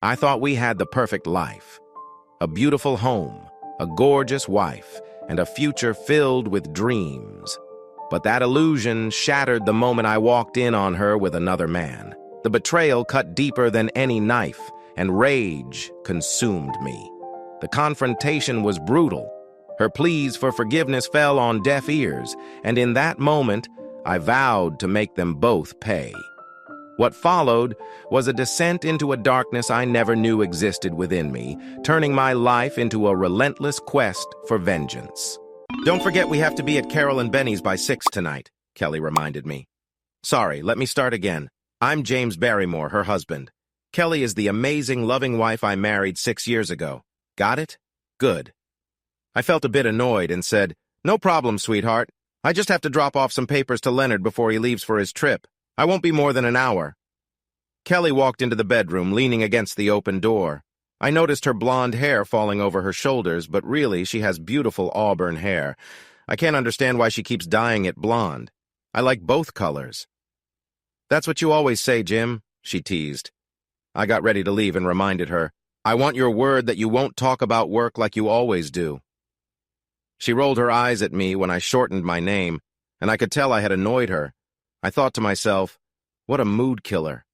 I thought we had the perfect life. A beautiful home, a gorgeous wife, and a future filled with dreams. But that illusion shattered the moment I walked in on her with another man. The betrayal cut deeper than any knife, and rage consumed me. The confrontation was brutal. Her pleas for forgiveness fell on deaf ears, and in that moment, I vowed to make them both pay. What followed was a descent into a darkness I never knew existed within me, turning my life into a relentless quest for vengeance. "Don't forget we have to be at Carol and Benny's by 6 tonight," Kelly reminded me. "Sorry, let me start again. I'm James Barrymore, her husband. Kelly is the amazing, loving wife I married 6 years ago. Got it? Good." I felt a bit annoyed and said, "No problem, sweetheart. I just have to drop off some papers to Leonard before he leaves for his trip. I won't be more than an hour." Kelly walked into the bedroom, leaning against the open door. I noticed her blonde hair falling over her shoulders, but really, she has beautiful auburn hair. I can't understand why she keeps dyeing it blonde. I like both colors. "That's what you always say, Jim," she teased. I got ready to leave and reminded her, "I want your word that you won't talk about work like you always do." She rolled her eyes at me when I shortened my name, and I could tell I had annoyed her. I thought to myself, what a mood killer.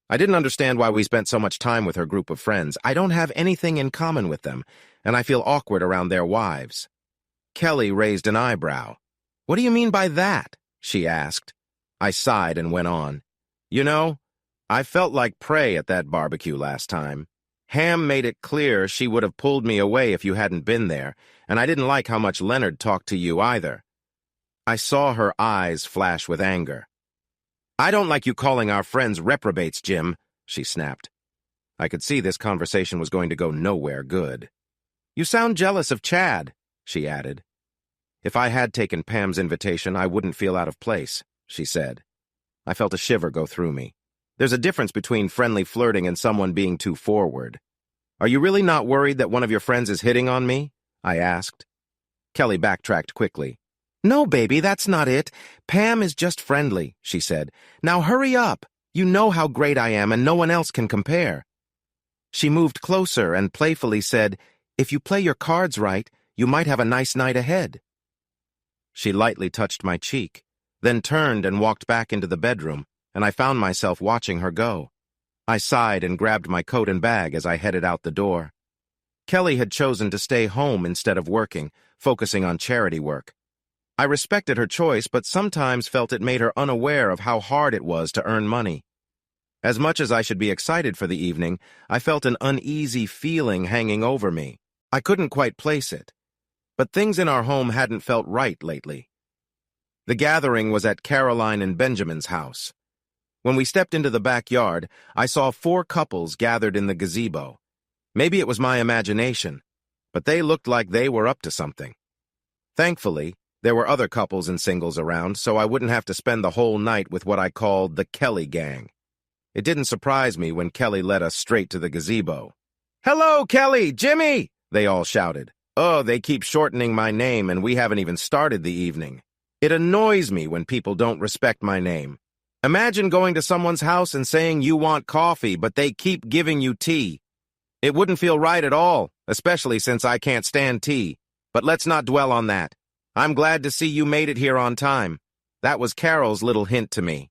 I didn't understand why we spent so much time with her group of friends. I don't have anything in common with them, and I feel awkward around their wives. Kelly raised an eyebrow. "What do you mean by that?" she asked. I sighed and went on. "You know, I felt like prey at that barbecue last time. Ham made it clear she would have pulled me away if you hadn't been there, and I didn't like how much Leonard talked to you either." I saw her eyes flash with anger. "I don't like you calling our friends reprobates, Jim," she snapped. I could see this conversation was going to go nowhere good. "You sound jealous of Chad," she added. "If I had taken Pam's invitation, I wouldn't feel out of place," she said. I felt a shiver go through me. There's a difference between friendly flirting and someone being too forward. "Are you really not worried that one of your friends is hitting on me?" I asked. Kelly backtracked quickly. "No, baby, that's not it. Pam is just friendly," she said. "Now hurry up. You know how great I am, and no one else can compare." She moved closer and playfully said, "If you play your cards right, you might have a nice night ahead." She lightly touched my cheek, then turned and walked back into the bedroom, and I found myself watching her go. I sighed and grabbed my coat and bag as I headed out the door. Kelly had chosen to stay home instead of working, focusing on charity work. I respected her choice, but sometimes felt it made her unaware of how hard it was to earn money. As much as I should be excited for the evening, I felt an uneasy feeling hanging over me. I couldn't quite place it. But things in our home hadn't felt right lately. The gathering was at Caroline and Benjamin's house. When we stepped into the backyard, I saw 4 couples gathered in the gazebo. Maybe it was my imagination, but they looked like they were up to something. Thankfully, there were other couples and singles around, so I wouldn't have to spend the whole night with what I called the Kelly gang. It didn't surprise me when Kelly led us straight to the gazebo. "Hello, Kelly! Jimmy!" they all shouted. Oh, they keep shortening my name, and we haven't even started the evening. It annoys me when people don't respect my name. Imagine going to someone's house and saying you want coffee, but they keep giving you tea. It wouldn't feel right at all, especially since I can't stand tea. But let's not dwell on that. I'm glad to see you made it here on time. That was Carol's little hint to me.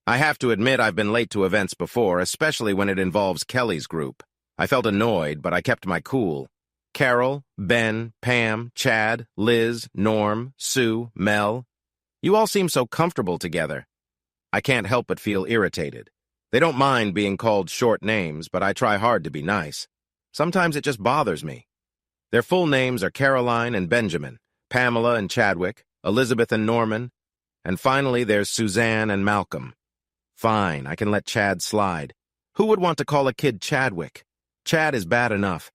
I have to admit I've been late to events before, especially when it involves Kelly's group. I felt annoyed, but I kept my cool. Carol, Ben, Pam, Chad, Liz, Norm, Sue, Mel. You all seem so comfortable together. I can't help but feel irritated. They don't mind being called short names, but I try hard to be nice. Sometimes it just bothers me. Their full names are Caroline and Benjamin, Pamela and Chadwick, Elizabeth and Norman, and finally there's Suzanne and Malcolm. Fine, I can let Chad slide. Who would want to call a kid Chadwick? Chad is bad enough.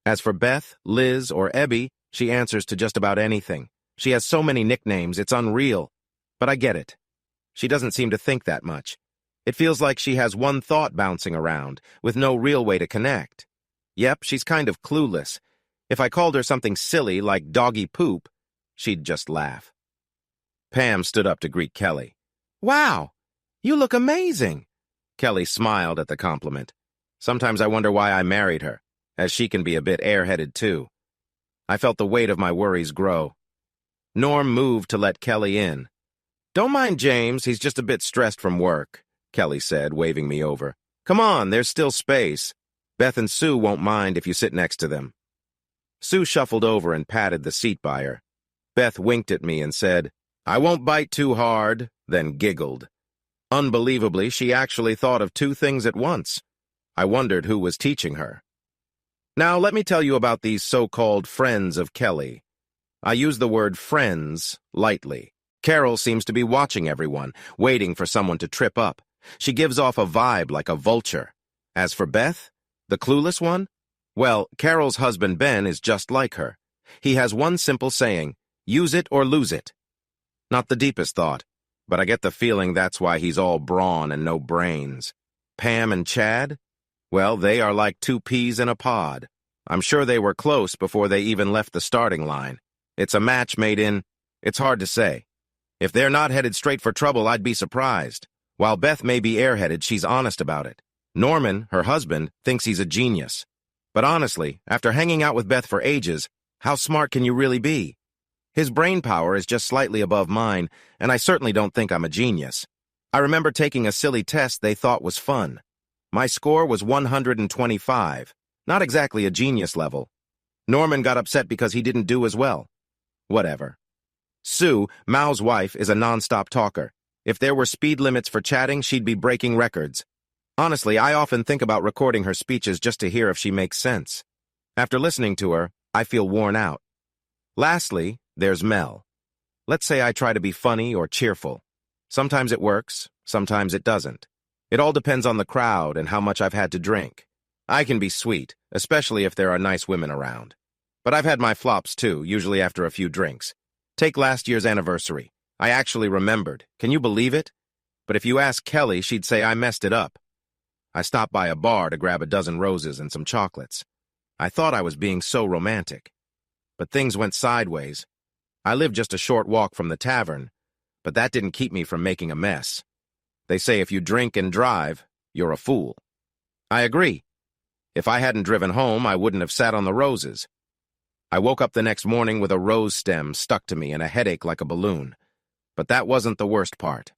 As for Beth, Liz, or Ebby, she answers to just about anything. She has so many nicknames, it's unreal. But I get it. She doesn't seem to think that much. It feels like she has one thought bouncing around, with no real way to connect. Yep, she's kind of clueless. If I called her something silly like doggy poop, she'd just laugh. Pam stood up to greet Kelly. "Wow, you look amazing." Kelly smiled at the compliment. Sometimes I wonder why I married her, as she can be a bit airheaded too. I felt the weight of my worries grow. Norm moved to let Kelly in. "Don't mind James, he's just a bit stressed from work," Kelly said, waving me over. "Come on, there's still space. Beth and Sue won't mind if you sit next to them." Sue shuffled over and patted the seat by her. Beth winked at me and said, "I won't bite too hard," then giggled. Unbelievably, she actually thought of two things at once. I wondered who was teaching her. Now, let me tell you about these so-called friends of Kelly. I use the word friends lightly. Carol seems to be watching everyone, waiting for someone to trip up. She gives off a vibe like a vulture. As for Beth, the clueless one, well, Carol's husband Ben is just like her. He has one simple saying, "Use it or lose it." Not the deepest thought, but I get the feeling that's why he's all brawn and no brains. Pam and Chad? Well, they are like two peas in a pod. I'm sure they were close before they even left the starting line. It's a match made in... It's hard to say. If they're not headed straight for trouble, I'd be surprised. While Beth may be airheaded, she's honest about it. Norman, her husband, thinks he's a genius. But honestly, after hanging out with Beth for ages, how smart can you really be? His brain power is just slightly above mine, and I certainly don't think I'm a genius. I remember taking a silly test they thought was fun. My score was 125, not exactly a genius level. Norman got upset because he didn't do as well. Whatever. Sue, Mao's wife, is a non-stop talker. If there were speed limits for chatting, she'd be breaking records. Honestly, I often think about recording her speeches just to hear if she makes sense. After listening to her, I feel worn out. Lastly, there's Mel. Let's say I try to be funny or cheerful. Sometimes it works, sometimes it doesn't. It all depends on the crowd and how much I've had to drink. I can be sweet, especially if there are nice women around. But I've had my flops too, usually after a few drinks. Take last year's anniversary. I actually remembered. Can you believe it? But if you ask Kelly, she'd say I messed it up. I stopped by a bar to grab a dozen roses and some chocolates. I thought I was being so romantic. But things went sideways. I lived just a short walk from the tavern, but that didn't keep me from making a mess. They say if you drink and drive, you're a fool. I agree. If I hadn't driven home, I wouldn't have sat on the roses. I woke up the next morning with a rose stem stuck to me and a headache like a balloon. But that wasn't the worst part.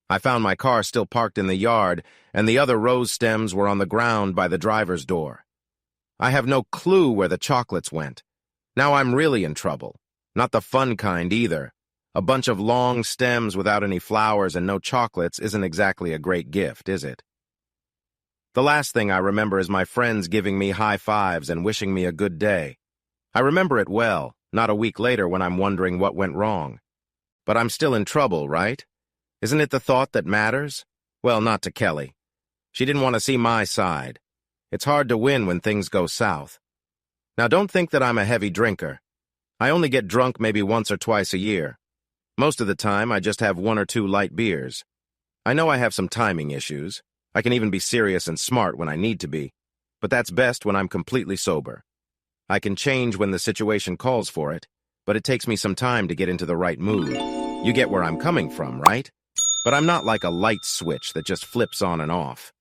I found my car still parked in the yard, and the other rose stems were on the ground by the driver's door. I have no clue where the chocolates went. Now I'm really in trouble. Not the fun kind either. A bunch of long stems without any flowers and no chocolates isn't exactly a great gift, is it? The last thing I remember is my friends giving me high fives and wishing me a good day. I remember it well, not a week later when I'm wondering what went wrong. But I'm still in trouble, right? Isn't it the thought that matters? Well, not to Kelly. She didn't want to see my side. It's hard to win when things go south. Now, don't think that I'm a heavy drinker. I only get drunk maybe once or twice a year. Most of the time, I just have one or two light beers. I know I have some timing issues. I can even be serious and smart when I need to be. But that's best when I'm completely sober. I can change when the situation calls for it, but it takes me some time to get into the right mood. You get where I'm coming from, right? But I'm not like a light switch that just flips on and off.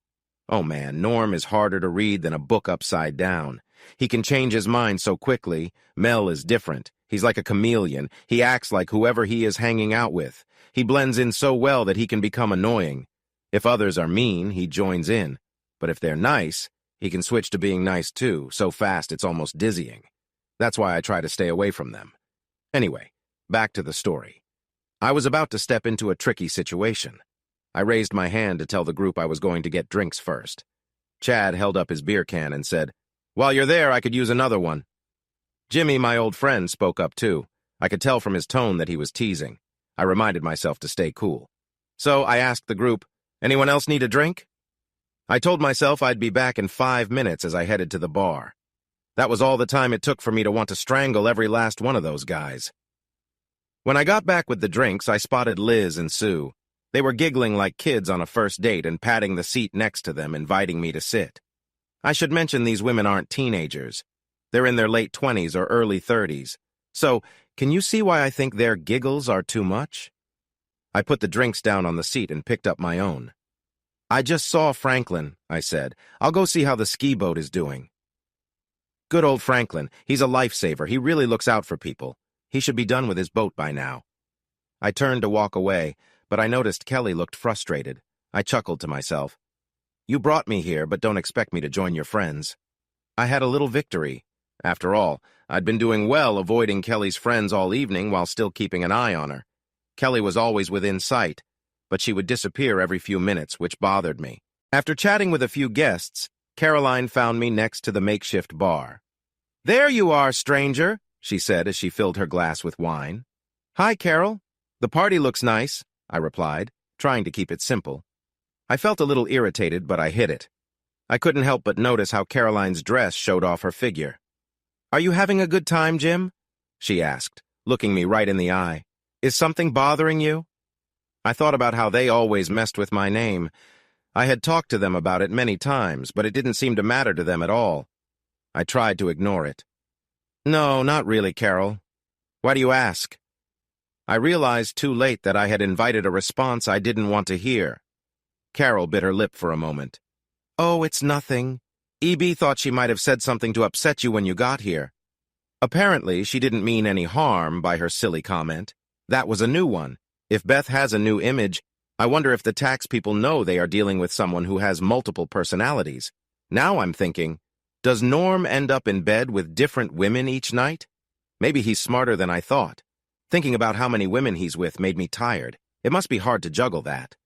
Oh man, Norm is harder to read than a book upside down. He can change his mind so quickly. Mel is different. He's like a chameleon. He acts like whoever he is hanging out with. He blends in so well that he can become annoying. If others are mean, he joins in. But if they're nice, he can switch to being nice too, so fast it's almost dizzying. That's why I try to stay away from them. Anyway, back to the story. I was about to step into a tricky situation. I raised my hand to tell the group I was going to get drinks first. Chad held up his beer can and said, "While you're there, I could use another one." Jimmy, my old friend, spoke up too. I could tell from his tone that he was teasing. I reminded myself to stay cool. So I asked the group, "Anyone else need a drink?" I told myself I'd be back in 5 minutes as I headed to the bar. That was all the time it took for me to want to strangle every last one of those guys. When I got back with the drinks, I spotted Liz and Sue. They were giggling like kids on a first date and patting the seat next to them, inviting me to sit. I should mention these women aren't teenagers. They're in their late 20s or early 30s. So, can you see why I think their giggles are too much? I put the drinks down on the seat and picked up my own. I just saw Franklin, I said. I'll go see how the ski boat is doing. Good old Franklin. He's a lifesaver. He really looks out for people. He should be done with his boat by now. I turned to walk away, but I noticed Kelly looked frustrated. I chuckled to myself. You brought me here, but don't expect me to join your friends. I had a little victory. After all, I'd been doing well avoiding Kelly's friends all evening while still keeping an eye on her. Kelly was always within sight, but she would disappear every few minutes, which bothered me. After chatting with a few guests, Caroline found me next to the makeshift bar. There you are, stranger, she said as she filled her glass with wine. Hi, Carol. The party looks nice, I replied, trying to keep it simple. I felt a little irritated, but I hid it. I couldn't help but notice how Caroline's dress showed off her figure. Are you having a good time, Jim? She asked, looking me right in the eye. Is something bothering you? I thought about how they always messed with my name. I had talked to them about it many times, but it didn't seem to matter to them at all. I tried to ignore it. No, not really, Carol. Why do you ask? I realized too late that I had invited a response I didn't want to hear. Carol bit her lip for a moment. Oh, it's nothing. E.B. thought she might have said something to upset you when you got here. Apparently, she didn't mean any harm by her silly comment. That was a new one. If Beth has a new image, I wonder if the tax people know they are dealing with someone who has multiple personalities. Now I'm thinking, does Norm end up in bed with different women each night? Maybe he's smarter than I thought. Thinking about how many women he's with made me tired. It must be hard to juggle that.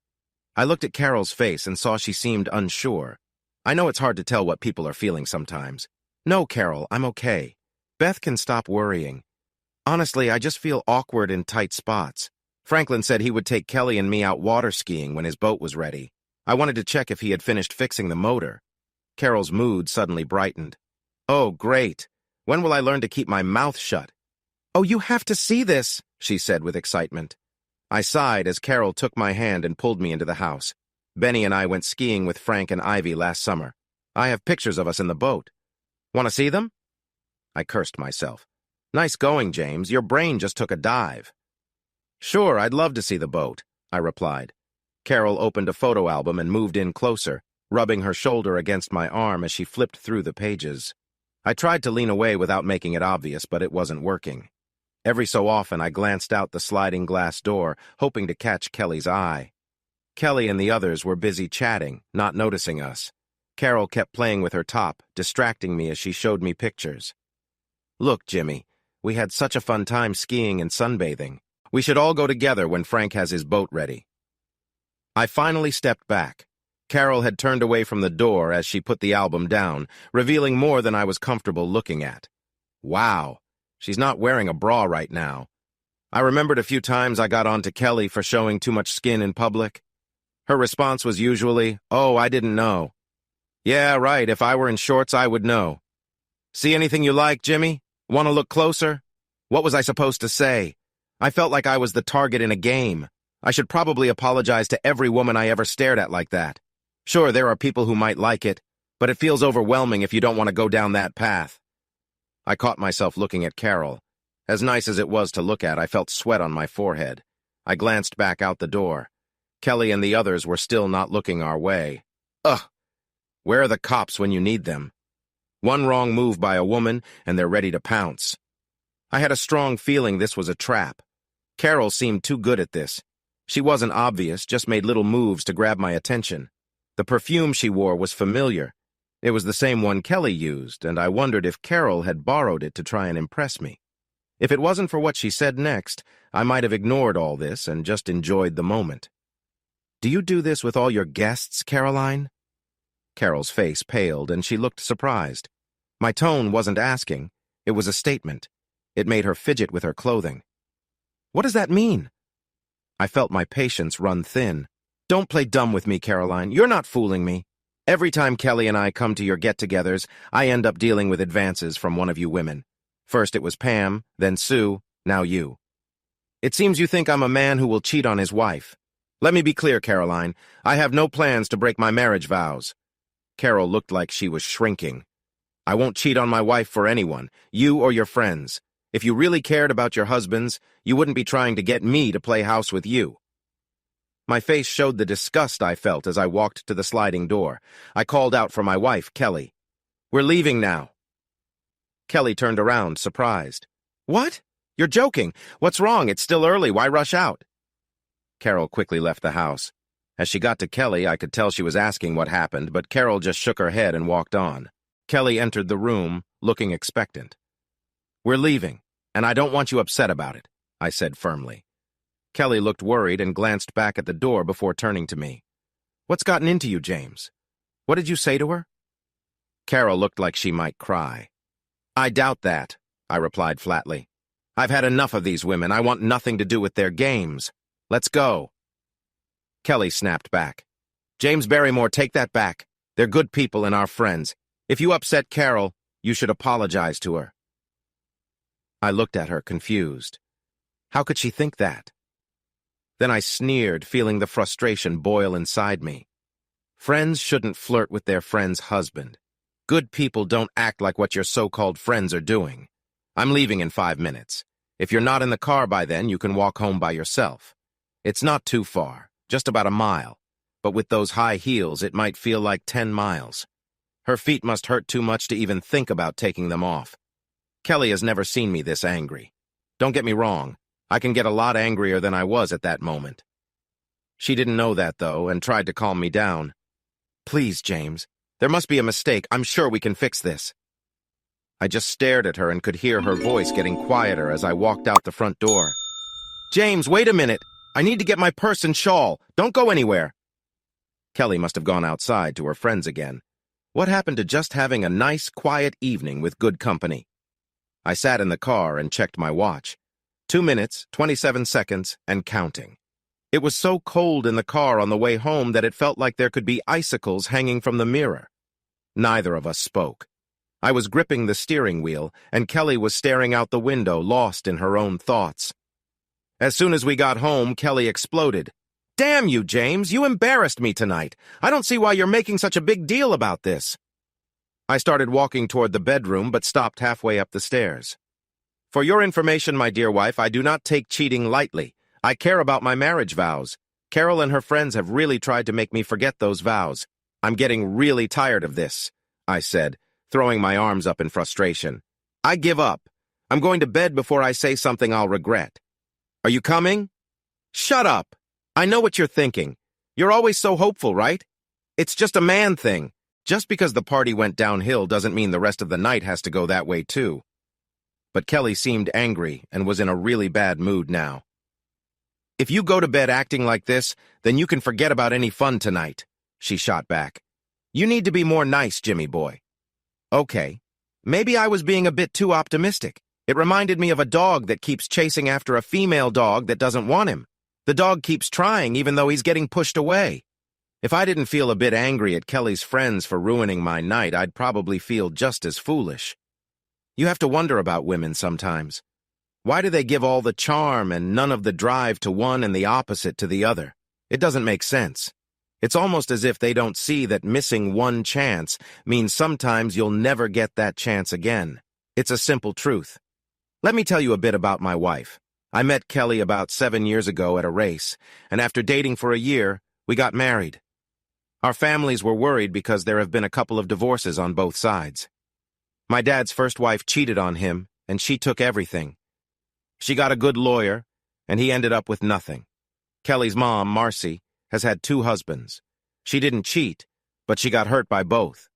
I looked at Carol's face and saw she seemed unsure. I know it's hard to tell what people are feeling sometimes. No, Carol, I'm okay. Beth can stop worrying. Honestly, I just feel awkward in tight spots. Franklin said he would take Kelly and me out water skiing when his boat was ready. I wanted to check if he had finished fixing the motor. Carol's mood suddenly brightened. Oh, great. When will I learn to keep my mouth shut? Oh, you have to see this, she said with excitement. I sighed as Carol took my hand and pulled me into the house. Benny and I went skiing with Frank and Ivy last summer. I have pictures of us in the boat. Want to see them? I cursed myself. Nice going, James. Your brain just took a dive. Sure, I'd love to see the boat, I replied. Carol opened a photo album and moved in closer, rubbing her shoulder against my arm as she flipped through the pages. I tried to lean away without making it obvious, but it wasn't working. Every so often, I glanced out the sliding glass door, hoping to catch Kelly's eye. Kelly and the others were busy chatting, not noticing us. Carol kept playing with her top, distracting me as she showed me pictures. Look, Jimmy, we had such a fun time skiing and sunbathing. We should all go together when Frank has his boat ready. I finally stepped back. Carol had turned away from the door as she put the album down, revealing more than I was comfortable looking at. Wow, she's not wearing a bra right now. I remembered a few times I got on to Kelly for showing too much skin in public. Her response was usually, oh, I didn't know. Yeah, right, if I were in shorts, I would know. See anything you like, Jimmy? Want to look closer? What was I supposed to say? I felt like I was the target in a game. I should probably apologize to every woman I ever stared at like that. Sure, there are people who might like it, but it feels overwhelming if you don't want to go down that path. I caught myself looking at Carol. As nice as it was to look at, I felt sweat on my forehead. I glanced back out the door. Kelly and the others were still not looking our way. Ugh! Where are the cops when you need them? One wrong move by a woman, and they're ready to pounce. I had a strong feeling this was a trap. Carol seemed too good at this. She wasn't obvious, just made little moves to grab my attention. The perfume she wore was familiar. It was the same one Kelly used, and I wondered if Carol had borrowed it to try and impress me. If it wasn't for what she said next, I might have ignored all this and just enjoyed the moment. Do you do this with all your guests, Caroline? Carol's face paled, and she looked surprised. My tone wasn't asking. It was a statement. It made her fidget with her clothing. What does that mean? I felt my patience run thin. Don't play dumb with me, Caroline. You're not fooling me. Every time Kelly and I come to your get-togethers, I end up dealing with advances from one of you women. First it was Pam, then Sue, now you. It seems you think I'm a man who will cheat on his wife. Let me be clear, Caroline. I have no plans to break my marriage vows. Carol looked like she was shrinking. I won't cheat on my wife for anyone, you or your friends. If you really cared about your husbands, you wouldn't be trying to get me to play house with you. My face showed the disgust I felt as I walked to the sliding door. I called out for my wife, Kelly. "We're leaving now." Kelly turned around, surprised. "What? You're joking. What's wrong? It's still early. Why rush out?" Carol quickly left the house. As she got to Kelly, I could tell she was asking what happened, but Carol just shook her head and walked on. Kelly entered the room, looking expectant. "We're leaving, and I don't want you upset about it," I said firmly. Kelly looked worried and glanced back at the door before turning to me. "What's gotten into you, James? What did you say to her?" Carol looked like she might cry. "I doubt that," I replied flatly. "I've had enough of these women. I want nothing to do with their games. Let's go." Kelly snapped back. "James Barrymore, take that back. They're good people and our friends. If you upset Carol, you should apologize to her." I looked at her, confused. How could she think that? Then I sneered, feeling the frustration boil inside me. Friends shouldn't flirt with their friend's husband. Good people don't act like what your so-called friends are doing. I'm leaving in 5 minutes. If you're not in the car by then, you can walk home by yourself. It's not too far, just about a mile. But with those high heels, it might feel like 10 miles. Her feet must hurt too much to even think about taking them off. Kelly has never seen me this angry. Don't get me wrong. I can get a lot angrier than I was at that moment. She didn't know that, though, and tried to calm me down. "Please, James. There must be a mistake. I'm sure we can fix this." I just stared at her and could hear her voice getting quieter as I walked out the front door. "James, wait a minute. I need to get my purse and shawl. Don't go anywhere." Kelly must have gone outside to her friends again. What happened to just having a nice, quiet evening with good company? I sat in the car and checked my watch. 2 minutes, 27 seconds, and counting. It was so cold in the car on the way home that it felt like there could be icicles hanging from the mirror. Neither of us spoke. I was gripping the steering wheel, and Kelly was staring out the window, lost in her own thoughts. As soon as we got home, Kelly exploded. "Damn you, James, you embarrassed me tonight. I don't see why you're making such a big deal about this." I started walking toward the bedroom, but stopped halfway up the stairs. "For your information, my dear wife, I do not take cheating lightly. I care about my marriage vows. Carol and her friends have really tried to make me forget those vows. I'm getting really tired of this," I said, throwing my arms up in frustration. "I give up. I'm going to bed before I say something I'll regret. Are you coming?" "Shut up. I know what you're thinking. You're always so hopeful, right? It's just a man thing. Just because the party went downhill doesn't mean the rest of the night has to go that way too." But Kelly seemed angry and was in a really bad mood now. "If you go to bed acting like this, then you can forget about any fun tonight," she shot back. "You need to be more nice, Jimmy boy." Okay, maybe I was being a bit too optimistic. It reminded me of a dog that keeps chasing after a female dog that doesn't want him. The dog keeps trying even though he's getting pushed away. If I didn't feel a bit angry at Kelly's friends for ruining my night, I'd probably feel just as foolish. You have to wonder about women sometimes. Why do they give all the charm and none of the drive to one and the opposite to the other? It doesn't make sense. It's almost as if they don't see that missing one chance means sometimes you'll never get that chance again. It's a simple truth. Let me tell you a bit about my wife. I met Kelly about 7 years ago at a race, and after dating for a year, we got married. Our families were worried because there have been a couple of divorces on both sides. My dad's first wife cheated on him, and she took everything. She got a good lawyer, and he ended up with nothing. Kelly's mom, Marcy, has had 2 husbands. She didn't cheat, but she got hurt by both.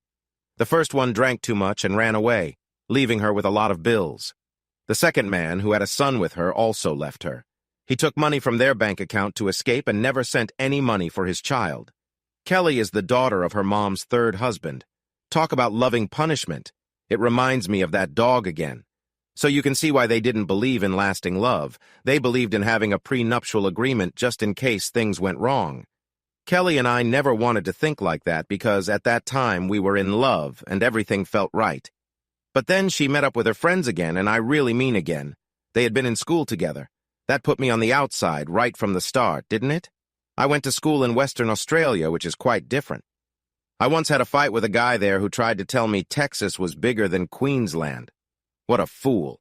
The first one drank too much and ran away, leaving her with a lot of bills. The second man, who had a son with her, also left her. He took money from their bank account to escape and never sent any money for his child. Kelly is the daughter of her mom's 3rd husband. Talk about loving punishment. It reminds me of that dog again. So you can see why they didn't believe in lasting love. They believed in having a prenuptial agreement just in case things went wrong. Kelly and I never wanted to think like that because at that time we were in love and everything felt right. But then she met up with her friends again, and I really mean again. They had been in school together. That put me on the outside right from the start, didn't it? I went to school in Western Australia, which is quite different. I once had a fight with a guy there who tried to tell me Texas was bigger than Queensland. What a fool.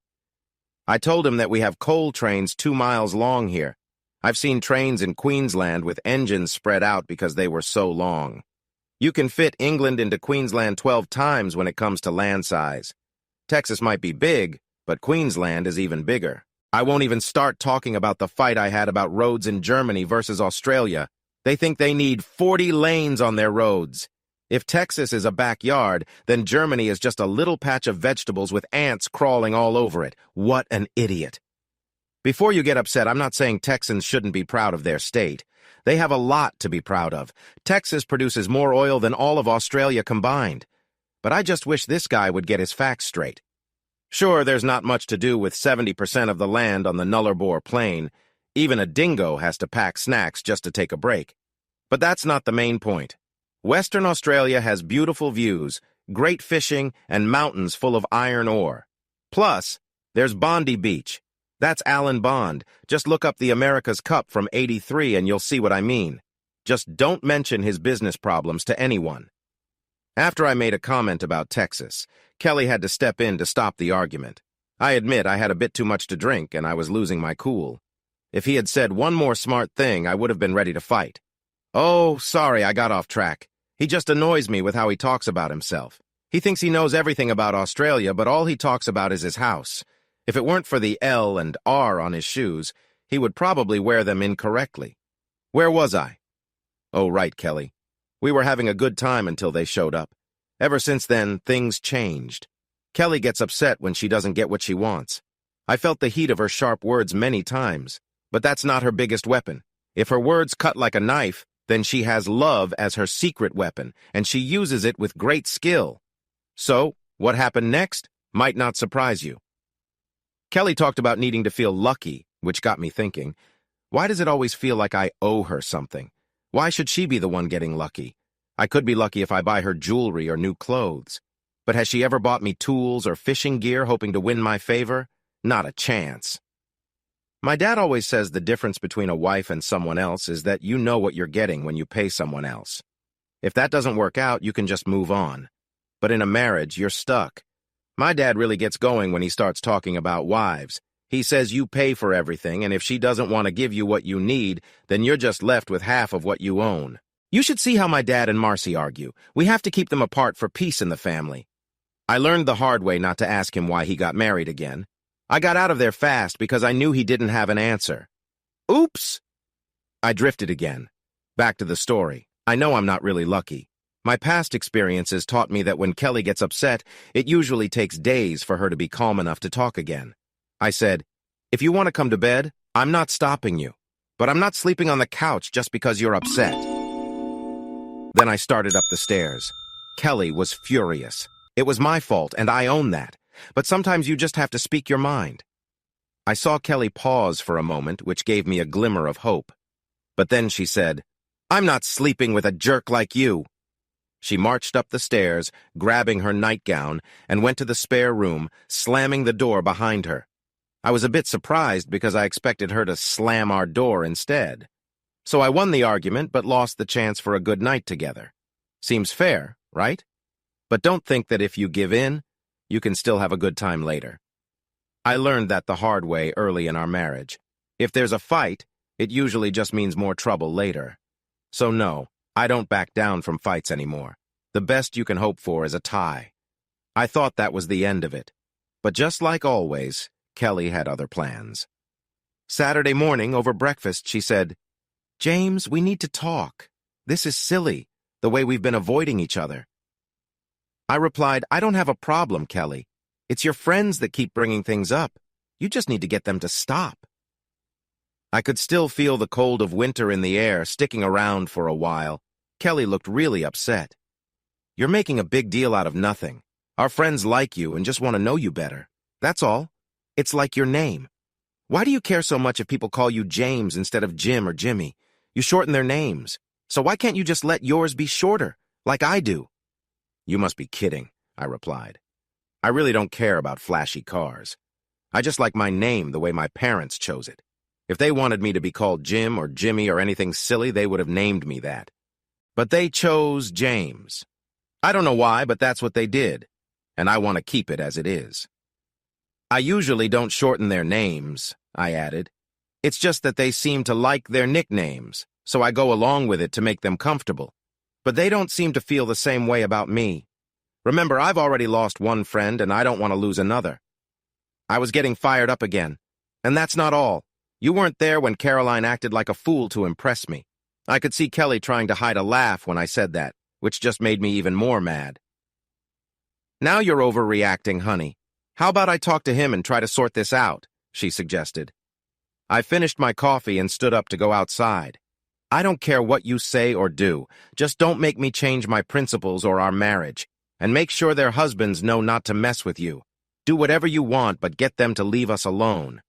I told him that we have coal trains 2 miles long here. I've seen trains in Queensland with engines spread out because they were so long. You can fit England into Queensland 12 times when it comes to land size. Texas might be big, but Queensland is even bigger. I won't even start talking about the fight I had about roads in Germany versus Australia. They think they need 40 lanes on their roads. If Texas is a backyard, then Germany is just a little patch of vegetables with ants crawling all over it. What an idiot. Before you get upset, I'm not saying Texans shouldn't be proud of their state. They have a lot to be proud of. Texas produces more oil than all of Australia combined. But I just wish this guy would get his facts straight. Sure, there's not much to do with 70% of the land on the Nullarbor Plain. Even a dingo has to pack snacks just to take a break. But that's not the main point. Western Australia has beautiful views, great fishing, and mountains full of iron ore. Plus, there's Bondi Beach. That's Alan Bond. Just look up the America's Cup from '83 and you'll see what I mean. Just don't mention his business problems to anyone. After I made a comment about Texas, Kelly had to step in to stop the argument. I admit I had a bit too much to drink and I was losing my cool. If he had said one more smart thing, I would have been ready to fight. Oh, sorry, I got off track. He just annoys me with how he talks about himself. He thinks he knows everything about Australia, but all he talks about is his house. If it weren't for the L and R on his shoes, he would probably wear them incorrectly. Where was I? Oh, right, Kelly. We were having a good time until they showed up. Ever since then, things changed. Kelly gets upset when she doesn't get what she wants. I felt the heat of her sharp words many times, but that's not her biggest weapon. If her words cut like a knife, then she has love as her secret weapon, and she uses it with great skill. So, what happened next might not surprise you. Kelly talked about needing to feel lucky, which got me thinking, why does it always feel like I owe her something? Why should she be the one getting lucky? I could be lucky if I buy her jewelry or new clothes. But has she ever bought me tools or fishing gear hoping to win my favor? Not a chance. My dad always says the difference between a wife and someone else is that you know what you're getting when you pay someone else. If that doesn't work out, you can just move on. But in a marriage, you're stuck. My dad really gets going when he starts talking about wives. He says you pay for everything, and if she doesn't want to give you what you need, then you're just left with half of what you own. You should see how my dad and Marcy argue. We have to keep them apart for peace in the family. I learned the hard way not to ask him why he got married again. I got out of there fast because I knew he didn't have an answer. Oops! I drifted again. Back to the story. I know I'm not really lucky. My past experiences taught me that when Kelly gets upset, it usually takes days for her to be calm enough to talk again. I said, if you want to come to bed, I'm not stopping you. But I'm not sleeping on the couch just because you're upset. Then I started up the stairs. Kelly was furious. It was my fault, and I own that. But sometimes you just have to speak your mind. I saw Kelly pause for a moment, which gave me a glimmer of hope. But then she said, I'm not sleeping with a jerk like you. She marched up the stairs, grabbing her nightgown, and went to the spare room, slamming the door behind her. I was a bit surprised because I expected her to slam our door instead. So I won the argument but lost the chance for a good night together. Seems fair, right? But don't think that if you give in, you can still have a good time later. I learned that the hard way early in our marriage. If there's a fight, it usually just means more trouble later. So no, I don't back down from fights anymore. The best you can hope for is a tie. I thought that was the end of it. But just like always, Kelly had other plans. Saturday morning, over breakfast, she said, James, we need to talk. This is silly, the way we've been avoiding each other. I replied, I don't have a problem, Kelly. It's your friends that keep bringing things up. You just need to get them to stop. I could still feel the cold of winter in the air sticking around for a while. Kelly looked really upset. You're making a big deal out of nothing. Our friends like you and just want to know you better. That's all. It's like your name. Why do you care so much if people call you James instead of Jim or Jimmy? You shorten their names. So why can't you just let yours be shorter, like I do? You must be kidding, I replied. I really don't care about flashy cars. I just like my name the way my parents chose it. If they wanted me to be called Jim or Jimmy or anything silly, they would have named me that. But they chose James. I don't know why, but that's what they did, and I want to keep it as it is. I usually don't shorten their names, I added. It's just that they seem to like their nicknames, so I go along with it to make them comfortable. But they don't seem to feel the same way about me. Remember, I've already lost one friend and I don't want to lose another. I was getting fired up again. And that's not all. You weren't there when Caroline acted like a fool to impress me. I could see Kelly trying to hide a laugh when I said that, which just made me even more mad. Now you're overreacting, honey. How about I talk to him and try to sort this out, she suggested. I finished my coffee and stood up to go outside. I don't care what you say or do, just don't make me change my principles or our marriage, and make sure their husbands know not to mess with you. Do whatever you want, but get them to leave us alone.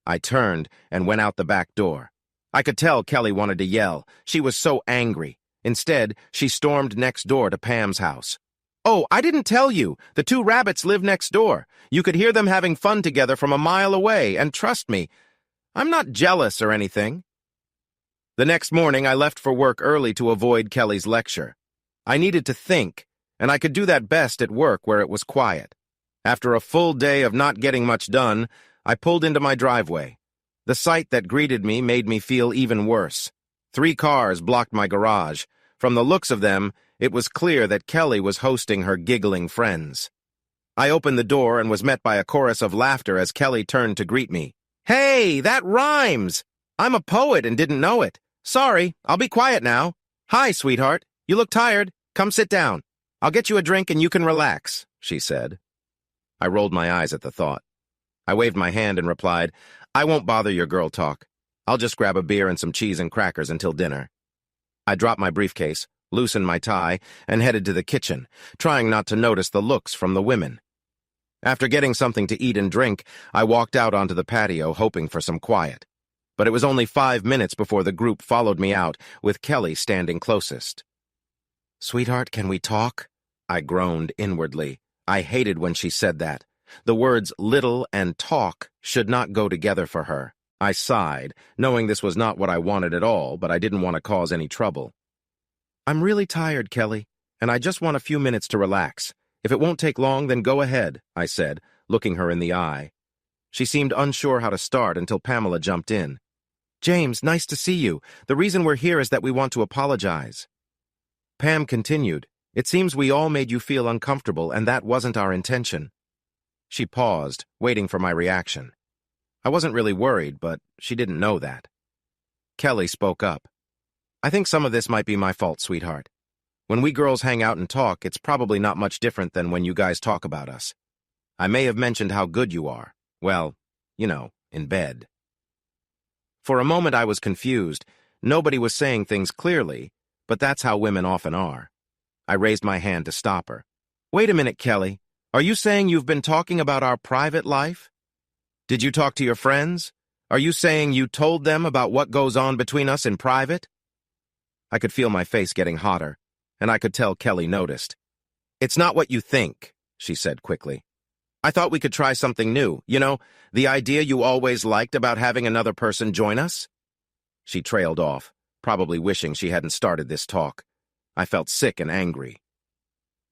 I turned and went out the back door. I could tell Kelly wanted to yell. She was so angry. Instead, she stormed next door to Pam's house. Oh, I didn't tell you. The two rabbits live next door. You could hear them having fun together from a mile away, and trust me, I'm not jealous or anything. The next morning, I left for work early to avoid Kelly's lecture. I needed to think, and I could do that best at work where it was quiet. After a full day of not getting much done, I pulled into my driveway. The sight that greeted me made me feel even worse. 3 cars blocked my garage. From the looks of them, it was clear that Kelly was hosting her giggling friends. I opened the door and was met by a chorus of laughter as Kelly turned to greet me. Hey, that rhymes! I'm a poet and didn't know it. Sorry, I'll be quiet now. Hi, sweetheart. You look tired. Come sit down. I'll get you a drink and you can relax, she said. I rolled my eyes at the thought. I waved my hand and replied, I won't bother your girl talk. I'll just grab a beer and some cheese and crackers until dinner. I dropped my briefcase, loosened my tie, and headed to the kitchen, trying not to notice the looks from the women. After getting something to eat and drink, I walked out onto the patio hoping for some quiet. But it was only 5 minutes before the group followed me out, with Kelly standing closest. Sweetheart, can we talk? I groaned inwardly. I hated when she said that. The words little and talk should not go together for her. I sighed, knowing this was not what I wanted at all, but I didn't want to cause any trouble. I'm really tired, Kelly, and I just want a few minutes to relax. If it won't take long, then go ahead, I said, looking her in the eye. She seemed unsure how to start until Pamela jumped in. James, nice to see you. The reason we're here is that we want to apologize. Pam continued, It seems we all made you feel uncomfortable, and that wasn't our intention. She paused, waiting for my reaction. I wasn't really worried, but she didn't know that. Kelly spoke up. I think some of this might be my fault, sweetheart. When we girls hang out and talk, it's probably not much different than when you guys talk about us. I may have mentioned how good you are. Well, in bed. For a moment I was confused. Nobody was saying things clearly, but that's how women often are. I raised my hand to stop her. Wait a minute, Kelly. Are you saying you've been talking about our private life? Did you talk to your friends? Are you saying you told them about what goes on between us in private? I could feel my face getting hotter, and I could tell Kelly noticed. It's not what you think, she said quickly. I thought we could try something new. The idea you always liked about having another person join us? She trailed off, probably wishing she hadn't started this talk. I felt sick and angry.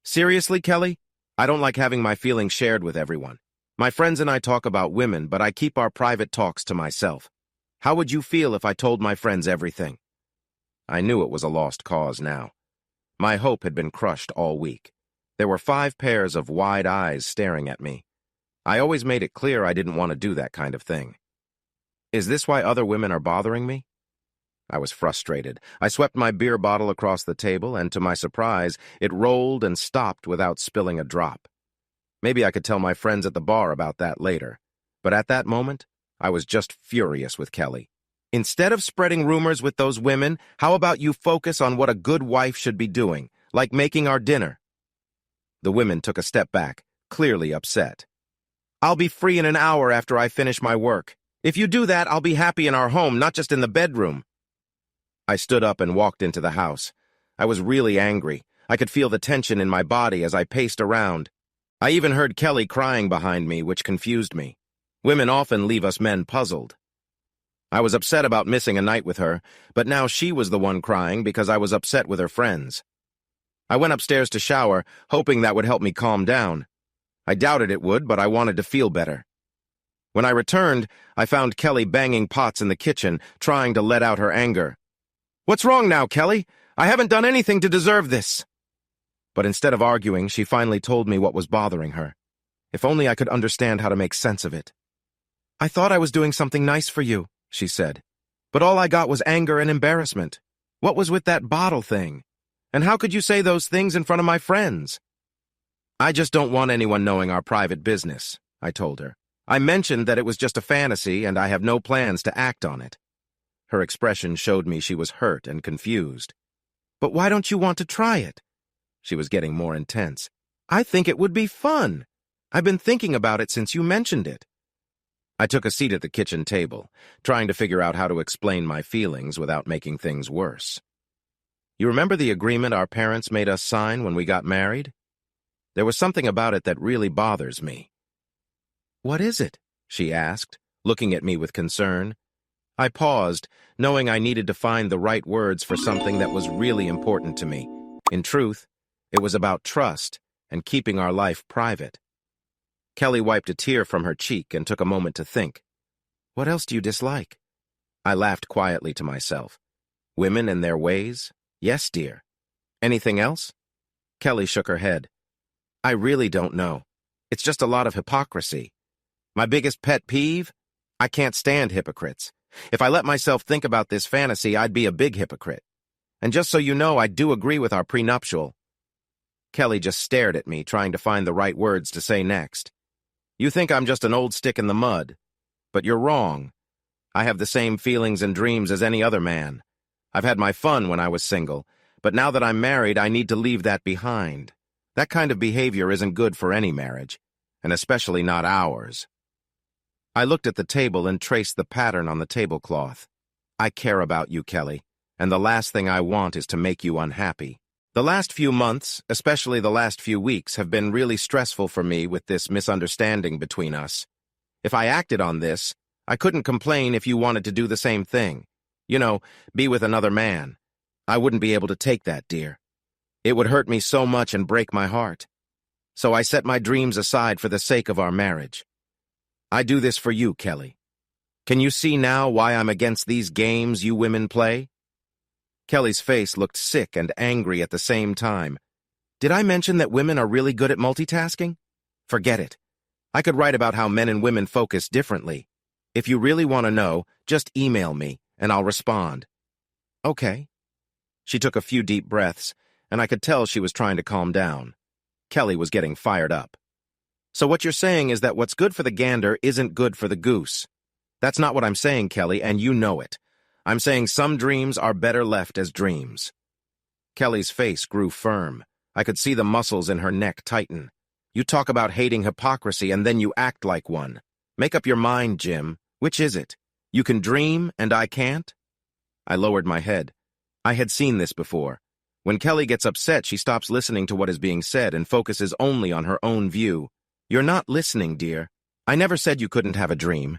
Seriously, Kelly? I don't like having my feelings shared with everyone. My friends and I talk about women, but I keep our private talks to myself. How would you feel if I told my friends everything? I knew it was a lost cause now. My hope had been crushed all week. There were 5 pairs of wide eyes staring at me. I always made it clear I didn't want to do that kind of thing. Is this why other women are bothering me? I was frustrated. I swept my beer bottle across the table, and to my surprise, it rolled and stopped without spilling a drop. Maybe I could tell my friends at the bar about that later. But at that moment, I was just furious with Kelly. Instead of spreading rumors with those women, how about you focus on what a good wife should be doing, like making our dinner? The women took a step back, clearly upset. I'll be free in an hour after I finish my work. If you do that, I'll be happy in our home, not just in the bedroom. I stood up and walked into the house. I was really angry. I could feel the tension in my body as I paced around. I even heard Kelly crying behind me, which confused me. Women often leave us men puzzled. I was upset about missing a night with her, but now she was the one crying because I was upset with her friends. I went upstairs to shower, hoping that would help me calm down. I doubted it would, but I wanted to feel better. When I returned, I found Kelly banging pots in the kitchen, trying to let out her anger. "What's wrong now, Kelly? I haven't done anything to deserve this." But instead of arguing, she finally told me what was bothering her. If only I could understand how to make sense of it. "I thought I was doing something nice for you," she said. "But all I got was anger and embarrassment. What was with that bottle thing? And how could you say those things in front of my friends?" "I just don't want anyone knowing our private business," I told her. "I mentioned that it was just a fantasy and I have no plans to act on it." Her expression showed me she was hurt and confused. "But why don't you want to try it?" She was getting more intense. "I think it would be fun. I've been thinking about it since you mentioned it." I took a seat at the kitchen table, trying to figure out how to explain my feelings without making things worse. "You remember the agreement our parents made us sign when we got married? There was something about it that really bothers me." "What is it?" she asked, looking at me with concern. I paused, knowing I needed to find the right words for something that was really important to me. In truth, it was about trust and keeping our life private. Kelly wiped a tear from her cheek and took a moment to think. "What else do you dislike?" I laughed quietly to myself. "Women and their ways? Yes, dear. Anything else?" Kelly shook her head. "I really don't know. It's just a lot of hypocrisy. My biggest pet peeve? I can't stand hypocrites. If I let myself think about this fantasy, I'd be a big hypocrite. And just so you know, I do agree with our prenuptial." Kelly just stared at me, trying to find the right words to say next. "You think I'm just an old stick in the mud. But you're wrong. I have the same feelings and dreams as any other man. I've had my fun when I was single, but now that I'm married, I need to leave that behind. That kind of behavior isn't good for any marriage, and especially not ours." I looked at the table and traced the pattern on the tablecloth. "I care about you, Kelly, and the last thing I want is to make you unhappy. The last few months, especially the last few weeks, have been really stressful for me with this misunderstanding between us. If I acted on this, I couldn't complain if you wanted to do the same thing. You know, be with another man. I wouldn't be able to take that, dear. It would hurt me so much and break my heart. So I set my dreams aside for the sake of our marriage. I do this for you, Kelly. Can you see now why I'm against these games you women play?" Kelly's face looked sick and angry at the same time. "Did I mention that women are really good at multitasking? Forget it. I could write about how men and women focus differently. If you really want to know, just email me, and I'll respond." "Okay." She took a few deep breaths, and I could tell she was trying to calm down. Kelly was getting fired up. "So what you're saying is that what's good for the gander isn't good for the goose. That's not what I'm saying, Kelly, and you know it. I'm saying some dreams are better left as dreams." Kelly's face grew firm. I could see the muscles in her neck tighten. "You talk about hating hypocrisy and then you act like one. Make up your mind, Jim. Which is it? You can dream and I can't?" I lowered my head. I had seen this before. When Kelly gets upset, she stops listening to what is being said and focuses only on her own view. "You're not listening, dear. I never said you couldn't have a dream.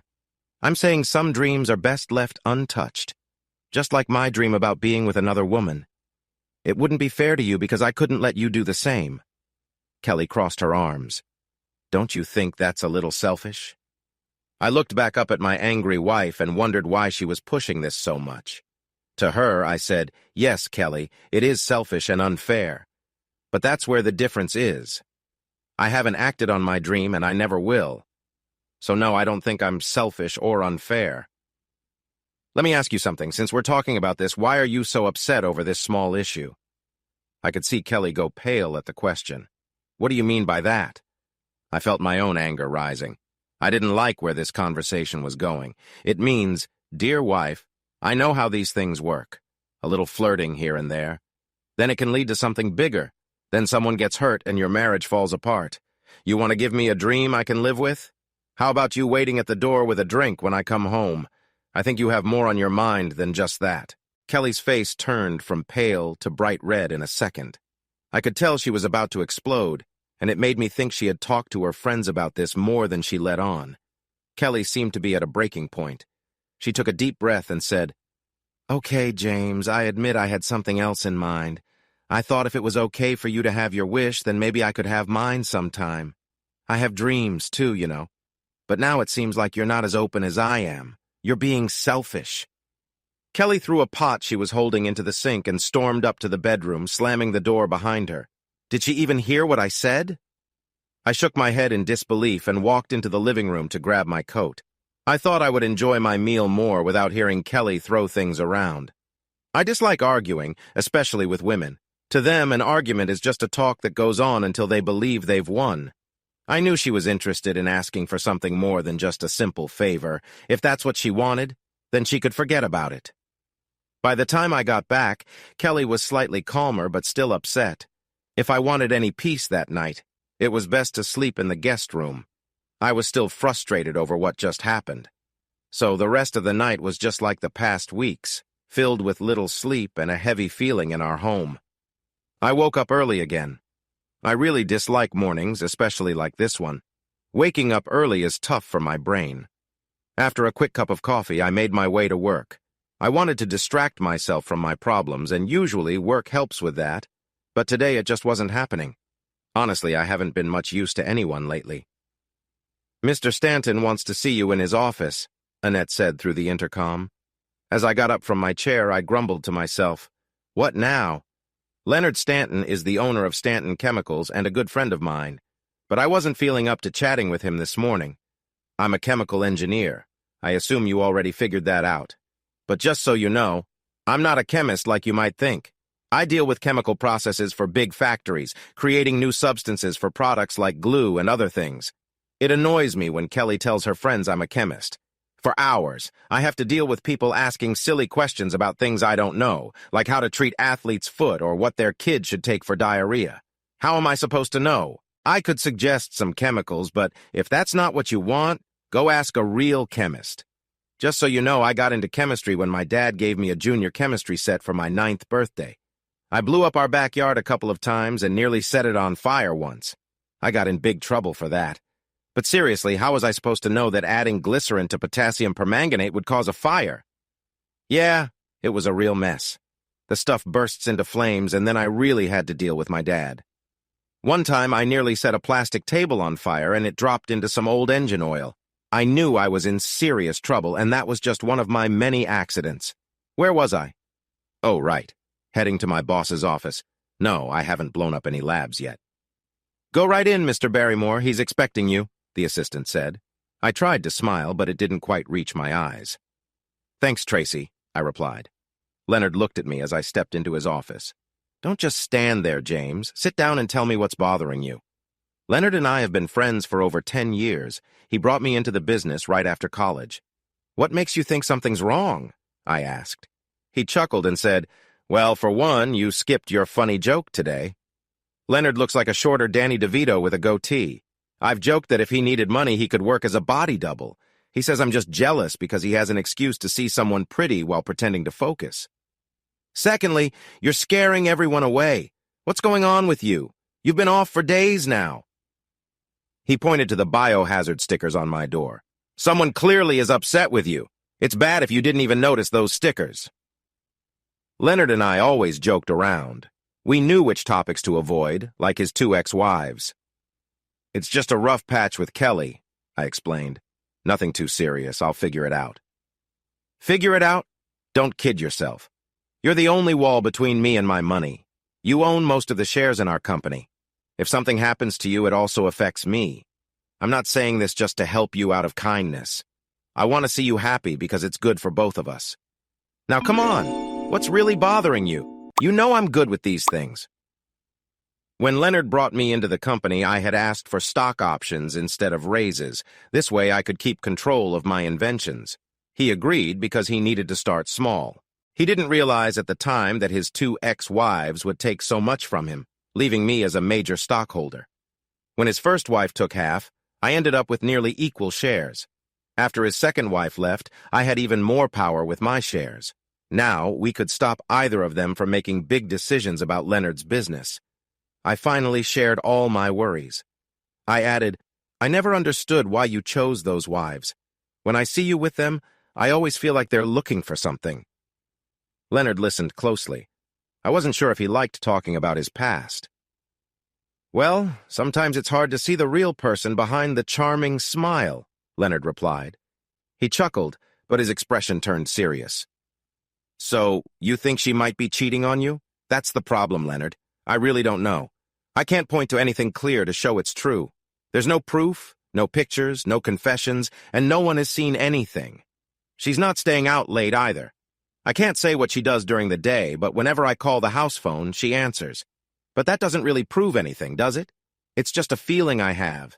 I'm saying some dreams are best left untouched. Just like my dream about being with another woman. It wouldn't be fair to you because I couldn't let you do the same." Kelly crossed her arms. "Don't you think that's a little selfish?" I looked back up at my angry wife and wondered why she was pushing this so much. To her, I said, "Yes, Kelly, it is selfish and unfair. But that's where the difference is. I haven't acted on my dream and I never will. So no, I don't think I'm selfish or unfair. Let me ask you something. Since we're talking about this, why are you so upset over this small issue?" I could see Kelly go pale at the question. "What do you mean by that?" I felt my own anger rising. I didn't like where this conversation was going. It means, "Dear wife, I know how these things work. A little flirting here and there. Then it can lead to something bigger. Then someone gets hurt and your marriage falls apart. You want to give me a dream I can live with? How about you waiting at the door with a drink when I come home? I think you have more on your mind than just that." Kelly's face turned from pale to bright red in a second. I could tell she was about to explode, and it made me think she had talked to her friends about this more than she let on. Kelly seemed to be at a breaking point. She took a deep breath and said, "Okay, James, I admit I had something else in mind. I thought if it was okay for you to have your wish, then maybe I could have mine sometime. I have dreams, too, you know." But now it seems like you're not as open as I am. You're being selfish." Kelly threw a pot she was holding into the sink and stormed up to the bedroom, slamming the door behind her. Did she even hear what I said? I shook my head in disbelief and walked into the living room to grab my coat. I thought I would enjoy my meal more without hearing Kelly throw things around. I dislike arguing, especially with women. To them, an argument is just a talk that goes on until they believe they've won. I knew she was interested in asking for something more than just a simple favor. If that's what she wanted, then she could forget about it. By the time I got back, Kelly was slightly calmer but still upset. If I wanted any peace that night, it was best to sleep in the guest room. I was still frustrated over what just happened. So the rest of the night was just like the past weeks, filled with little sleep and a heavy feeling in our home. I woke up early again. I really dislike mornings, especially like this one. Waking up early is tough for my brain. After a quick cup of coffee, I made my way to work. I wanted to distract myself from my problems, and usually work helps with that, but today it just wasn't happening. Honestly, I haven't been much use to anyone lately. "Mr. Stanton wants to see you in his office," Annette said through the intercom. As I got up from my chair, I grumbled to myself, "What now?" Leonard Stanton is the owner of Stanton Chemicals and a good friend of mine, but I wasn't feeling up to chatting with him this morning. I'm a chemical engineer. I assume you already figured that out. But just so you know, I'm not a chemist like you might think. I deal with chemical processes for big factories, creating new substances for products like glue and other things. It annoys me when Kelly tells her friends I'm a chemist. For hours, I have to deal with people asking silly questions about things I don't know, like how to treat athlete's foot or what their kid should take for diarrhea. How am I supposed to know? I could suggest some chemicals, but if that's not what you want, go ask a real chemist. Just so you know, I got into chemistry when my dad gave me a junior chemistry set for my 9th birthday. I blew up our backyard a couple of times and nearly set it on fire once. I got in big trouble for that. But seriously, how was I supposed to know that adding glycerin to potassium permanganate would cause a fire? Yeah, it was a real mess. The stuff bursts into flames, and then I really had to deal with my dad. One time, I nearly set a plastic table on fire, and it dropped into some old engine oil. I knew I was in serious trouble, and that was just one of my many accidents. Where was I? Oh, right. Heading to my boss's office. No, I haven't blown up any labs yet. "Go right in, Mr. Barrymore. He's expecting you," the assistant said. I tried to smile, but it didn't quite reach my eyes. "Thanks, Tracy," I replied. Leonard looked at me as I stepped into his office. "Don't just stand there, James. Sit down and tell me what's bothering you." Leonard and I have been friends for over 10 years. He brought me into the business right after college. "What makes you think something's wrong?" I asked. He chuckled and said, "Well, for one, you skipped your funny joke today." Leonard looks like a shorter Danny DeVito with a goatee. I've joked that if he needed money, he could work as a body double. He says I'm just jealous because he has an excuse to see someone pretty while pretending to focus. "Secondly, you're scaring everyone away. What's going on with you? You've been off for days now." He pointed to the biohazard stickers on my door. "Someone clearly is upset with you. It's bad if you didn't even notice those stickers." Leonard and I always joked around. We knew which topics to avoid, like his 2 ex-wives. "It's just a rough patch with Kelly," I explained. "Nothing too serious. I'll figure it out." "Figure it out? Don't kid yourself. You're the only wall between me and my money. You own most of the shares in our company. If something happens to you, it also affects me. I'm not saying this just to help you out of kindness. I want to see you happy because it's good for both of us. Now come on, what's really bothering you? You know I'm good with these things." When Leonard brought me into the company, I had asked for stock options instead of raises. This way I could keep control of my inventions. He agreed because he needed to start small. He didn't realize at the time that his 2 ex-wives would take so much from him, leaving me as a major stockholder. When his first wife took half, I ended up with nearly equal shares. After his second wife left, I had even more power with my shares. Now, we could stop either of them from making big decisions about Leonard's business. I finally shared all my worries. I added, "I never understood why you chose those wives. When I see you with them, I always feel like they're looking for something." Leonard listened closely. I wasn't sure if he liked talking about his past. "Well, sometimes it's hard to see the real person behind the charming smile," Leonard replied. He chuckled, but his expression turned serious. So, you think she might be cheating on you? That's the problem, Leonard. I really don't know. I can't point to anything clear to show it's true. There's no proof, no pictures, no confessions, and no one has seen anything. She's not staying out late either. I can't say what she does during the day, but whenever I call the house phone, she answers. But that doesn't really prove anything, does it? It's just a feeling I have.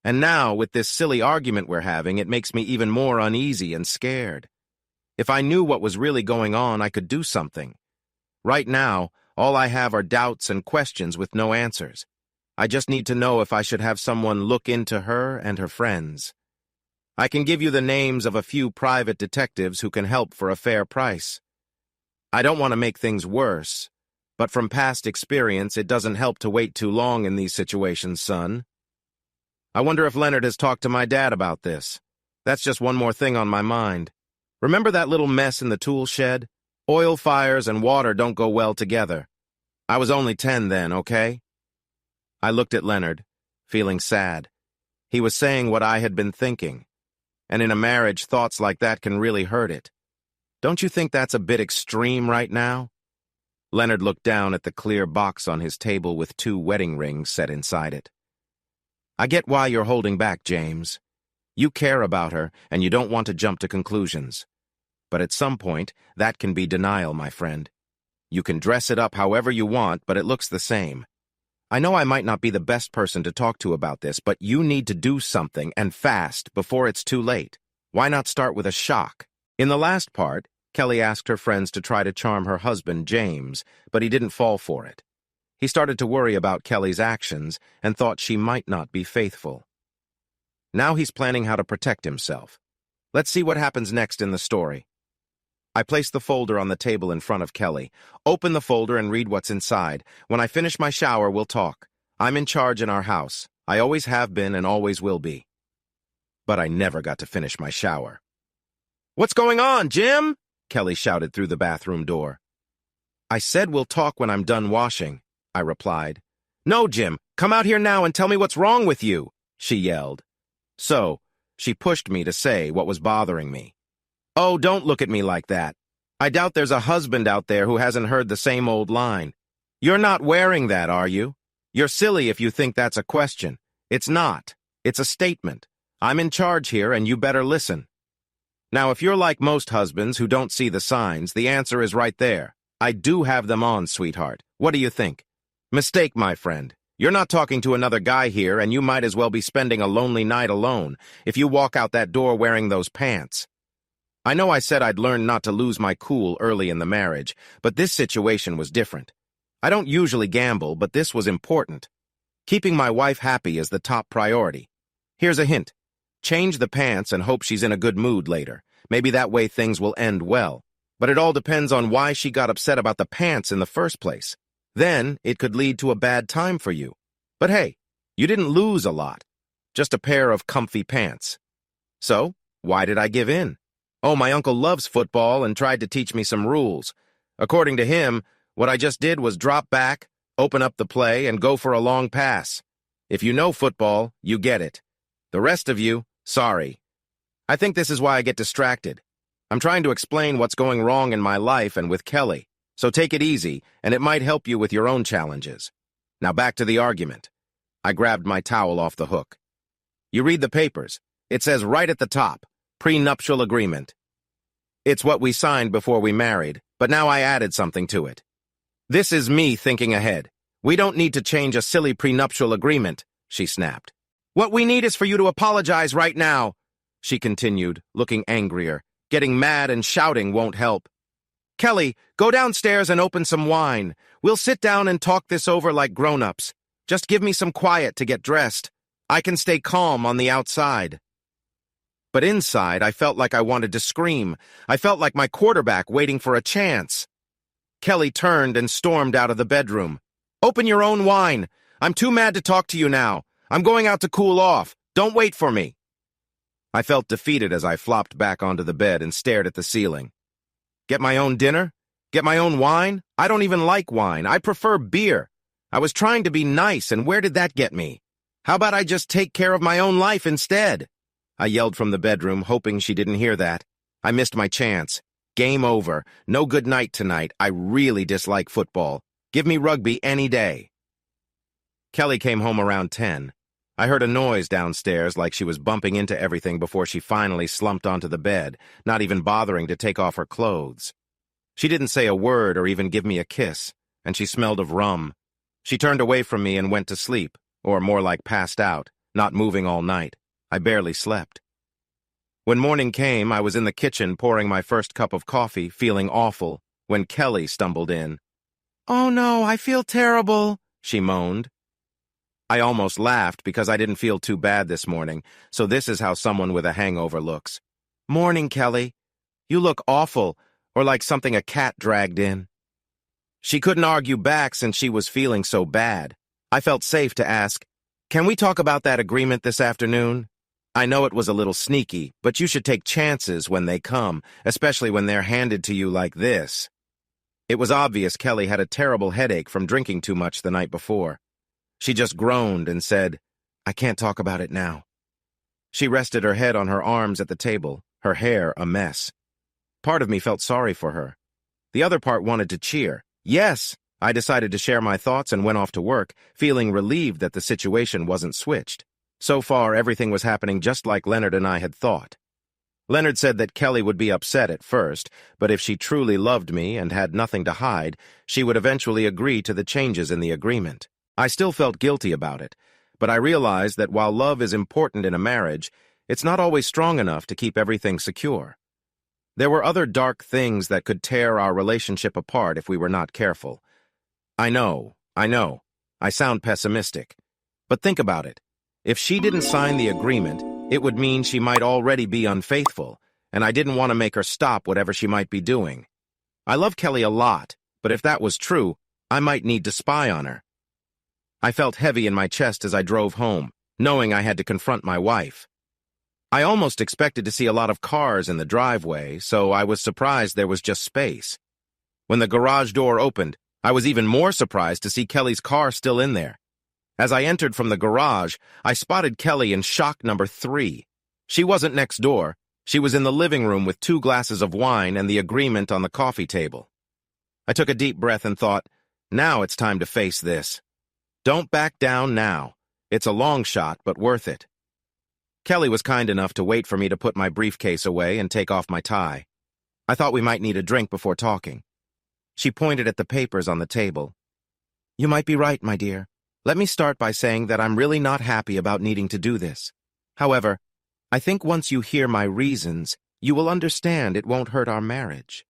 And now, with this silly argument we're having, it makes me even more uneasy and scared. If I knew what was really going on, I could do something. Right now, all I have are doubts and questions with no answers. I just need to know if I should have someone look into her and her friends. I can give you the names of a few private detectives who can help for a fair price. I don't want to make things worse, but from past experience, it doesn't help to wait too long in these situations, son. I wonder if Leonard has talked to my dad about this. That's just one more thing on my mind. Remember that little mess in the tool shed? Oil fires and water don't go well together. I was only 10 then, okay? I looked at Leonard, feeling sad. He was saying what I had been thinking. And in a marriage, thoughts like that can really hurt it. Don't you think that's a bit extreme right now? Leonard looked down at the clear box on his table with 2 wedding rings set inside it. I get why you're holding back, James. You care about her, and you don't want to jump to conclusions. But at some point, that can be denial, my friend. You can dress it up however you want, but it looks the same. I know I might not be the best person to talk to about this, but you need to do something, and fast, before it's too late. Why not start with a shock? In the last part, Kelly asked her friends to try to charm her husband, James, but he didn't fall for it. He started to worry about Kelly's actions and thought she might not be faithful. Now he's planning how to protect himself. Let's see what happens next in the story. I placed the folder on the table in front of Kelly. Open the folder and read what's inside. When I finish my shower, we'll talk. I'm in charge in our house. I always have been and always will be. But I never got to finish my shower. What's going on, Jim? Kelly shouted through the bathroom door. I said we'll talk when I'm done washing, I replied. No, Jim, come out here now and tell me what's wrong with you, she yelled. So, she pushed me to say what was bothering me. Oh, don't look at me like that. I doubt there's a husband out there who hasn't heard the same old line. You're not wearing that, are you? You're silly if you think that's a question. It's not. It's a statement. I'm in charge here, and you better listen. Now, if you're like most husbands who don't see the signs, the answer is right there. I do have them on, sweetheart. What do you think? Mistake, my friend. You're not talking to another guy here, and you might as well be spending a lonely night alone if you walk out that door wearing those pants. I know I said I'd learn not to lose my cool early in the marriage, but this situation was different. I don't usually gamble, but this was important. Keeping my wife happy is the top priority. Here's a hint. Change the pants and hope she's in a good mood later. Maybe that way things will end well. But it all depends on why she got upset about the pants in the first place. Then it could lead to a bad time for you. But hey, you didn't lose a lot. Just a pair of comfy pants. So, why did I give in? Oh, my uncle loves football and tried to teach me some rules. According to him, what I just did was drop back, open up the play, and go for a long pass. If you know football, you get it. The rest of you, sorry. I think this is why I get distracted. I'm trying to explain what's going wrong in my life and with Kelly, so take it easy, and it might help you with your own challenges. Now back to the argument. I grabbed my towel off the hook. You read the papers. It says right at the top, prenuptial agreement. It's what we signed before we married, but now I added something to it. This is me thinking ahead. We don't need to change a silly prenuptial agreement, she snapped. What we need is for you to apologize right now, she continued, looking angrier. Getting mad and shouting won't help. Kelly, go downstairs and open some wine. We'll sit down and talk this over like grown-ups. Just give me some quiet to get dressed. I can stay calm on the outside. But inside, I felt like I wanted to scream. I felt like my quarterback waiting for a chance. Kelly turned and stormed out of the bedroom. Open your own wine. I'm too mad to talk to you now. I'm going out to cool off. Don't wait for me. I felt defeated as I flopped back onto the bed and stared at the ceiling. Get my own dinner? Get my own wine? I don't even like wine. I prefer beer. I was trying to be nice, and where did that get me? How about I just take care of my own life instead? I yelled from the bedroom, hoping she didn't hear that. I missed my chance. Game over. No good night tonight. I really dislike football. Give me rugby any day. Kelly came home around 10. I heard a noise downstairs like she was bumping into everything before she finally slumped onto the bed, not even bothering to take off her clothes. She didn't say a word or even give me a kiss, and she smelled of rum. She turned away from me and went to sleep, or more like passed out, not moving all night. I barely slept. When morning came, I was in the kitchen pouring my first cup of coffee, feeling awful, when Kelly stumbled in. "Oh no, I feel terrible," she moaned. I almost laughed because I didn't feel too bad this morning, so this is how someone with a hangover looks. "Morning, Kelly. You look awful, or like something a cat dragged in." She couldn't argue back since she was feeling so bad. I felt safe to ask, "Can we talk about that agreement this afternoon? I know it was a little sneaky, but you should take chances when they come, especially when they're handed to you like this." It was obvious Kelly had a terrible headache from drinking too much the night before. She just groaned and said, "I can't talk about it now." She rested her head on her arms at the table, her hair a mess. Part of me felt sorry for her. The other part wanted to cheer. Yes, I decided to share my thoughts and went off to work, feeling relieved that the situation wasn't switched. So far, everything was happening just like Leonard and I had thought. Leonard said that Kelly would be upset at first, but if she truly loved me and had nothing to hide, she would eventually agree to the changes in the agreement. I still felt guilty about it, but I realized that while love is important in a marriage, it's not always strong enough to keep everything secure. There were other dark things that could tear our relationship apart if we were not careful. I know. I sound pessimistic. But think about it. If she didn't sign the agreement, it would mean she might already be unfaithful, and I didn't want to make her stop whatever she might be doing. I love Kelly a lot, but if that was true, I might need to spy on her. I felt heavy in my chest as I drove home, knowing I had to confront my wife. I almost expected to see a lot of cars in the driveway, so I was surprised there was just space. When the garage door opened, I was even more surprised to see Kelly's car still in there. As I entered from the garage, I spotted Kelly in shock number 3. She wasn't next door. She was in the living room with 2 glasses of wine and the agreement on the coffee table. I took a deep breath and thought, now it's time to face this. Don't back down now. It's a long shot, but worth it. Kelly was kind enough to wait for me to put my briefcase away and take off my tie. I thought we might need a drink before talking. She pointed at the papers on the table. "You might be right, my dear. Let me start by saying that I'm really not happy about needing to do this. However, I think once you hear my reasons, you will understand it won't hurt our marriage."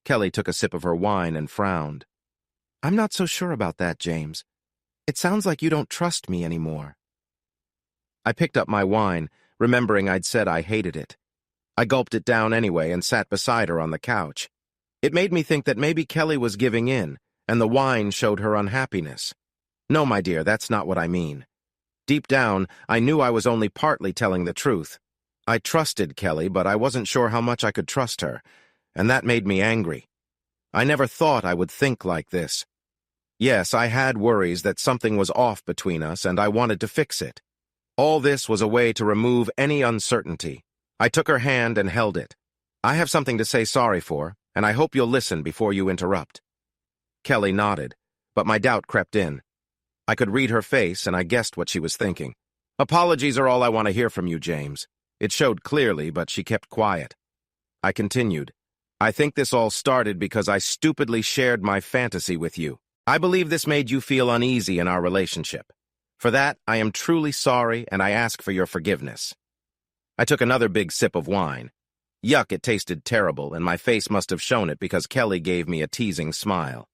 Kelly took a sip of her wine and frowned. "I'm not so sure about that, James. It sounds like you don't trust me anymore." I picked up my wine, remembering I'd said I hated it. I gulped it down anyway and sat beside her on the couch. It made me think that maybe Kelly was giving in, and the wine showed her unhappiness. No, my dear, that's not what I mean. Deep down, I knew I was only partly telling the truth. I trusted Kelly, but I wasn't sure how much I could trust her, and that made me angry. I never thought I would think like this. Yes, I had worries that something was off between us, and I wanted to fix it. All this was a way to remove any uncertainty. I took her hand and held it. "I have something to say sorry for, and I hope you'll listen before you interrupt." Kelly nodded, but my doubt crept in. I could read her face, and I guessed what she was thinking. "Apologies are all I want to hear from you, James." It showed clearly, but she kept quiet. I continued. "I think this all started because I stupidly shared my fantasy with you. I believe this made you feel uneasy in our relationship. For that, I am truly sorry, and I ask for your forgiveness." I took another big sip of wine. Yuck, it tasted terrible, and my face must have shown it because Kelly gave me a teasing smile.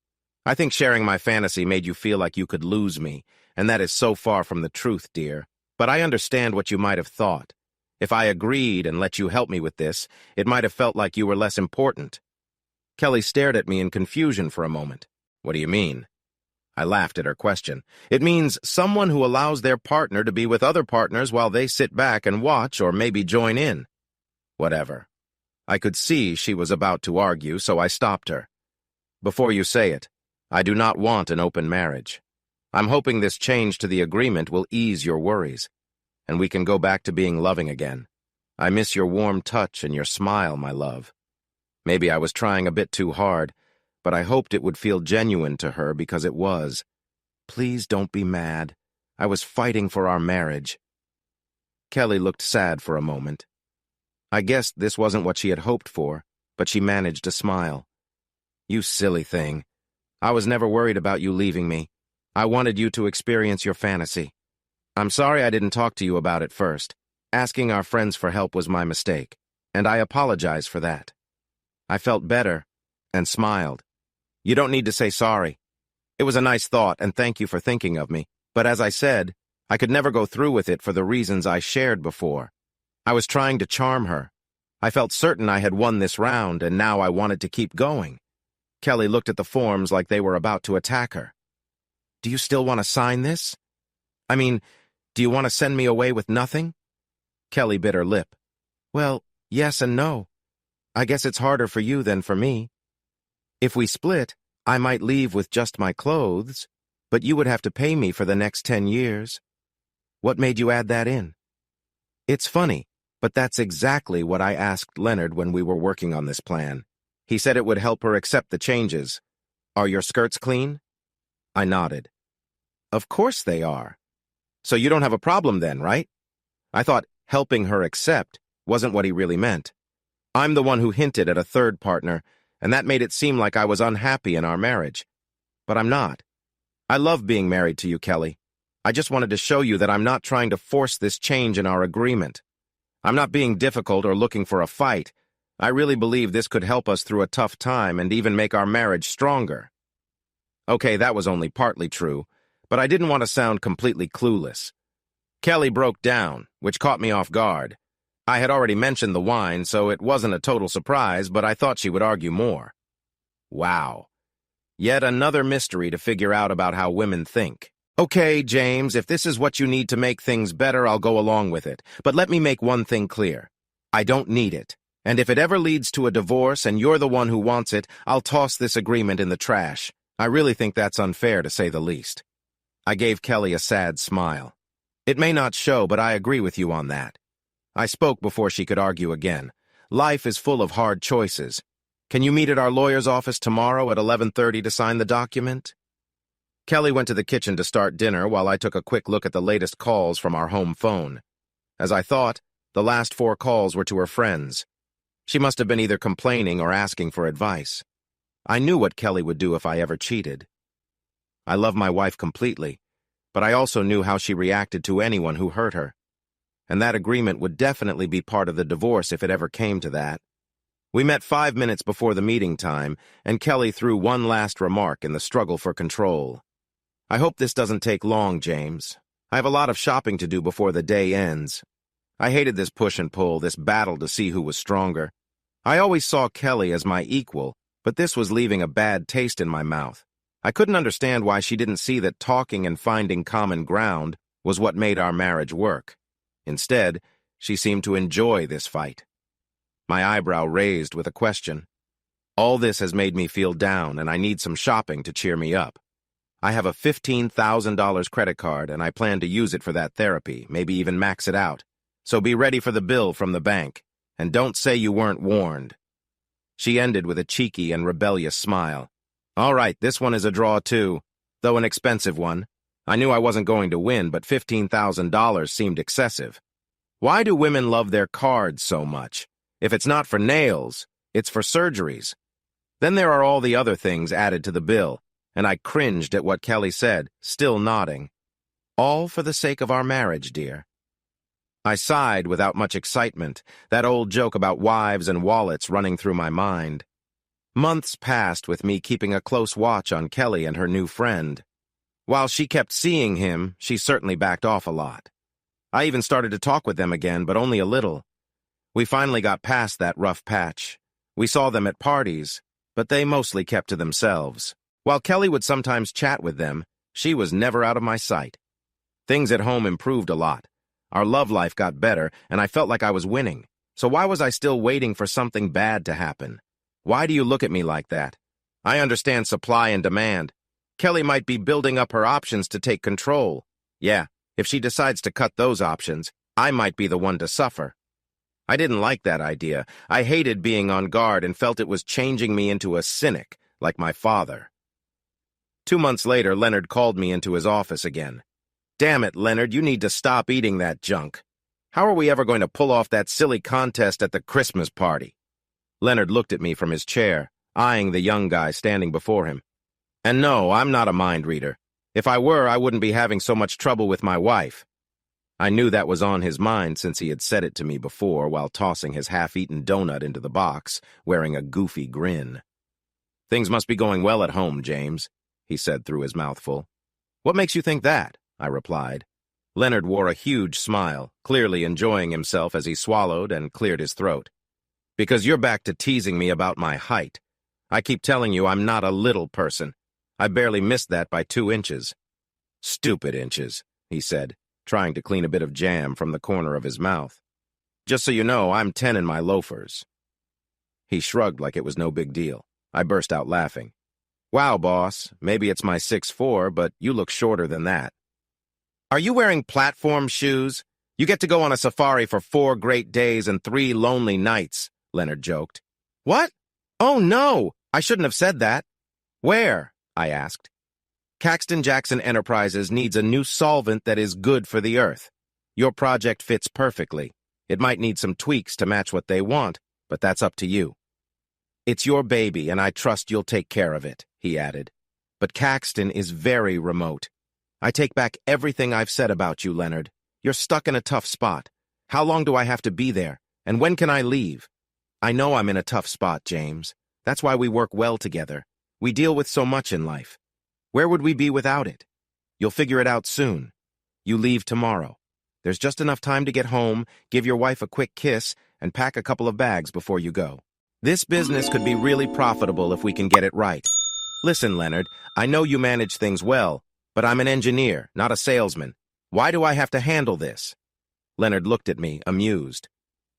"I think sharing my fantasy made you feel like you could lose me, and that is so far from the truth, dear. But I understand what you might have thought. If I agreed and let you help me with this, it might have felt like you were less important." Kelly stared at me in confusion for a moment. "What do you mean?" I laughed at her question. "It means someone who allows their partner to be with other partners while they sit back and watch or maybe join in." Whatever. I could see she was about to argue, so I stopped her. "Before you say it, I do not want an open marriage. I'm hoping this change to the agreement will ease your worries. and we can go back to being loving again. I miss your warm touch and your smile, my love. Maybe I was trying a bit too hard, but I hoped it would feel genuine to her because it was. Please don't be mad. I was fighting for our marriage. Kelly looked sad for a moment. I guessed this wasn't what she had hoped for, but she managed to smile. You silly thing. I was never worried about you leaving me. I wanted you to experience your fantasy. I'm sorry I didn't talk to you about it first. Asking our friends for help was my mistake, and I apologize for that. I felt better and smiled. You don't need to say sorry. It was a nice thought, and thank you for thinking of me. But as I said, I could never go through with it for the reasons I shared before. I was trying to charm her. I felt certain I had won this round, and now I wanted to keep going. Kelly looked at the forms like they were about to attack her. Do you still want to sign this? I mean, do you want to send me away with nothing? Kelly bit her lip. Well, yes and no. I guess it's harder for you than for me. If we split, I might leave with just my clothes, but you would have to pay me for the next 10 years. What made you add that in? It's funny, but that's exactly what I asked Leonard when we were working on this plan. He said it would help her accept the changes. Are your skirts clean? I nodded. Of course they are. So you don't have a problem then, right? I thought helping her accept wasn't what he really meant. I'm the one who hinted at a third partner, and that made it seem like I was unhappy in our marriage. But I'm not. I love being married to you, Kelly. I just wanted to show you that I'm not trying to force this change in our agreement. I'm not being difficult or looking for a fight. I really believe this could help us through a tough time and even make our marriage stronger. Okay, that was only partly true, but I didn't want to sound completely clueless. Kelly broke down, which caught me off guard. I had already mentioned the wine, so it wasn't a total surprise, but I thought she would argue more. Wow. Yet another mystery to figure out about how women think. Okay, James, if this is what you need to make things better, I'll go along with it. But let me make one thing clear. I don't need it. And if it ever leads to a divorce and you're the one who wants it, I'll toss this agreement in the trash. I really think that's unfair, to say the least. I gave Kelly a sad smile. It may not show, but I agree with you on that. I spoke before she could argue again. Life is full of hard choices. Can you meet at our lawyer's office tomorrow at 11:30 to sign the document? Kelly went to the kitchen to start dinner while I took a quick look at the latest calls from our home phone. As I thought, the last 4 calls were to her friends. She must have been either complaining or asking for advice. I knew what Kelly would do if I ever cheated. I love my wife completely, but I also knew how she reacted to anyone who hurt her. And that agreement would definitely be part of the divorce if it ever came to that. We met 5 minutes before the meeting time, and Kelly threw one last remark in the struggle for control. I hope this doesn't take long, James. I have a lot of shopping to do before the day ends. I hated this push and pull, this battle to see who was stronger. I always saw Kelly as my equal, but this was leaving a bad taste in my mouth. I couldn't understand why she didn't see that talking and finding common ground was what made our marriage work. Instead, she seemed to enjoy this fight. My eyebrow raised with a question. All this has made me feel down, and I need some shopping to cheer me up. I have a $15,000 credit card, and I plan to use it for that therapy, maybe even max it out. So be ready for the bill from the bank, and don't say you weren't warned. She ended with a cheeky and rebellious smile. All right, this one is a draw too, though an expensive one. I knew I wasn't going to win, but $15,000 seemed excessive. Why do women love their cards so much? If it's not for nails, it's for surgeries. Then there are all the other things added to the bill, and I cringed at what Kelly said, still nodding. All for the sake of our marriage, dear. I sighed without much excitement, that old joke about wives and wallets running through my mind. Months passed with me keeping a close watch on Kelly and her new friend. While she kept seeing him, she certainly backed off a lot. I even started to talk with them again, but only a little. We finally got past that rough patch. We saw them at parties, but they mostly kept to themselves. While Kelly would sometimes chat with them, she was never out of my sight. Things at home improved a lot. Our love life got better, and I felt like I was winning. So why was I still waiting for something bad to happen? Why do you look at me like that? I understand supply and demand. Kelly might be building up her options to take control. Yeah, If she decides to cut those options, I might be the one to suffer. I didn't like that idea. I hated being on guard and felt it was changing me into a cynic, like my father. 2 months later, Leonard called me into his office again. "Damn it, Leonard, you need to stop eating that junk. How are we ever going to pull off that silly contest at the Christmas party?" Leonard looked at me from his chair, eyeing the young guy standing before him. "And no, I'm not a mind reader. If I were, I wouldn't be having so much trouble with my wife." I knew that was on his mind since he had said it to me before while tossing his half-eaten donut into the box, wearing a goofy grin. "Things must be going well at home, James," he said through his mouthful. "What makes you think that?" I replied. Leonard wore a huge smile, clearly enjoying himself as he swallowed and cleared his throat. "Because you're back to teasing me about my height. I keep telling you I'm not a little person. I barely missed that by 2 inches. "Stupid inches," he said, trying to clean a bit of jam from the corner of his mouth. "Just so you know, I'm 10 in my loafers." He shrugged like it was no big deal. I burst out laughing. "Wow, boss, maybe it's my 6'4", but you look shorter than that." "Are you wearing platform shoes? You get to go on a safari for 4 great days and 3 lonely nights," Leonard joked. "What? Oh, no, I shouldn't have said that." "Where?" I asked. "Caxton Jackson Enterprises needs a new solvent that is good for the earth. Your project fits perfectly. It might need some tweaks to match what they want, but that's up to you. It's your baby, and I trust you'll take care of it," he added. "But Caxton is very remote. I take back everything I've said about you, Leonard. You're stuck in a tough spot. How long do I have to be there, and when can I leave? I know I'm in a tough spot, James. That's why we work well together. We deal with so much in life. Where would we be without it? You'll figure it out soon. You leave tomorrow. There's just enough time to get home, give your wife a quick kiss, and pack a couple of bags before you go. This business could be really profitable if we can get it right. Listen, Leonard, I know you manage things well, but I'm an engineer, not a salesman. Why do I have to handle this?" Leonard looked at me, amused.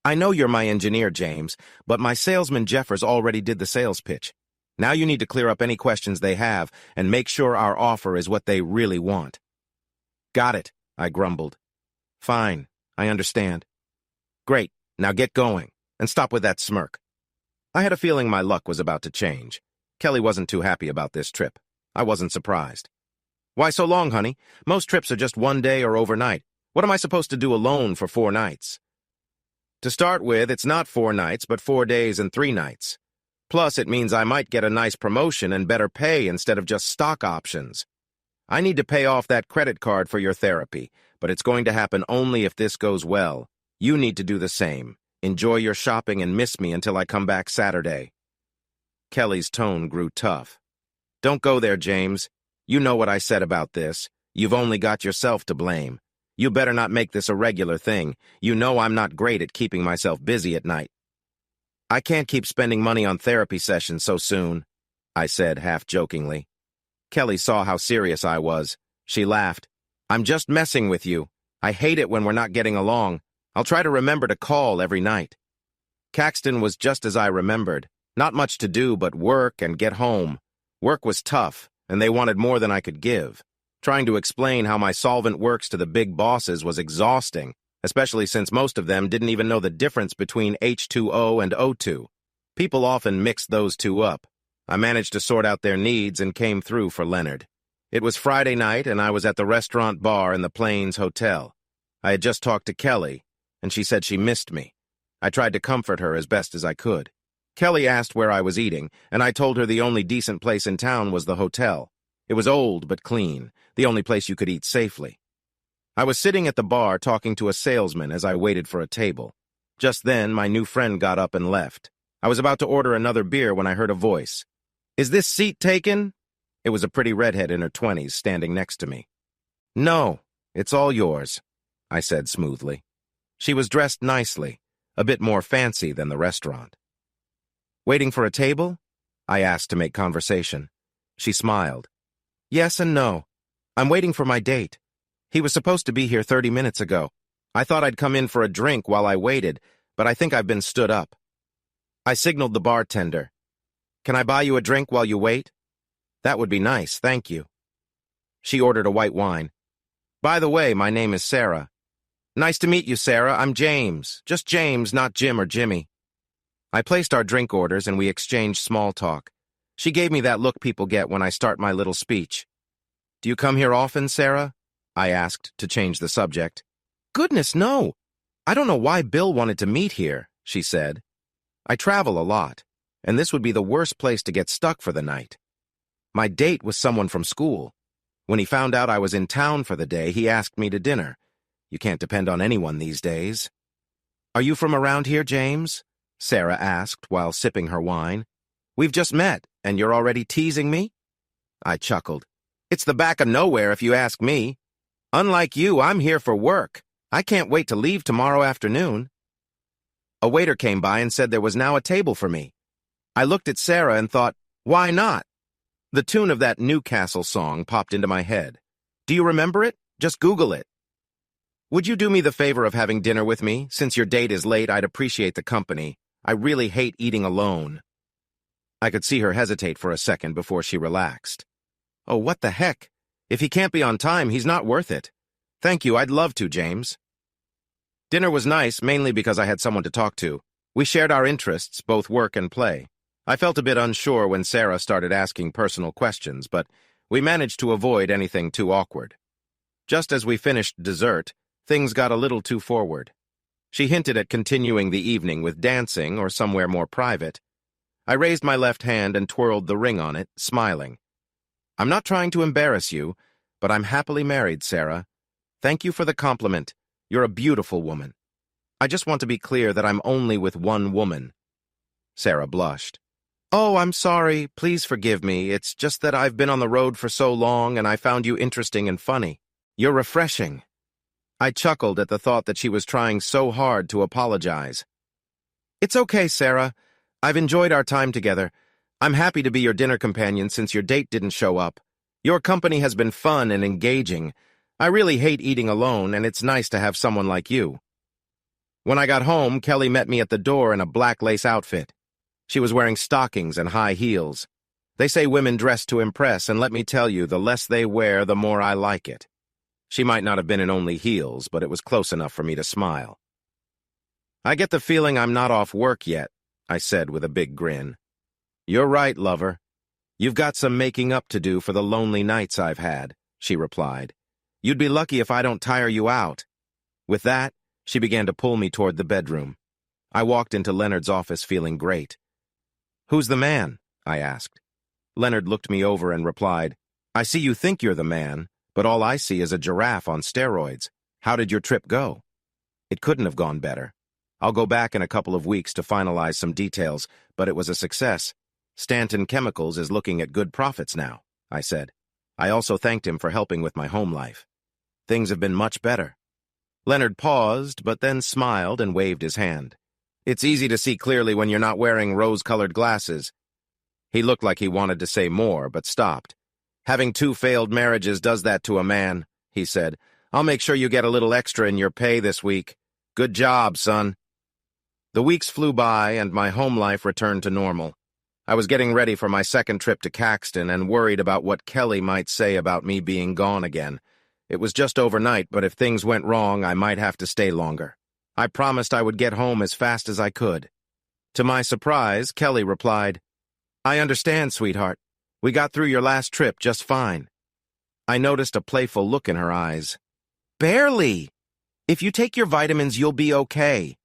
"I know you're my engineer, James, but my salesman Jeffers already did the sales pitch. Now you need to clear up any questions they have and make sure our offer is what they really want." "Got it," I grumbled. "Fine, I understand." "Great, now get going, and stop with that smirk." I had a feeling my luck was about to change. Kelly wasn't too happy about this trip. I wasn't surprised. "Why so long, honey? Most trips are just 1 day or overnight. What am I supposed to do alone for 4 nights? "To start with, it's not 4 nights, but 4 days and 3 nights. Plus, it means I might get a nice promotion and better pay instead of just stock options. I need to pay off that credit card for your therapy, but it's going to happen only if this goes well. You need to do the same. Enjoy your shopping and miss me until I come back Saturday." Kelly's tone grew tough. "Don't go there, James. You know what I said about this. You've only got yourself to blame. You better not make this a regular thing. You know I'm not great at keeping myself busy at night." "I can't keep spending money on therapy sessions so soon," I said half-jokingly. Kelly saw how serious I was. She laughed. "I'm just messing with you. I hate it when we're not getting along. I'll try to remember to call every night." Caxton was just as I remembered. Not much to do but work and get home. Work was tough, and they wanted more than I could give. Trying to explain how my solvent works to the big bosses was exhausting, especially since most of them didn't even know the difference between H2O and O2. People often mixed those two up. I managed to sort out their needs and came through for Leonard. It was Friday night, and I was at the restaurant bar in the Plains Hotel. I had just talked to Kelly, and she said she missed me. I tried to comfort her as best as I could. Kelly asked where I was eating, and I told her the only decent place in town was the hotel. It was old but clean, the only place you could eat safely. I was sitting at the bar talking to a salesman as I waited for a table. Just then, my new friend got up and left. I was about to order another beer when I heard a voice. "Is this seat taken?" It was a pretty redhead in her 20s standing next to me. "No, it's all yours," I said smoothly. She was dressed nicely, a bit more fancy than the restaurant. "Waiting for a table?" I asked to make conversation. She smiled. "Yes and no. I'm waiting for my date. He was supposed to be here 30 minutes ago. I thought I'd come in for a drink while I waited, but I think I've been stood up." I signaled the bartender. "Can I buy you a drink while you wait?" "That would be nice, thank you." She ordered a white wine. By the way, my name is Sarah. Nice to meet you, Sarah. I'm James. Just James, not Jim or Jimmy. I placed our drink orders and we exchanged small talk. She gave me that look people get when I start my little speech. Do you come here often, Sarah? I asked to change the subject. Goodness, no. I don't know why Bill wanted to meet here, she said. I travel a lot, and this would be the worst place to get stuck for the night. My date was someone from school. When he found out I was in town for the day, he asked me to dinner. You can't depend on anyone these days. Are you from around here, James? Sarah asked while sipping her wine. We've just met, and you're already teasing me? I chuckled. It's the back of nowhere if you ask me. Unlike you, I'm here for work. I can't wait to leave tomorrow afternoon. A waiter came by and said there was now a table for me. I looked at Sarah and thought, why not? The tune of that Newcastle song popped into my head. Do you remember it? Just Google it. Would you do me the favor of having dinner with me? Since your date is late, I'd appreciate the company. I really hate eating alone. I could see her hesitate for a second before she relaxed. Oh, what the heck? If he can't be on time, he's not worth it. Thank you, I'd love to, James. Dinner was nice, mainly because I had someone to talk to. We shared our interests, both work and play. I felt a bit unsure when Sarah started asking personal questions, but we managed to avoid anything too awkward. Just as we finished dessert, things got a little too forward. She hinted at continuing the evening with dancing or somewhere more private. I raised my left hand and twirled the ring on it, smiling. I'm not trying to embarrass you, but I'm happily married, Sarah. Thank you for the compliment. You're a beautiful woman. I just want to be clear that I'm only with one woman. Sarah blushed. Oh, I'm sorry. Please forgive me. It's just that I've been on the road for so long and I found you interesting and funny. You're refreshing. I chuckled at the thought that she was trying so hard to apologize. It's okay, Sarah. I've enjoyed our time together. I'm happy to be your dinner companion since your date didn't show up. Your company has been fun and engaging. I really hate eating alone, and it's nice to have someone like you. When I got home, Kelly met me at the door in a black lace outfit. She was wearing stockings and high heels. They say women dress to impress, and let me tell you, the less they wear, the more I like it. She might not have been in only heels, but it was close enough for me to smile. I get the feeling I'm not off work yet, I said with a big grin. You're right, lover. You've got some making up to do for the lonely nights I've had, she replied. You'd be lucky if I don't tire you out. With that, she began to pull me toward the bedroom. I walked into Leonard's office feeling great. Who's the man? I asked. Leonard looked me over and replied, I see you think you're the man, but all I see is a giraffe on steroids. How did your trip go? It couldn't have gone better. I'll go back in a couple of weeks to finalize some details, but it was a success. Stanton Chemicals is looking at good profits now, I said. I also thanked him for helping with my home life. Things have been much better. Leonard paused, but then smiled and waved his hand. It's easy to see clearly when you're not wearing rose-colored glasses. He looked like he wanted to say more, but stopped. Having 2 failed marriages does that to a man, he said. I'll make sure you get a little extra in your pay this week. Good job, son. The weeks flew by, and my home life returned to normal. I was getting ready for my second trip to Caxton and worried about what Kelly might say about me being gone again. It was just overnight, but if things went wrong, I might have to stay longer. I promised I would get home as fast as I could. To my surprise, Kelly replied, I understand, sweetheart. We got through your last trip just fine. I noticed a playful look in her eyes. Barely. If you take your vitamins, you'll be okay.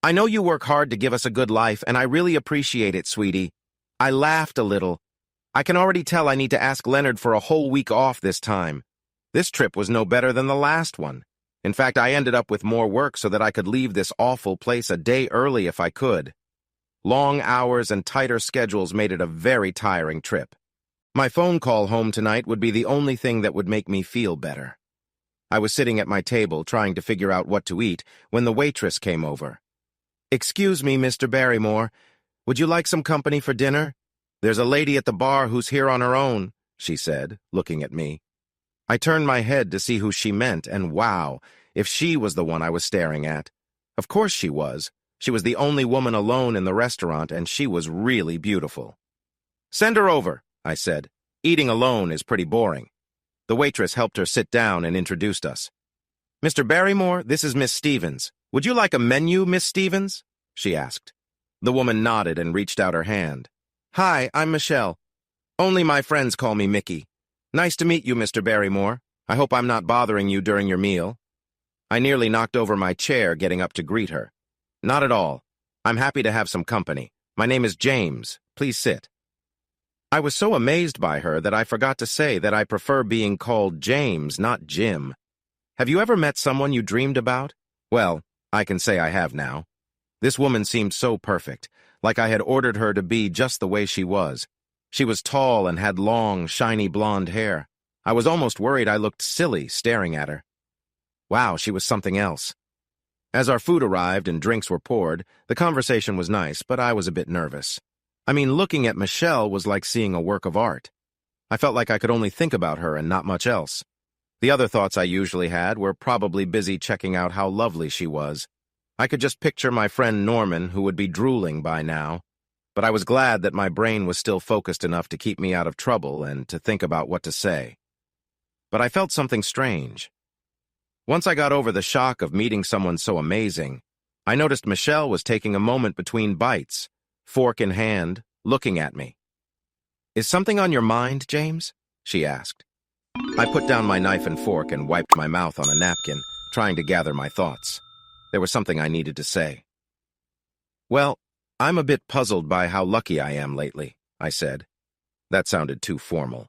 I know you work hard to give us a good life, and I really appreciate it, sweetie. I laughed a little. I can already tell I need to ask Leonard for a whole week off this time. This trip was no better than the last one. In fact, I ended up with more work so that I could leave this awful place a day early if I could. Long hours and tighter schedules made it a very tiring trip. My phone call home tonight would be the only thing that would make me feel better. I was sitting at my table trying to figure out what to eat when the waitress came over. Excuse me, Mr. Barrymore. Would you like some company for dinner? There's a lady at the bar who's here on her own, she said, looking at me. I turned my head to see who she meant, and wow, if she was the one I was staring at. Of course she was. She was the only woman alone in the restaurant, and she was really beautiful. Send her over, I said. Eating alone is pretty boring. The waitress helped her sit down and introduced us. "Mr. Barrymore, this is Miss Stevens. Would you like a menu, Miss Stevens?" she asked. The woman nodded and reached out her hand. "Hi, I'm Michelle. Only my friends call me Mickey. Nice to meet you, Mr. Barrymore. I hope I'm not bothering you during your meal." I nearly knocked over my chair getting up to greet her. "Not at all. I'm happy to have some company. My name is James. Please sit." I was so amazed by her that I forgot to say that I prefer being called James, not Jim. Have you ever met someone you dreamed about? Well, I can say I have now. This woman seemed so perfect, like I had ordered her to be just the way she was. She was tall and had long, shiny blonde hair. I was almost worried I looked silly staring at her. Wow, she was something else. As our food arrived and drinks were poured, the conversation was nice, but I was a bit nervous. I mean, looking at Michelle was like seeing a work of art. I felt like I could only think about her and not much else. The other thoughts I usually had were probably busy checking out how lovely she was. I could just picture my friend Norman, who would be drooling by now. But I was glad that my brain was still focused enough to keep me out of trouble and to think about what to say. But I felt something strange. Once I got over the shock of meeting someone so amazing, I noticed Michelle was taking a moment between bites, fork in hand, looking at me. "Is something on your mind, James?" she asked. I put down my knife and fork and wiped my mouth on a napkin, trying to gather my thoughts. There was something I needed to say. "Well, I'm a bit puzzled by how lucky I am lately," I said. That sounded too formal.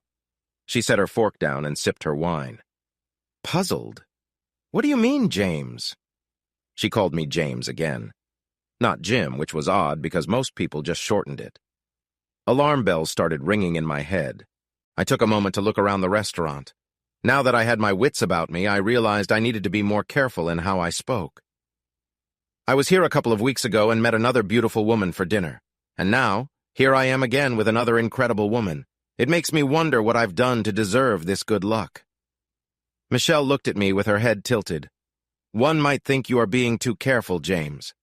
She set her fork down and sipped her wine. "Puzzled? What do you mean, James?" She called me James again. Not Jim, which was odd because most people just shortened it. Alarm bells started ringing in my head. I took a moment to look around the restaurant. Now that I had my wits about me, I realized I needed to be more careful in how I spoke. I was here a couple of weeks ago and met another beautiful woman for dinner. And now, here I am again with another incredible woman. It makes me wonder what I've done to deserve this good luck. Michelle looked at me with her head tilted. "One might think you are being too careful, James."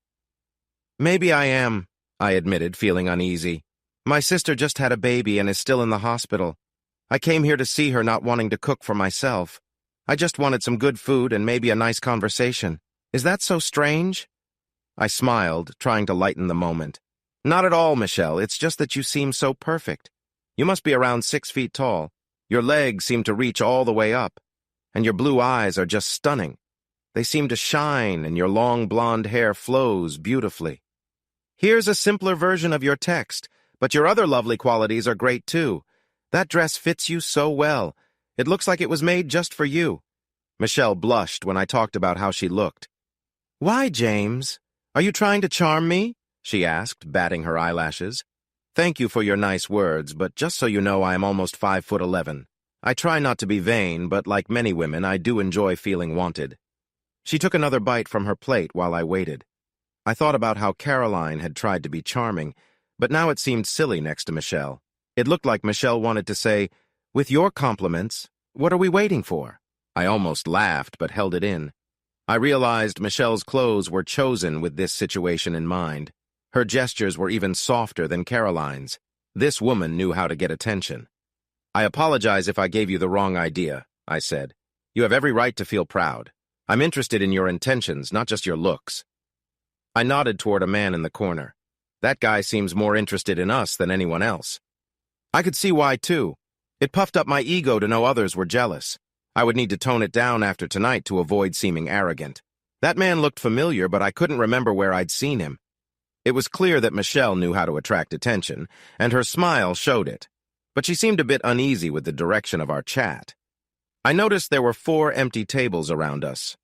"Maybe I am," I admitted, feeling uneasy. "My sister just had a baby and is still in the hospital. I came here to see her, not wanting to cook for myself. I just wanted some good food and maybe a nice conversation. Is that so strange?" I smiled, trying to lighten the moment. "Not at all, Michelle. It's just that you seem so perfect. You must be around 6 feet tall. Your legs seem to reach all the way up. And your blue eyes are just stunning. They seem to shine, and your long blonde hair flows beautifully. Here's a simpler version of your text, but your other lovely qualities are great too. That dress fits you so well. It looks like it was made just for you." Michelle blushed when I talked about how she looked. "Why, James? Are you trying to charm me?" she asked, batting her eyelashes. "Thank you for your nice words, but just so you know, I am almost 5'11". I try not to be vain, but like many women, I do enjoy feeling wanted." She took another bite from her plate while I waited. I thought about how Caroline had tried to be charming, but now it seemed silly next to Michelle. It looked like Michelle wanted to say, "With your compliments, what are we waiting for?" I almost laughed, but held it in. I realized Michelle's clothes were chosen with this situation in mind. Her gestures were even softer than Caroline's. This woman knew how to get attention. "I apologize if I gave you the wrong idea," I said. "You have every right to feel proud. I'm interested in your intentions, not just your looks." I nodded toward a man in the corner. That guy seems more interested in us than anyone else. I could see why, too. It puffed up my ego to know others were jealous. I would need to tone it down after tonight to avoid seeming arrogant. That man looked familiar, but I couldn't remember where I'd seen him. It was clear that Michelle knew how to attract attention, and her smile showed it. But she seemed a bit uneasy with the direction of our chat. I noticed there were 4 empty tables around us.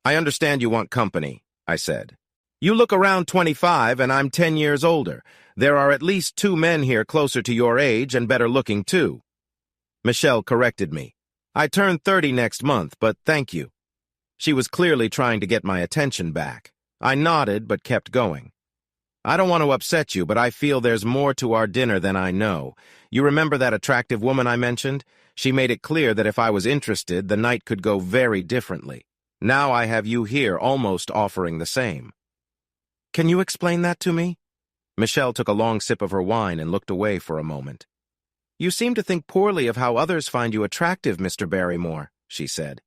"I understand you want company," I said. "You look around 25 and I'm 10 years older. There are at least 2 men here closer to your age and better looking too." Michelle corrected me. "I turn 30 next month, but thank you." She was clearly trying to get my attention back. I nodded but kept going. "I don't want to upset you, but I feel there's more to our dinner than I know. You remember that attractive woman I mentioned? She made it clear that if I was interested, the night could go very differently. Now I have you here almost offering the same." "Can you explain that to me?" Michelle took a long sip of her wine and looked away for a moment. You seem to think poorly of how others find you attractive, Mr. Barrymore, she said.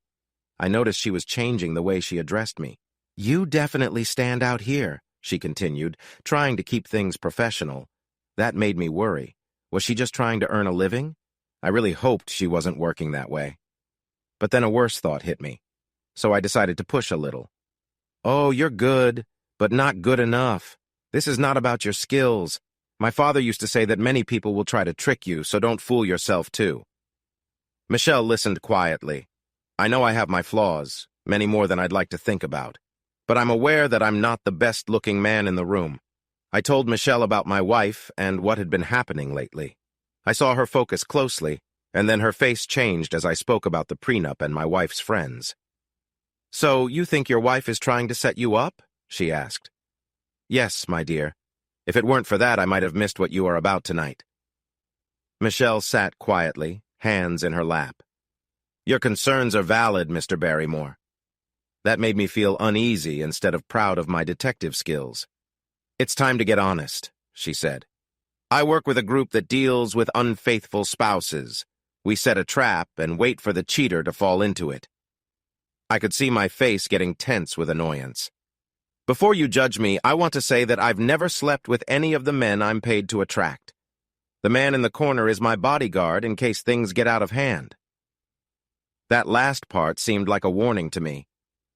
I noticed she was changing the way she addressed me. You definitely stand out here, she continued, trying to keep things professional. That made me worry. Was she just trying to earn a living? I really hoped she wasn't working that way. But then a worse thought hit me, so I decided to push a little. Oh, you're good, but not good enough. This is not about your skills. My father used to say that many people will try to trick you, so don't fool yourself too. Michelle listened quietly. I know I have my flaws, many more than I'd like to think about, but I'm aware that I'm not the best-looking man in the room. I told Michelle about my wife and what had been happening lately. I saw her focus closely, and then her face changed as I spoke about the prenup and my wife's friends. So, you think your wife is trying to set you up? She asked. Yes, my dear. If it weren't for that, I might have missed what you are about tonight. Michelle sat quietly, hands in her lap. Your concerns are valid, Mr. Barrymore. That made me feel uneasy instead of proud of my detective skills. It's time to get honest, she said. I work with a group that deals with unfaithful spouses. We set a trap and wait for the cheater to fall into it. I could see my face getting tense with annoyance. Before you judge me, I want to say that I've never slept with any of the men I'm paid to attract. The man in the corner is my bodyguard in case things get out of hand. That last part seemed like a warning to me.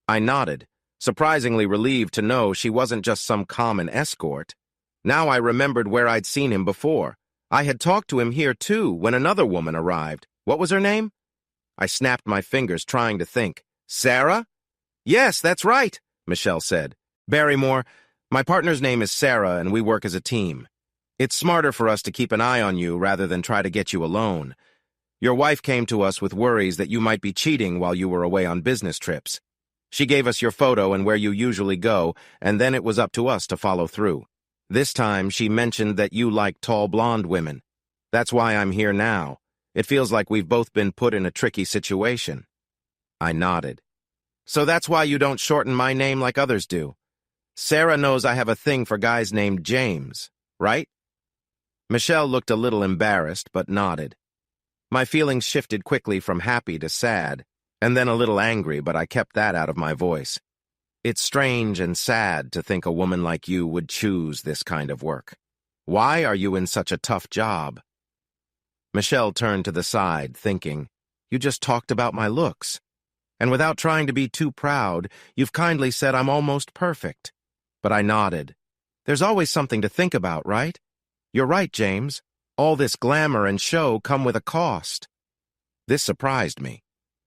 I nodded, surprisingly relieved to know she wasn't just some common escort. Now I remembered where I'd seen him before. I had talked to him here too when another woman arrived. What was her name? I snapped my fingers trying to think. Sarah? Yes, that's right, Michelle said. Barrymore, my partner's name is Sarah and we work as a team. It's smarter for us to keep an eye on you rather than try to get you alone. Your wife came to us with worries that you might be cheating while you were away on business trips. She gave us your photo and where you usually go, and then it was up to us to follow through. This time, she mentioned that you like tall blonde women. That's why I'm here now. It feels like we've both been put in a tricky situation. I nodded. So that's why you don't shorten my name like others do. Sarah knows I have a thing for guys named James, right? Michelle looked a little embarrassed, but nodded. My feelings shifted quickly from happy to sad, and then a little angry, but I kept that out of my voice. It's strange and sad to think a woman like you would choose this kind of work. Why are you in such a tough job? Michelle turned to the side, thinking, You just talked about my looks. And without trying to be too proud, you've kindly said I'm almost perfect. But I nodded. There's always something to think about, right? You're right, James. All this glamour and show come with a cost. This surprised me.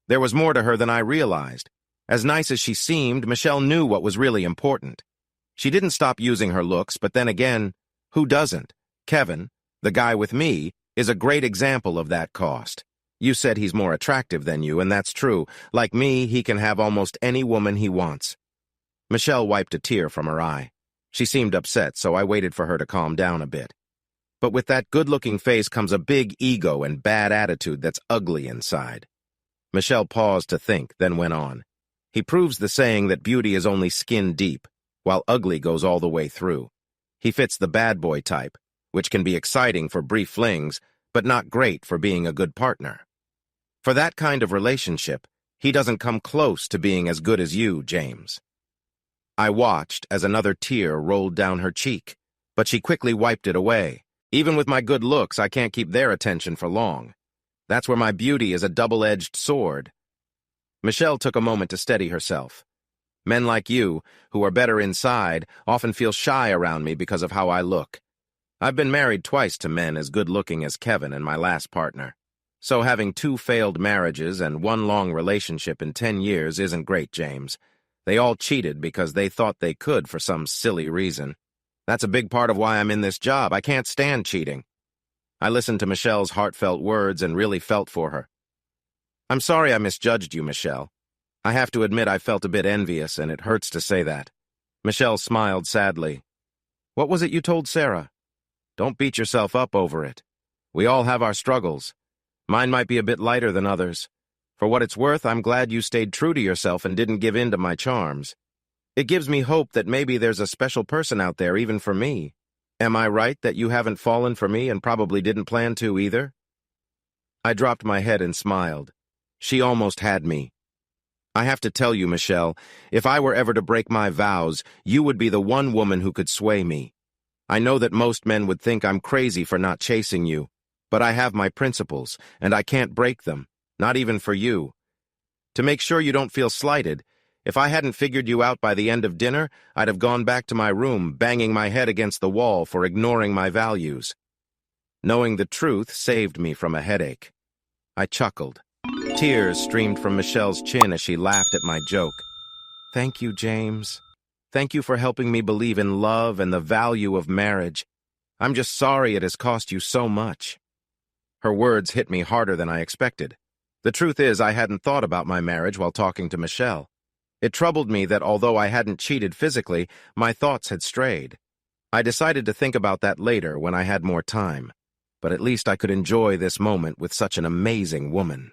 There was more to her than I realized. As nice as she seemed, Michelle knew what was really important. She didn't stop using her looks, but then again, who doesn't? Kevin, the guy with me, is a great example of that cost. You said he's more attractive than you, and that's true. Like me, he can have almost any woman he wants. Michelle wiped a tear from her eye. She seemed upset, so I waited for her to calm down a bit. But with that good-looking face comes a big ego and bad attitude that's ugly inside. Michelle paused to think, then went on. He proves the saying that beauty is only skin deep, while ugly goes all the way through. He fits the bad boy type, which can be exciting for brief flings, but not great for being a good partner. For that kind of relationship, he doesn't come close to being as good as you, James. I watched as another tear rolled down her cheek, but she quickly wiped it away. Even with my good looks, I can't keep their attention for long. That's where my beauty is a double-edged sword. Michelle took a moment to steady herself. Men like you, who are better inside, often feel shy around me because of how I look. I've been married twice to men as good-looking as Kevin and my last partner. So having 2 failed marriages and 1 long relationship in 10 years isn't great, James. They all cheated because they thought they could for some silly reason. That's a big part of why I'm in this job. I can't stand cheating. I listened to Michelle's heartfelt words and really felt for her. I'm sorry I misjudged you, Michelle. I have to admit I felt a bit envious, and it hurts to say that. Michelle smiled sadly. What was it you told Sarah? Don't beat yourself up over it. We all have our struggles. Mine might be a bit lighter than others. For what it's worth, I'm glad you stayed true to yourself and didn't give in to my charms. It gives me hope that maybe there's a special person out there even for me. Am I right that you haven't fallen for me and probably didn't plan to either? I dropped my head and smiled. She almost had me. I have to tell you, Michelle, if I were ever to break my vows, you would be the one woman who could sway me. I know that most men would think I'm crazy for not chasing you, but I have my principles, and I can't break them, not even for you. To make sure you don't feel slighted, if I hadn't figured you out by the end of dinner, I'd have gone back to my room, banging my head against the wall for ignoring my values. Knowing the truth saved me from a headache. I chuckled. Tears streamed from Michelle's chin as she laughed at my joke. Thank you, James. Thank you for helping me believe in love and the value of marriage. I'm just sorry it has cost you so much. Her words hit me harder than I expected. The truth is, I hadn't thought about my marriage while talking to Michelle. It troubled me that although I hadn't cheated physically, my thoughts had strayed. I decided to think about that later when I had more time, but at least I could enjoy this moment with such an amazing woman.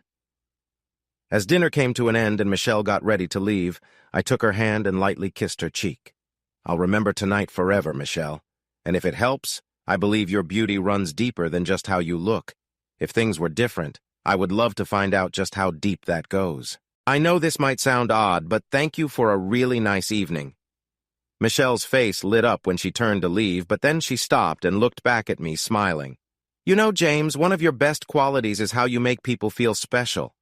As dinner came to an end and Michelle got ready to leave, I took her hand and lightly kissed her cheek. I'll remember tonight forever, Michelle. And if it helps, I believe your beauty runs deeper than just how you look. If things were different, I would love to find out just how deep that goes. I know this might sound odd, but thank you for a really nice evening. Michelle's face lit up when she turned to leave, but then she stopped and looked back at me, smiling. You know, James, one of your best qualities is how you make people feel special.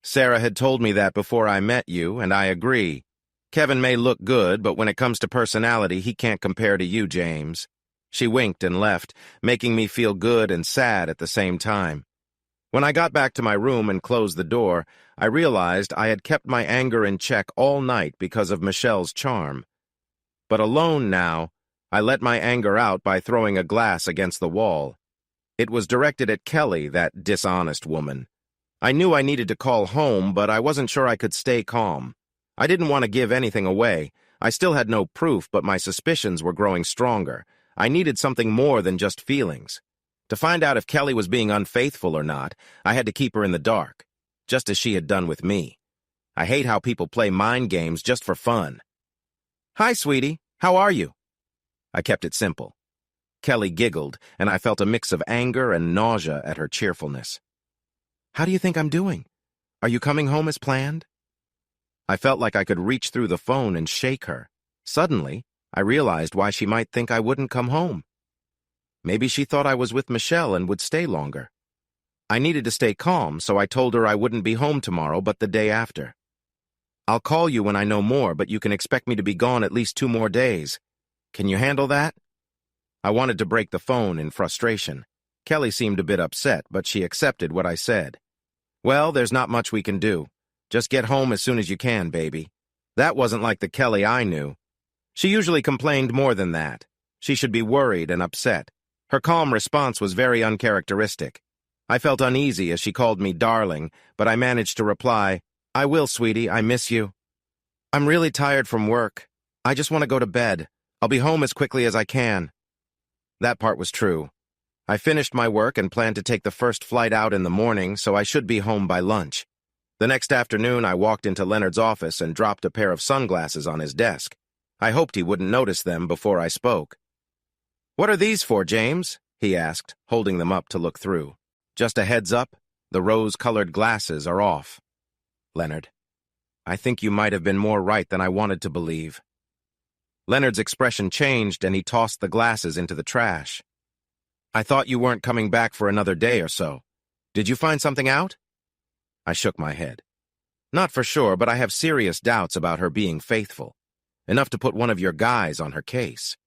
Sarah had told me that before I met you, and I agree. Kevin may look good, but when it comes to personality, he can't compare to you, James. She winked and left, making me feel good and sad at the same time. When I got back to my room and closed the door, I realized I had kept my anger in check all night because of Michelle's charm. But alone now, I let my anger out by throwing a glass against the wall. It was directed at Kelly, that dishonest woman. I knew I needed to call home, but I wasn't sure I could stay calm. I didn't want to give anything away. I still had no proof, but my suspicions were growing stronger. I needed something more than just feelings. To find out if Kelly was being unfaithful or not, I had to keep her in the dark, just as she had done with me. I hate how people play mind games just for fun. Hi, sweetie. How are you? I kept it simple. Kelly giggled, and I felt a mix of anger and nausea at her cheerfulness. How do you think I'm doing? Are you coming home as planned? I felt like I could reach through the phone and shake her. Suddenly, I realized why she might think I wouldn't come home. Maybe she thought I was with Michelle and would stay longer. I needed to stay calm, so I told her I wouldn't be home tomorrow, but the day after. I'll call you when I know more, but you can expect me to be gone at least 2 more days. Can you handle that? I wanted to break the phone in frustration. Kelly seemed a bit upset, but she accepted what I said. Well, there's not much we can do. Just get home as soon as you can, baby. That wasn't like the Kelly I knew. She usually complained more than that. She should be worried and upset. Her calm response was very uncharacteristic. I felt uneasy as she called me darling, but I managed to reply, I will, sweetie, I miss you. I'm really tired from work. I just want to go to bed. I'll be home as quickly as I can. That part was true. I finished my work and planned to take the first flight out in the morning, so I should be home by lunch. The next afternoon, I walked into Leonard's office and dropped a pair of sunglasses on his desk. I hoped he wouldn't notice them before I spoke. What are these for, James? He asked, holding them up to look through. Just a heads up, the rose-colored glasses are off. Leonard, I think you might have been more right than I wanted to believe. Leonard's expression changed and he tossed the glasses into the trash. I thought you weren't coming back for another day or so. Did you find something out? I shook my head. Not for sure, but I have serious doubts about her being faithful. Enough to put one of your guys on her case.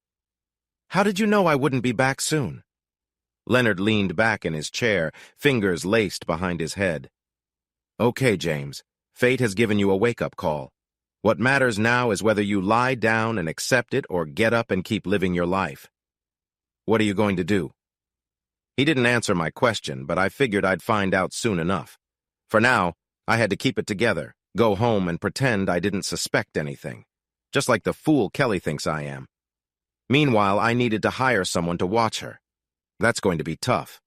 How did you know I wouldn't be back soon? Leonard leaned back in his chair, fingers laced behind his head. Okay, James. Fate has given you a wake-up call. What matters now is whether you lie down and accept it or get up and keep living your life. What are you going to do? He didn't answer my question, but I figured I'd find out soon enough. For now, I had to keep it together, go home and pretend I didn't suspect anything, just like the fool Kelly thinks I am. Meanwhile, I needed to hire someone to watch her. That's going to be tough.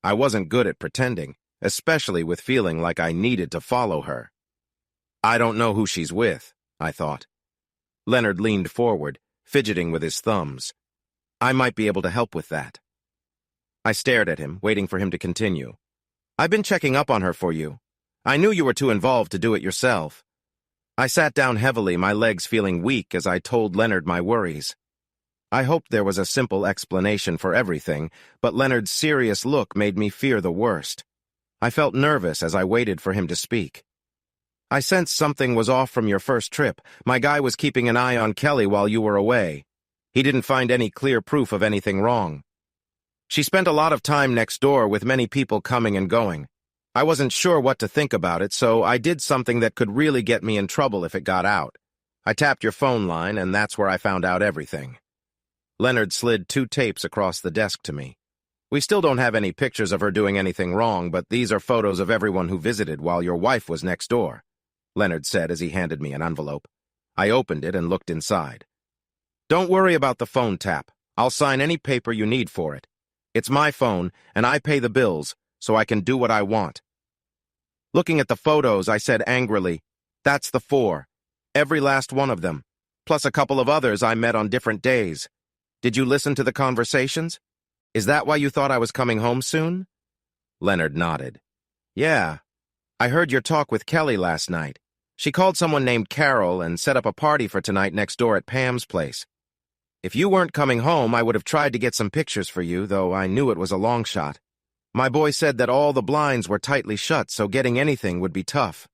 I wasn't good at pretending, especially with feeling like I needed to follow her. I don't know who she's with, I thought. Leonard leaned forward, fidgeting with his thumbs. I might be able to help with that. I stared at him, waiting for him to continue. I've been checking up on her for you. I knew you were too involved to do it yourself. I sat down heavily, my legs feeling weak as I told Leonard my worries. I hoped there was a simple explanation for everything, but Leonard's serious look made me fear the worst. I felt nervous as I waited for him to speak. I sensed something was off from your first trip. My guy was keeping an eye on Kelly while you were away. He didn't find any clear proof of anything wrong. She spent a lot of time next door with many people coming and going. I wasn't sure what to think about it, so I did something that could really get me in trouble if it got out. I tapped your phone line, and that's where I found out everything. Leonard slid 2 tapes across the desk to me. We still don't have any pictures of her doing anything wrong, but these are photos of everyone who visited while your wife was next door, Leonard said as he handed me an envelope. I opened it and looked inside. Don't worry about the phone tap. I'll sign any paper you need for it. It's my phone, and I pay the bills, so I can do what I want. Looking at the photos, I said angrily, that's the 4. Every last one of them, plus a couple of others I met on different days. Did you listen to the conversations? Is that why you thought I was coming home soon? Leonard nodded. Yeah. I heard your talk with Kelly last night. She called someone named Carol and set up a party for tonight next door at Pam's place. If you weren't coming home, I would have tried to get some pictures for you, though I knew it was a long shot. My boy said that all the blinds were tightly shut, so getting anything would be tough.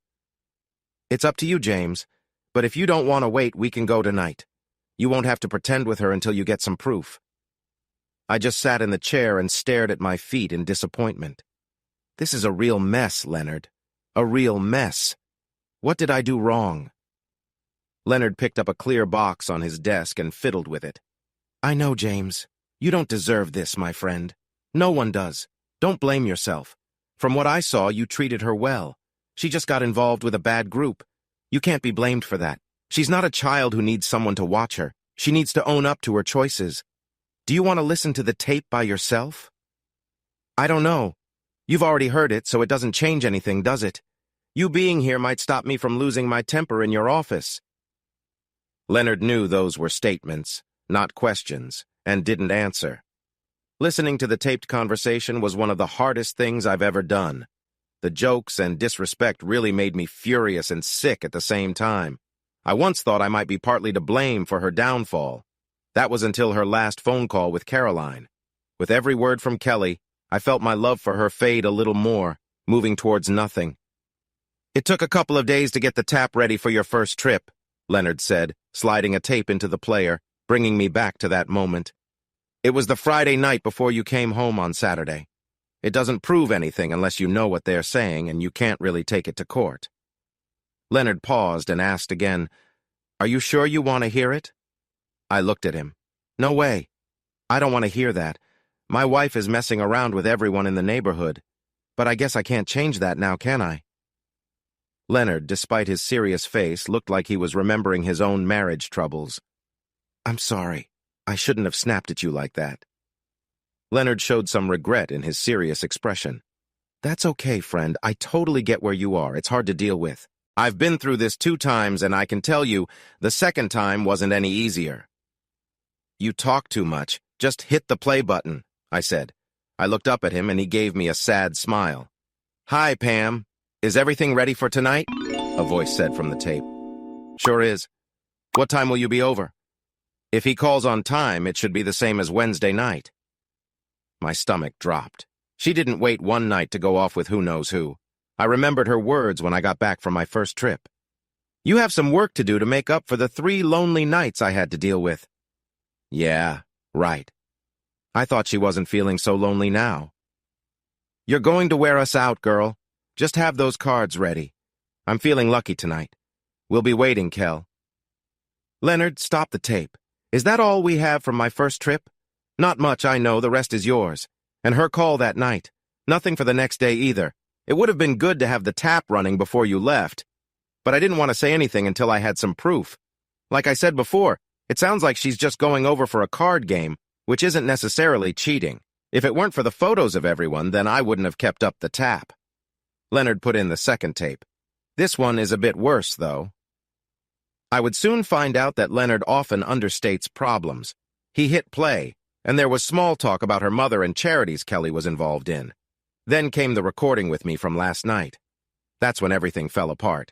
It's up to you, James, but if you don't want to wait, we can go tonight. You won't have to pretend with her until you get some proof. I just sat in the chair and stared at my feet in disappointment. This is a real mess, Leonard. A real mess. What did I do wrong? Leonard picked up a clear box on his desk and fiddled with it. I know, James. You don't deserve this, my friend. No one does. Don't blame yourself. From what I saw, you treated her well. She just got involved with a bad group. You can't be blamed for that. She's not a child who needs someone to watch her. She needs to own up to her choices. Do you want to listen to the tape by yourself? I don't know. You've already heard it, so it doesn't change anything, does it? You being here might stop me from losing my temper in your office. Leonard knew those were statements, not questions, and didn't answer. Listening to the taped conversation was one of the hardest things I've ever done. The jokes and disrespect really made me furious and sick at the same time. I once thought I might be partly to blame for her downfall. That was until her last phone call with Caroline. With every word from Kelly, I felt my love for her fade a little more, moving towards nothing. It took a couple of days to get the tap ready for your first trip, Leonard said, sliding a tape into the player, bringing me back to that moment. It was the Friday night before you came home on Saturday. It doesn't prove anything unless you know what they're saying, and you can't really take it to court. Leonard paused and asked again, Are you sure you want to hear it? I looked at him. No way. I don't want to hear that. My wife is messing around with everyone in the neighborhood. But I guess I can't change that now, can I? Leonard, despite his serious face, looked like he was remembering his own marriage troubles. I'm sorry. I shouldn't have snapped at you like that. Leonard showed some regret in his serious expression. That's okay, friend. I totally get where you are. It's hard to deal with. I've been through this 2 times, and I can tell you, the second time wasn't any easier. You talk too much. Just hit the play button, I said. I looked up at him, and he gave me a sad smile. Hi, Pam. Is everything ready for tonight? A voice said from the tape. Sure is. What time will you be over? If he calls on time, it should be the same as Wednesday night. My stomach dropped. She didn't wait one night to go off with who knows who. I remembered her words when I got back from my first trip. You have some work to do to make up for the 3 lonely nights I had to deal with. Yeah, right. I thought she wasn't feeling so lonely now. You're going to wear us out, girl. Just have those cards ready. I'm feeling lucky tonight. We'll be waiting, Kel. Leonard, stop the tape. Is that all we have from my first trip? Not much, I know. The rest is yours. And her call that night. Nothing for the next day either. It would have been good to have the tap running before you left. But I didn't want to say anything until I had some proof. Like I said before, it sounds like she's just going over for a card game, which isn't necessarily cheating. If it weren't for the photos of everyone, then I wouldn't have kept up the tap. Leonard put in the second tape. This one is a bit worse, though. I would soon find out that Leonard often understates problems. He hit play, and there was small talk about her mother and charities Kelly was involved in. Then came the recording with me from last night. That's when everything fell apart.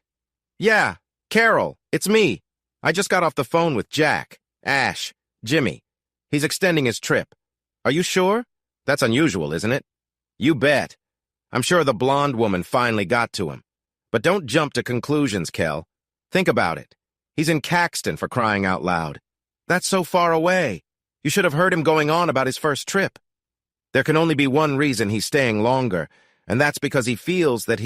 Yeah, Carol, it's me. I just got off the phone with Jack, Ash, Jimmy. He's extending his trip. Are you sure? That's unusual, isn't it? You bet. I'm sure the blonde woman finally got to him. But don't jump to conclusions, Kel. Think about it. He's in Caxton, for crying out loud. That's so far away. You should have heard him going on about his first trip. There can only be one reason he's staying longer, and that's because he feels that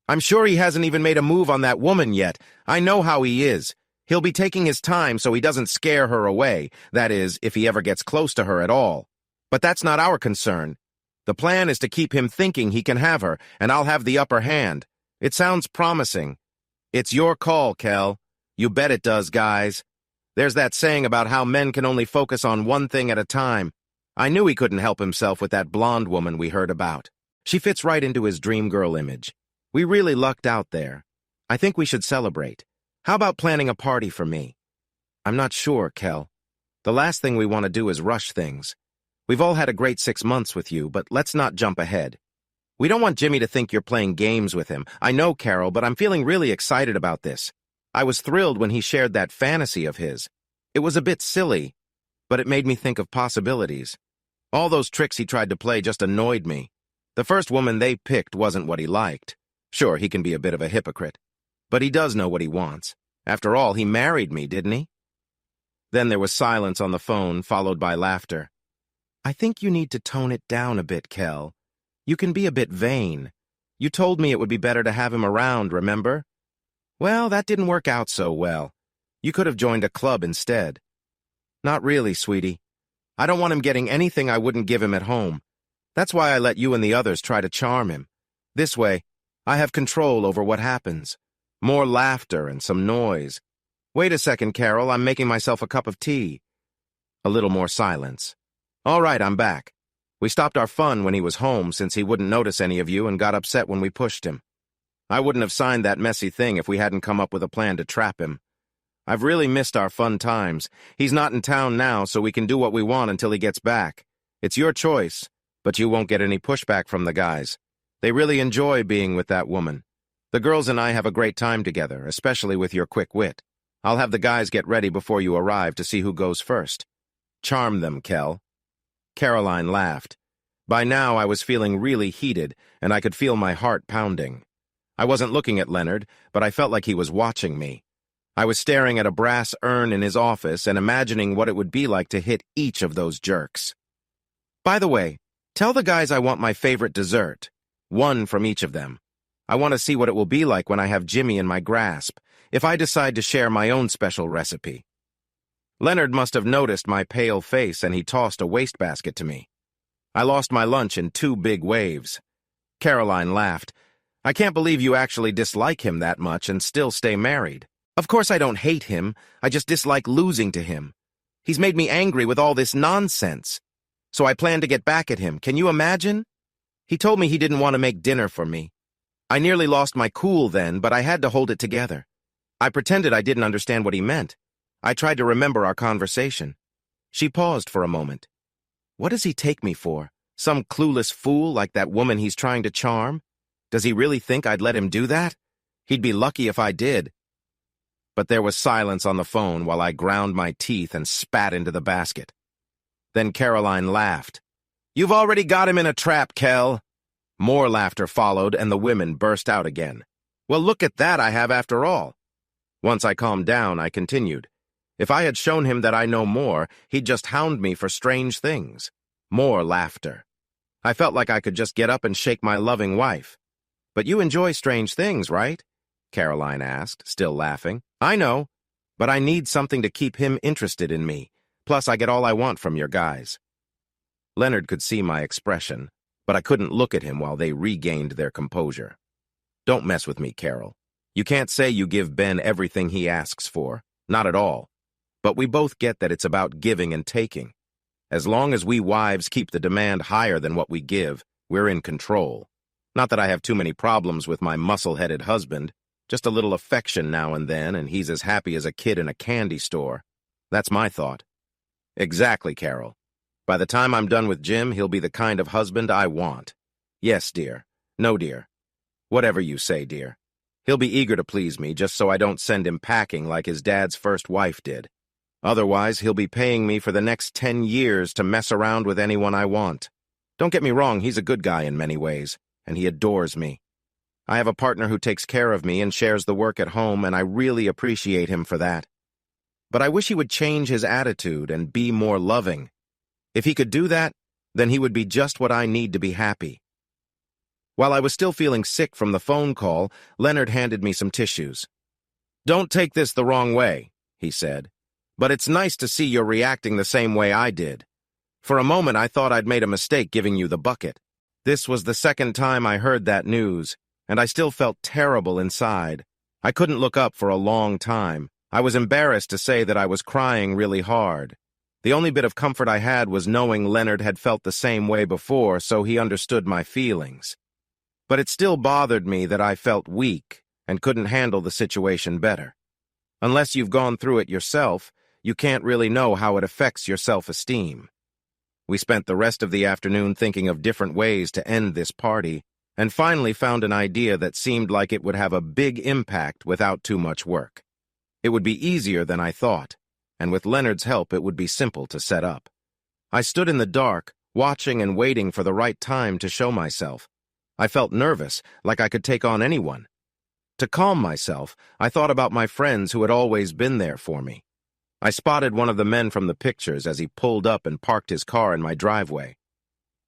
I'm sure he hasn't even made a move on that woman yet. I know how he is. He'll be taking his time so he doesn't scare her away, that is, if he ever gets close to her at all. But that's not our concern. The plan is to keep him thinking he can have her, and I'll have the upper hand. It sounds promising. It's your call, Kel. You bet it does, guys. There's that saying about how men can only focus on one thing at a time. I knew he couldn't help himself with that blonde woman we heard about. She fits right into his dream girl image. We really lucked out there. I think we should celebrate. How about planning a party for me? I'm not sure, Kel. The last thing we want to do is rush things. We've all had a great 6 months with you, but let's not jump ahead. We don't want Jimmy to think you're playing games with him. I know, Carol, but I'm feeling really excited about this. I was thrilled when he shared that fantasy of his. It was a bit silly, but it made me think of possibilities. All those tricks he tried to play just annoyed me. The first woman they picked wasn't what he liked. Sure, he can be a bit of a hypocrite. But he does know what he wants. After all, he married me, didn't he? Then there was silence on the phone, followed by laughter. I think you need to tone it down a bit, Kel. You can be a bit vain. You told me it would be better to have him around, remember? Well, that didn't work out so well. You could have joined a club instead. Not really, sweetie. I don't want him getting anything I wouldn't give him at home. That's why I let you and the others try to charm him. This way, I have control over what happens. More laughter and some noise. Wait a second, Carol, I'm making myself a cup of tea. A little more silence. All right, I'm back. We stopped our fun when he was home since he wouldn't notice any of you and got upset when we pushed him. I wouldn't have signed that messy thing if we hadn't come up with a plan to trap him. I've really missed our fun times. He's not in town now, so we can do what we want until he gets back. It's your choice, but you won't get any pushback from the guys. They really enjoy being with that woman. The girls and I have a great time together, especially with your quick wit. I'll have the guys get ready before you arrive to see who goes first. Charm them, Kel. Caroline laughed. By now I was feeling really heated, and I could feel my heart pounding. I wasn't looking at Leonard, but I felt like he was watching me. I was staring at a brass urn in his office and imagining what it would be like to hit each of those jerks. By the way, tell the guys I want my favorite dessert. One from each of them. I want to see what it will be like when I have Jimmy in my grasp, if I decide to share my own special recipe. Leonard must have noticed my pale face, and he tossed a wastebasket to me. I lost my lunch in 2 big waves. Caroline laughed. I can't believe you actually dislike him that much and still stay married. Of course I don't hate him, I just dislike losing to him. He's made me angry with all this nonsense. So I plan to get back at him, can you imagine? He told me he didn't want to make dinner for me. I nearly lost my cool then, but I had to hold it together. I pretended I didn't understand what he meant. I tried to remember our conversation. She paused for a moment. What does he take me for? Some clueless fool like that woman he's trying to charm? Does he really think I'd let him do that? He'd be lucky if I did. But there was silence on the phone while I ground my teeth and spat into the basket. Then Caroline laughed. You've already got him in a trap, Kel. More laughter followed, and the women burst out again. Well, look at that I have after all. Once I calmed down, I continued. If I had shown him that I know more, he'd just hound me for strange things. More laughter. I felt like I could just get up and shake my loving wife. But you enjoy strange things, right? Caroline asked, still laughing. I know, but I need something to keep him interested in me. Plus, I get all I want from your guys. Leonard could see my expression, but I couldn't look at him while they regained their composure. Don't mess with me, Carol. You can't say you give Ben everything he asks for. Not at all. But we both get that it's about giving and taking. As long as we wives keep the demand higher than what we give, we're in control. Not that I have too many problems with my muscle-headed husband. Just a little affection now and then, and he's as happy as a kid in a candy store. That's my thought. Exactly, Carol. By the time I'm done with Jim, he'll be the kind of husband I want. Yes, dear. No, dear. Whatever you say, dear. He'll be eager to please me just so I don't send him packing like his dad's first wife did. Otherwise, he'll be paying me for the next 10 years to mess around with anyone I want. Don't get me wrong, he's a good guy in many ways, and he adores me. I have a partner who takes care of me and shares the work at home, and I really appreciate him for that. But I wish he would change his attitude and be more loving. If he could do that, then he would be just what I need to be happy. While I was still feeling sick from the phone call, Leonard handed me some tissues. "Don't take this the wrong way," he said, "but it's nice to see you're reacting the same way I did. For a moment, I thought I'd made a mistake giving you the bucket. This was the second time I heard that news, and I still felt terrible inside. I couldn't look up for a long time. I was embarrassed to say that I was crying really hard. The only bit of comfort I had was knowing Leonard had felt the same way before, so he understood my feelings. But it still bothered me that I felt weak and couldn't handle the situation better. Unless you've gone through it yourself, you can't really know how it affects your self-esteem. We spent the rest of the afternoon thinking of different ways to end this party, and finally found an idea that seemed like it would have a big impact without too much work. It would be easier than I thought, and with Leonard's help it would be simple to set up. I stood in the dark, watching and waiting for the right time to show myself. I felt nervous, like I could take on anyone. To calm myself, I thought about my friends who had always been there for me. I spotted one of the men from the pictures as he pulled up and parked his car in my driveway.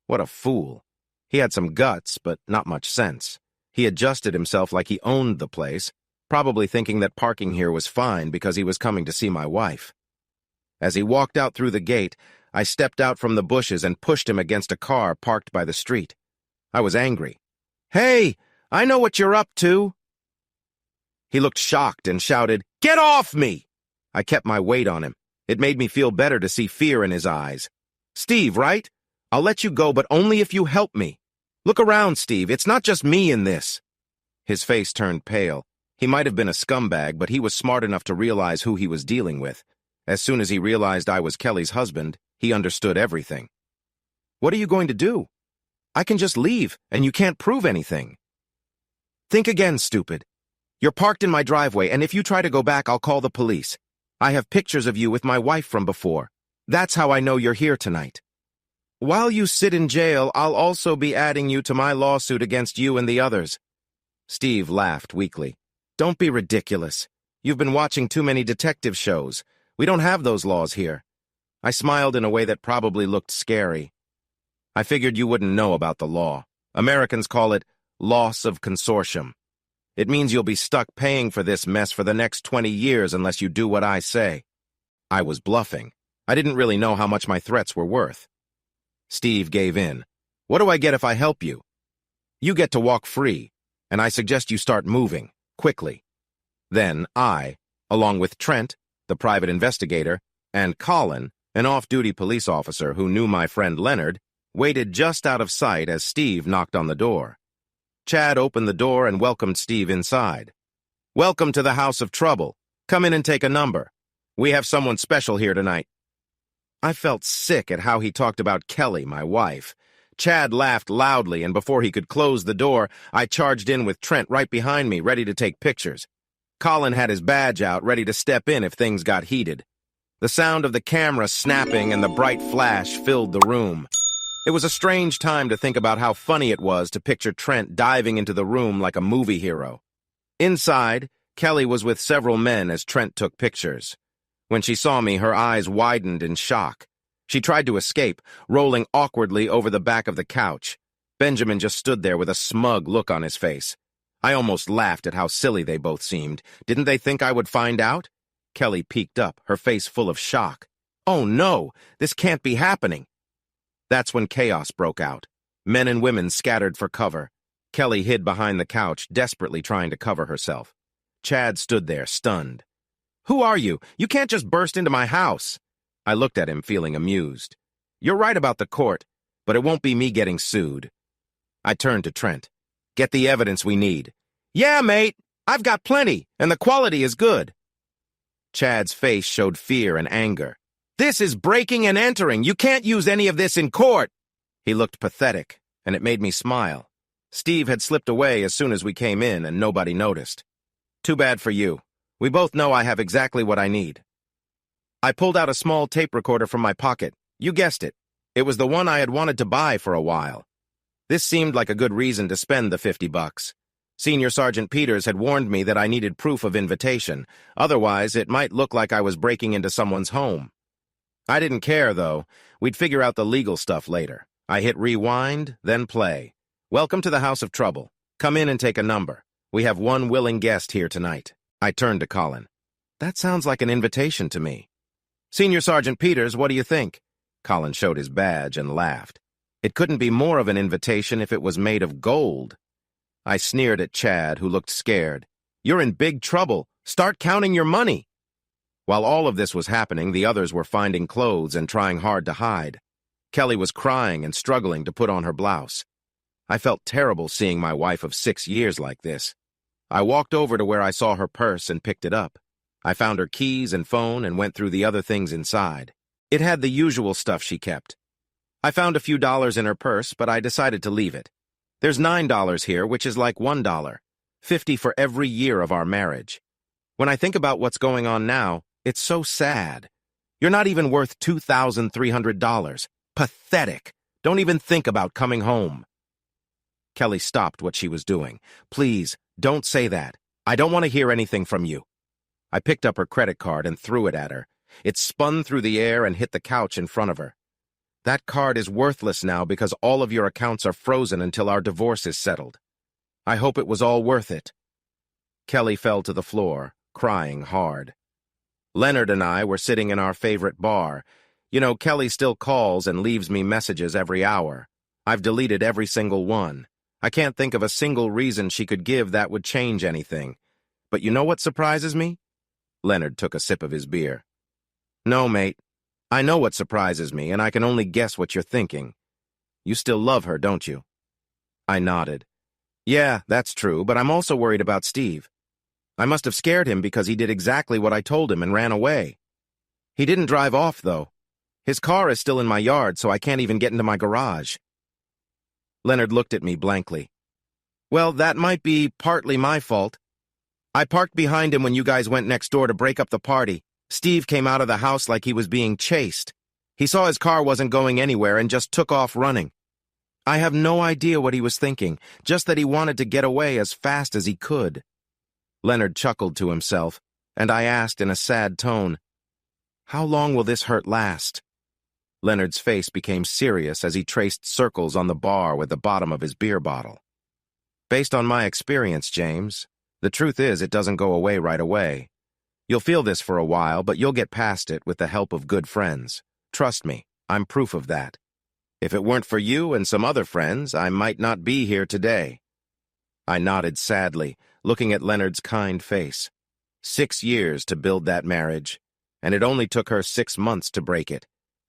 What a fool. He had some guts, but not much sense. He adjusted himself like he owned the place, probably thinking that parking here was fine because he was coming to see my wife. As he walked out through the gate, I stepped out from the bushes and pushed him against a car parked by the street. I was angry. "Hey, I know what you're up to." He looked shocked and shouted, "Get off me!" I kept my weight on him. It made me feel better to see fear in his eyes. "Steve, right? I'll let you go, but only if you help me. Look around, Steve. It's not just me in this." His face turned pale. He might have been a scumbag, but he was smart enough to realize who he was dealing with. As soon as he realized I was Kelly's husband, he understood everything. "What are you going to do? I can just leave, and you can't prove anything." "Think again, stupid. You're parked in my driveway, and if you try to go back, I'll call the police. I have pictures of you with my wife from before. That's how I know you're here tonight. While you sit in jail, I'll also be adding you to my lawsuit against you and the others." Steve laughed weakly. "Don't be ridiculous. You've been watching too many detective shows. We don't have those laws here." I smiled in a way that probably looked scary. "I figured you wouldn't know about the law. Americans call it loss of consortium. It means you'll be stuck paying for this mess for the next 20 years unless you do what I say." I was bluffing. I didn't really know how much my threats were worth. Steve gave in. "What do I get if I help you?" "You get to walk free, and I suggest you start moving, quickly." Then I, along with Trent, the private investigator, and Colin, an off-duty police officer who knew my friend Leonard, waited just out of sight as Steve knocked on the door. Chad opened the door and welcomed Steve inside. "Welcome to the House of Trouble. Come in and take a number. We have someone special here tonight." I felt sick at how he talked about Kelly, my wife. Chad laughed loudly, and before he could close the door, I charged in with Trent right behind me, ready to take pictures. Colin had his badge out, ready to step in if things got heated. The sound of the camera snapping and the bright flash filled the room. It was a strange time to think about how funny it was to picture Trent diving into the room like a movie hero. Inside, Kelly was with several men as Trent took pictures. When she saw me, her eyes widened in shock. She tried to escape, rolling awkwardly over the back of the couch. Benjamin just stood there with a smug look on his face. I almost laughed at how silly they both seemed. Didn't they think I would find out? Kelly peeked up, her face full of shock. "Oh no, this can't be happening." That's when chaos broke out. Men and women scattered for cover. Kelly hid behind the couch, desperately trying to cover herself. Chad stood there, stunned. "Who are you? You can't just burst into my house." I looked at him, feeling amused. "You're right about the court, but it won't be me getting sued." I turned to Trent. "Get the evidence we need." "Yeah, mate. I've got plenty, and the quality is good." Chad's face showed fear and anger. "This is breaking and entering. You can't use any of this in court." He looked pathetic. and it made me smile. Steve had slipped away as soon as we came in, and nobody noticed. Too bad for you. We both know I have exactly what I need. I pulled out a small tape recorder from my pocket. You guessed it. It was the one I had wanted to buy for a while. This seemed like a good reason to spend the $50. Senior Sergeant Peters had warned me that I needed proof of invitation. Otherwise, it might look like I was breaking into someone's home. I didn't care, though. We'd figure out the legal stuff later. I hit rewind, then play. Welcome to the House of Trouble. Come in and take a number. We have one willing guest here tonight. I turned to Colin. That sounds like an invitation to me. Senior Sergeant Peters, what do you think? Colin showed his badge and laughed. It couldn't be more of an invitation if it was made of gold. I sneered at Chad, who looked scared. You're in big trouble. Start counting your money. While all of this was happening, the others were finding clothes and trying hard to hide. Kelly was crying and struggling to put on her blouse. I felt terrible seeing my wife of 6 years like this. I walked over to where I saw her purse and picked it up. I found her keys and phone and went through the other things inside. It had the usual stuff she kept. I found a few dollars in her purse, but I decided to leave it. There's $9 here, which is like $1, 50 for every year of our marriage. When I think about what's going on now, it's so sad. You're not even worth $2,300. Pathetic. Don't even think about coming home. Kelly stopped what she was doing. Please, don't say that. I don't want to hear anything from you. I picked up her credit card and threw it at her. It spun through the air and hit the couch in front of her. That card is worthless now because all of your accounts are frozen until our divorce is settled. I hope it was all worth it. Kelly fell to the floor, crying hard. Leonard and I were sitting in our favorite bar. You know, Kelly still calls and leaves me messages every hour. I've deleted every single one. I can't think of a single reason she could give that would change anything. But you know what surprises me? Leonard took a sip of his beer. No, mate. I know what surprises me, and I can only guess what you're thinking. You still love her, don't you? I nodded. Yeah, that's true, but I'm also worried about Steve. I must have scared him because he did exactly what I told him and ran away. He didn't drive off, though. His car is still in my yard, so I can't even get into my garage. Leonard looked at me blankly. Well, that might be partly my fault. I parked behind him when you guys went next door to break up the party. Steve came out of the house like he was being chased. He saw his car wasn't going anywhere and just took off running. I have no idea what he was thinking, just that he wanted to get away as fast as he could. Leonard chuckled to himself, and I asked in a sad tone, How long will this hurt last? Leonard's face became serious as he traced circles on the bar with the bottom of his beer bottle. Based on my experience, James, the truth is it doesn't go away right away. You'll feel this for a while, but you'll get past it with the help of good friends. Trust me, I'm proof of that. If it weren't for you and some other friends, I might not be here today. I nodded sadly, looking at Leonard's kind face. 6 years to build that marriage, and it only took her 6 months to break it,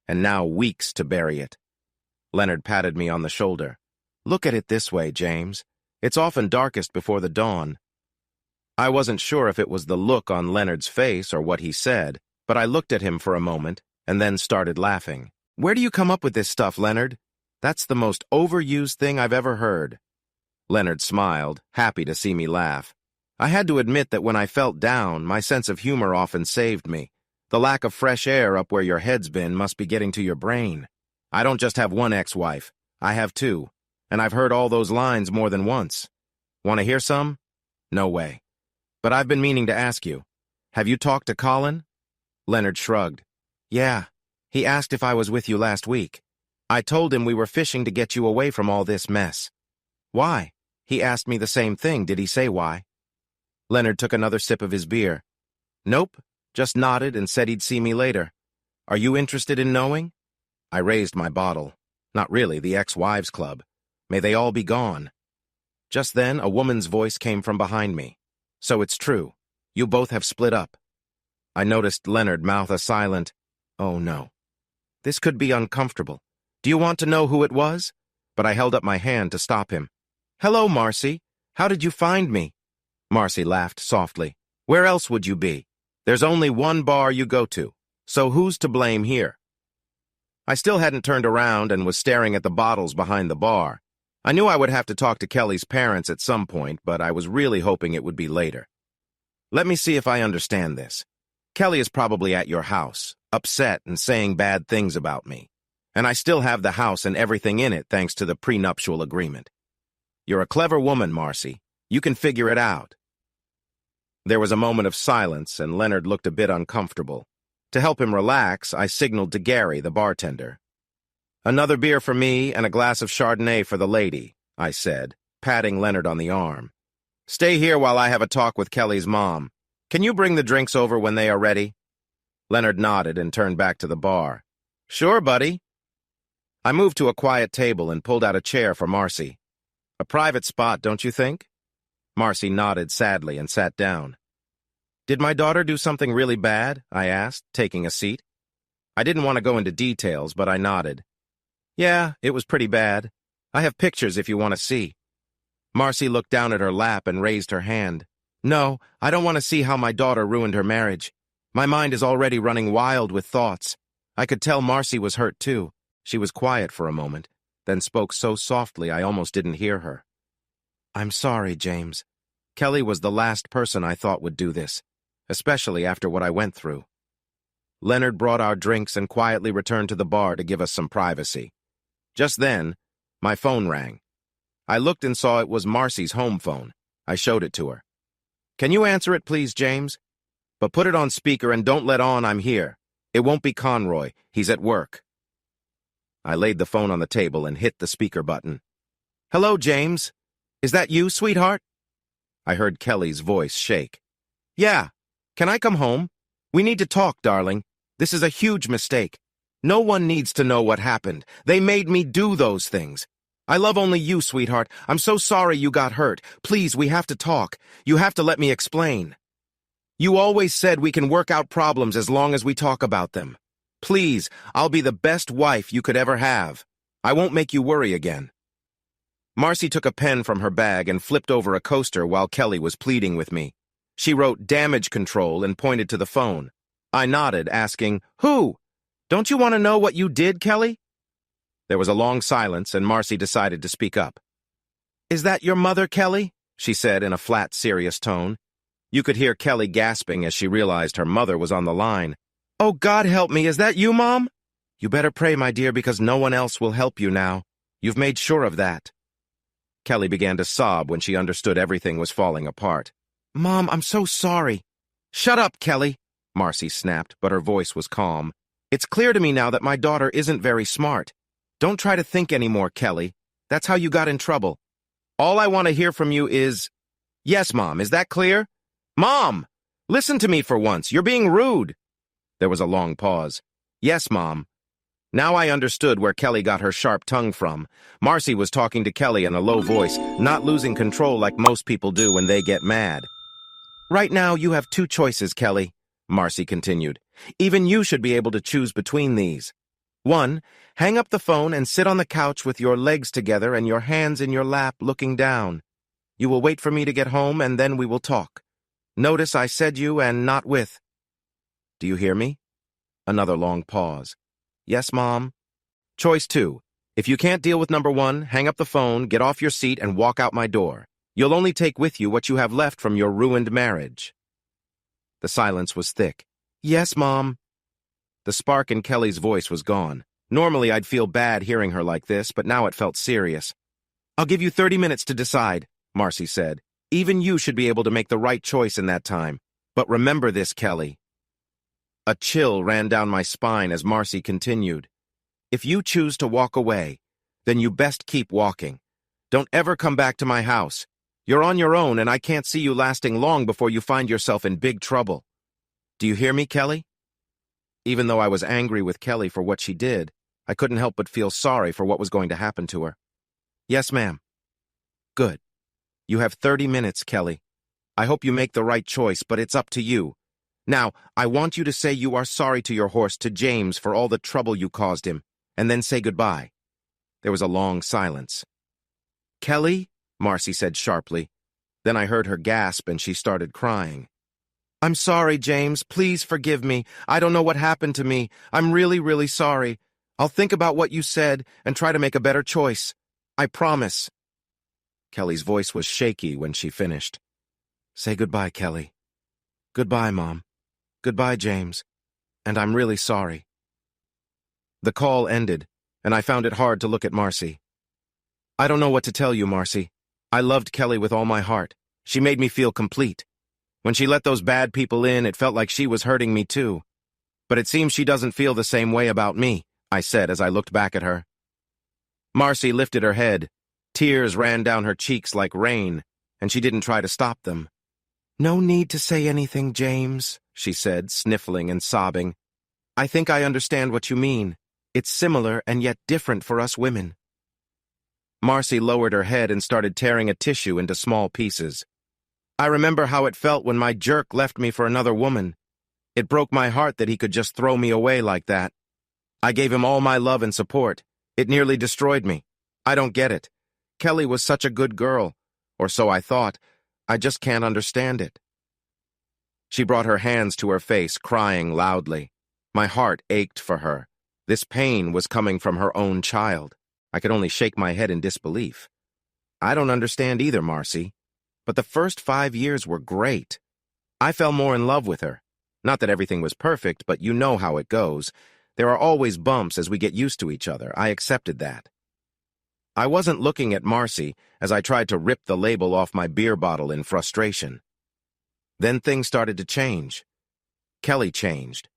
and now weeks to bury it. Leonard patted me on the shoulder. Look at it this way, James. It's often darkest before the dawn. I wasn't sure if it was the look on Leonard's face or what he said, but I looked at him for a moment and then started laughing. Where do you come up with this stuff, Leonard? That's the most overused thing I've ever heard. Leonard smiled, happy to see me laugh. I had to admit that when I felt down, my sense of humor often saved me. The lack of fresh air up where your head's been must be getting to your brain. I don't just have one ex-wife. I have 2, and I've heard all those lines more than once. Want to hear some? No way. But I've been meaning to ask you. Have you talked to Colin? Leonard shrugged. Yeah. He asked if I was with you last week. I told him we were fishing to get you away from all this mess. Why? He asked me the same thing. Did he say why? Leonard took another sip of his beer. Nope. Just nodded and said he'd see me later. Are you interested in knowing? I raised my bottle. Not really, the ex-wives club. May they all be gone. Just then, a woman's voice came from behind me. So it's true. You both have split up. I noticed Leonard mouth a silent, "Oh no." This could be uncomfortable. Do you want to know who it was? But I held up my hand to stop him. Hello, Marcy. How did you find me? Marcy laughed softly. Where else would you be? There's only one bar you go to. So who's to blame here? I still hadn't turned around and was staring at the bottles behind the bar. I knew I would have to talk to Kelly's parents at some point, but I was really hoping it would be later. Let me see if I understand this. Kelly is probably at your house, upset and saying bad things about me. And I still have the house and everything in it thanks to the prenuptial agreement. You're a clever woman, Marcy. You can figure it out. There was a moment of silence, and Leonard looked a bit uncomfortable. To help him relax, I signaled to Gary, the bartender. "Another beer for me and a glass of Chardonnay for the lady," I said, patting Leonard on the arm. "Stay here while I have a talk with Kelly's mom. Can you bring the drinks over when they are ready?" Leonard nodded and turned back to the bar. "Sure, buddy." I moved to a quiet table and pulled out a chair for Marcy. "A private spot, don't you think?" Marcy nodded sadly and sat down. "Did my daughter do something really bad?" I asked, taking a seat. I didn't want to go into details, but I nodded. "Yeah, it was pretty bad. I have pictures if you want to see." Marcy looked down at her lap and raised her hand. "No, I don't want to see how my daughter ruined her marriage. My mind is already running wild with thoughts." I could tell Marcy was hurt too. She was quiet for a moment, then spoke so softly I almost didn't hear her. "I'm sorry, James. Kelly was the last person I thought would do this, especially after what I went through." Leonard brought our drinks and quietly returned to the bar to give us some privacy. Just then, my phone rang. I looked and saw it was Marcy's home phone. I showed it to her. "Can you answer it, please, James? But put it on speaker and don't let on I'm here. It won't be Conroy. He's at work." I laid the phone on the table and hit the speaker button. "Hello, James. Is that you, sweetheart?" I heard Kelly's voice shake. "Yeah. Can I come home? We need to talk, darling. This is a huge mistake. No one needs to know what happened. They made me do those things. I love only you, sweetheart. I'm so sorry you got hurt. Please, we have to talk. You have to let me explain. You always said we can work out problems as long as we talk about them. Please, I'll be the best wife you could ever have. I won't make you worry again." Marcy took a pen from her bag and flipped over a coaster while Kelly was pleading with me. She wrote damage control and pointed to the phone. I nodded, asking, "Who? Don't you want to know what you did, Kelly?" There was a long silence, and Marcy decided to speak up. "Is that your mother, Kelly?" she said in a flat, serious tone. You could hear Kelly gasping as she realized her mother was on the line. "Oh, God help me, is that you, Mom?" "You better pray, my dear, because no one else will help you now. You've made sure of that." Kelly began to sob when she understood everything was falling apart. "Mom, I'm so sorry." "Shut up, Kelly," Marcy snapped, but her voice was calm. "It's clear to me now that my daughter isn't very smart. Don't try to think anymore, Kelly. That's how you got in trouble. All I want to hear from you is, 'Yes, Mom, is that clear?' Mom, listen to me for once. You're being rude." There was a long pause. "Yes, Mom." Now I understood where Kelly got her sharp tongue from. Marcy was talking to Kelly in a low voice, not losing control like most people do when they get mad. "Right now, you have two choices, Kelly," Marcy continued. "Even you should be able to choose between these. 1, hang up the phone and sit on the couch with your legs together and your hands in your lap looking down. You will wait for me to get home and then we will talk. Notice I said you and not with." "Do you hear me?" Another long pause. "Yes, Mom." Choice 2. If you can't deal with number 1, hang up the phone, get off your seat, and walk out my door. You'll only take with you what you have left from your ruined marriage. The silence was thick. "Yes, Mom." The spark in Kelly's voice was gone. Normally I'd feel bad hearing her like this, but now it felt serious. "I'll give you 30 minutes to decide," Marcy said. "Even you should be able to make the right choice in that time. But remember this, Kelly." A chill ran down my spine as Marcy continued. "If you choose to walk away, then you best keep walking. Don't ever come back to my house. You're on your own and I can't see you lasting long before you find yourself in big trouble. Do you hear me, Kelly?" Even though I was angry with Kelly for what she did, I couldn't help but feel sorry for what was going to happen to her. "Yes, ma'am." "Good. You have 30 minutes, Kelly. I hope you make the right choice, but it's up to you. Now, I want you to say you are sorry to your horse, to James, for all the trouble you caused him, and then say goodbye." There was a long silence. "Kelly?" Marcy said sharply. Then I heard her gasp and she started crying. "I'm sorry, James. Please forgive me. I don't know what happened to me. I'm really, really sorry. I'll think about what you said and try to make a better choice. I promise. Kelly's voice was shaky when she finished. Say goodbye, Kelly. Goodbye, Mom. Goodbye, James. And I'm really sorry. The call ended, and I found it hard to look at Marcy. I don't know what to tell you, Marcy. I loved Kelly with all my heart. She made me feel complete. When she let those bad people in, it felt like she was hurting me too. But it seems she doesn't feel the same way about me, I said as I looked back at her. Marcy lifted her head. Tears ran down her cheeks like rain, and she didn't try to stop them. No need to say anything, James, she said, sniffling and sobbing. I think I understand what you mean. It's similar and yet different for us women. Marcy lowered her head and started tearing a tissue into small pieces. I remember how it felt when my jerk left me for another woman. It broke my heart that he could just throw me away like that. I gave him all my love and support. It nearly destroyed me. I don't get it. Kelly was such a good girl, or so I thought. I just can't understand it. She brought her hands to her face, crying loudly. My heart ached for her. This pain was coming from her own child. I could only shake my head in disbelief. I don't understand either, Marcy. But the first 5 years were great. I fell more in love with her. Not that everything was perfect, but you know how it goes. There are always bumps as we get used to each other. I accepted that. I wasn't looking at Marcy as I tried to rip the label off my beer bottle in frustration. Then things started to change. Kelly changed.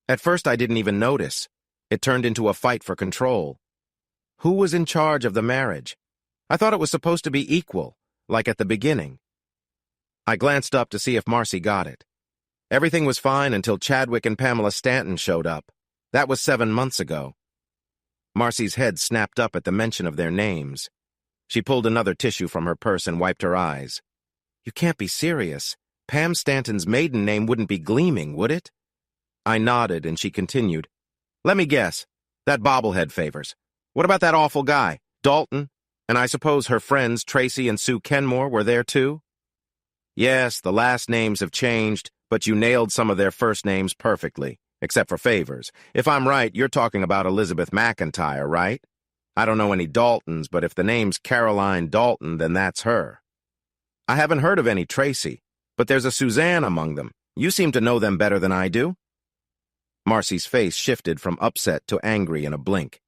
At first I didn't even notice. It turned into a fight for control. Who was in charge of the marriage? I thought it was supposed to be equal, like at the beginning. I glanced up to see if Marcy got it. Everything was fine until Chadwick and Pamela Stanton showed up. That was 7 months ago. Marcy's head snapped up at the mention of their names. She pulled another tissue from her purse and wiped her eyes. You can't be serious. Pam Stanton's maiden name wouldn't be Gleaming, would it? I nodded and she continued. Let me guess. That bobblehead favors. What about that awful guy, Dalton? And I suppose her friends Tracy and Sue Kenmore were there too? Yes, the last names have changed, but you nailed some of their first names perfectly. Except for favors. If I'm right, you're talking about Elizabeth McIntyre, right? I don't know any Daltons, but if the name's Caroline Dalton, then that's her. I haven't heard of any Tracy, but there's a Suzanne among them. You seem to know them better than I do. Marcy's face shifted from upset to angry in a blink.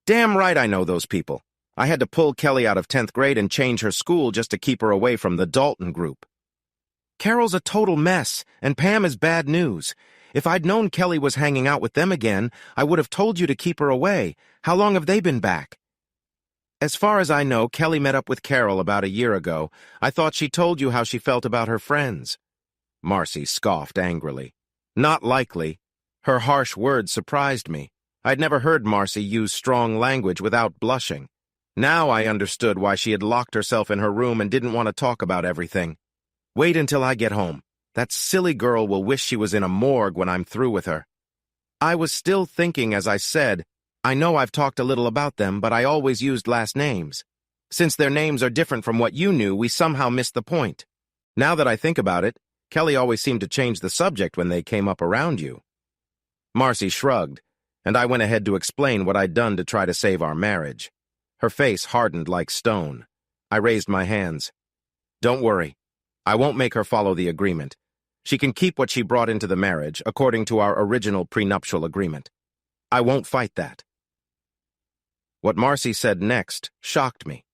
Damn right I know those people. I had to pull Kelly out of 10th grade and change her school just to keep her away from the Dalton group. Carol's a total mess, and Pam is bad news. If I'd known Kelly was hanging out with them again, I would have told you to keep her away. How long have they been back? As far as I know, Kelly met up with Carol about a year ago. I thought she told you how she felt about her friends. Marcy scoffed angrily. Not likely. Her harsh words surprised me. I'd never heard Marcy use strong language without blushing. Now I understood why she had locked herself in her room and didn't want to talk about everything. Wait until I get home. That silly girl will wish she was in a morgue when I'm through with her. I was still thinking as I said, I know I've talked a little about them, but I always used last names. Since their names are different from what you knew, we somehow missed the point. Now that I think about it, Kelly always seemed to change the subject when they came up around you. Marcy shrugged, and I went ahead to explain what I'd done to try to save our marriage. Her face hardened like stone. I raised my hands. Don't worry. I won't make her follow the agreement. She can keep what she brought into the marriage, according to our original prenuptial agreement. I won't fight that. What Marcy said next shocked me.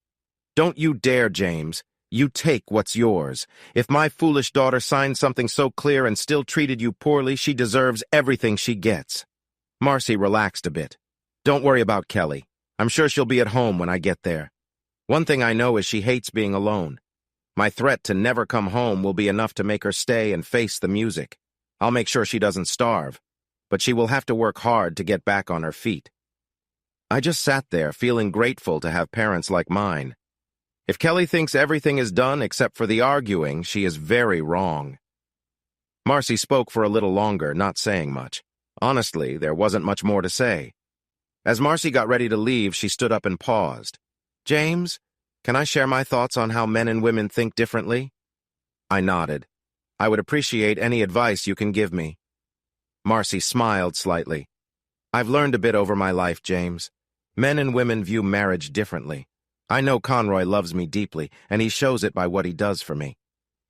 Don't you dare, James. You take what's yours. If my foolish daughter signed something so clear and still treated you poorly, she deserves everything she gets. Marcy relaxed a bit. Don't worry about Kelly. I'm sure she'll be at home when I get there. One thing I know is she hates being alone. My threat to never come home will be enough to make her stay and face the music. I'll make sure she doesn't starve, but she will have to work hard to get back on her feet. I just sat there feeling grateful to have parents like mine. If Kelly thinks everything is done except for the arguing, she is very wrong. Marcy spoke for a little longer, not saying much. Honestly, there wasn't much more to say. As Marcy got ready to leave, she stood up and paused. James, can I share my thoughts on how men and women think differently? I nodded. I would appreciate any advice you can give me. Marcy smiled slightly. I've learned a bit over my life, James. Men and women view marriage differently. I know Conroy loves me deeply, and he shows it by what he does for me.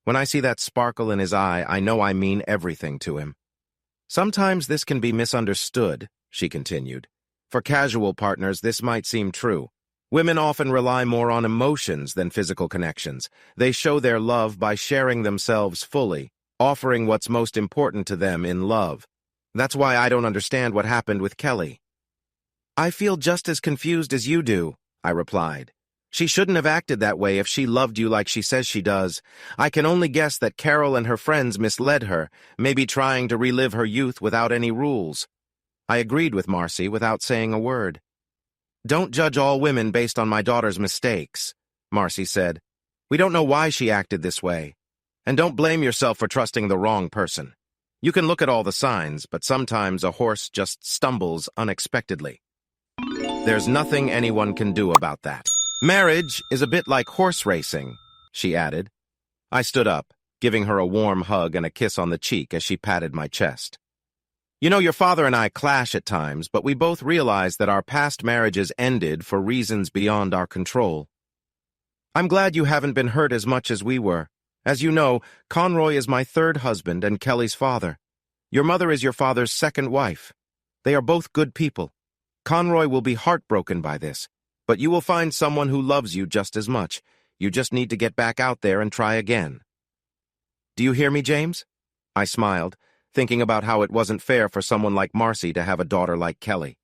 When I see that sparkle in his eye, I know I mean everything to him. Sometimes this can be misunderstood, she continued. For casual partners, this might seem true. Women often rely more on emotions than physical connections. They show their love by sharing themselves fully, offering what's most important to them in love. That's why I don't understand what happened with Kelly. I feel just as confused as you do, I replied. She shouldn't have acted that way if she loved you like she says she does. I can only guess that Carol and her friends misled her, maybe trying to relive her youth without any rules. I agreed with Marcy without saying a word. Don't judge all women based on my daughter's mistakes, Marcy said. We don't know why she acted this way. And don't blame yourself for trusting the wrong person. You can look at all the signs, but sometimes a horse just stumbles unexpectedly. There's nothing anyone can do about that. Marriage is a bit like horse racing, she added. I stood up, giving her a warm hug and a kiss on the cheek as she patted my chest. You know, your father and I clash at times, but we both realize that our past marriages ended for reasons beyond our control. I'm glad you haven't been hurt as much as we were. As you know, Conroy is my third husband and Kelly's father. Your mother is your father's second wife. They are both good people. Conroy will be heartbroken by this, but you will find someone who loves you just as much. You just need to get back out there and try again. Do you hear me, James? I smiled, thinking about how it wasn't fair for someone like Marcy to have a daughter like Kelly.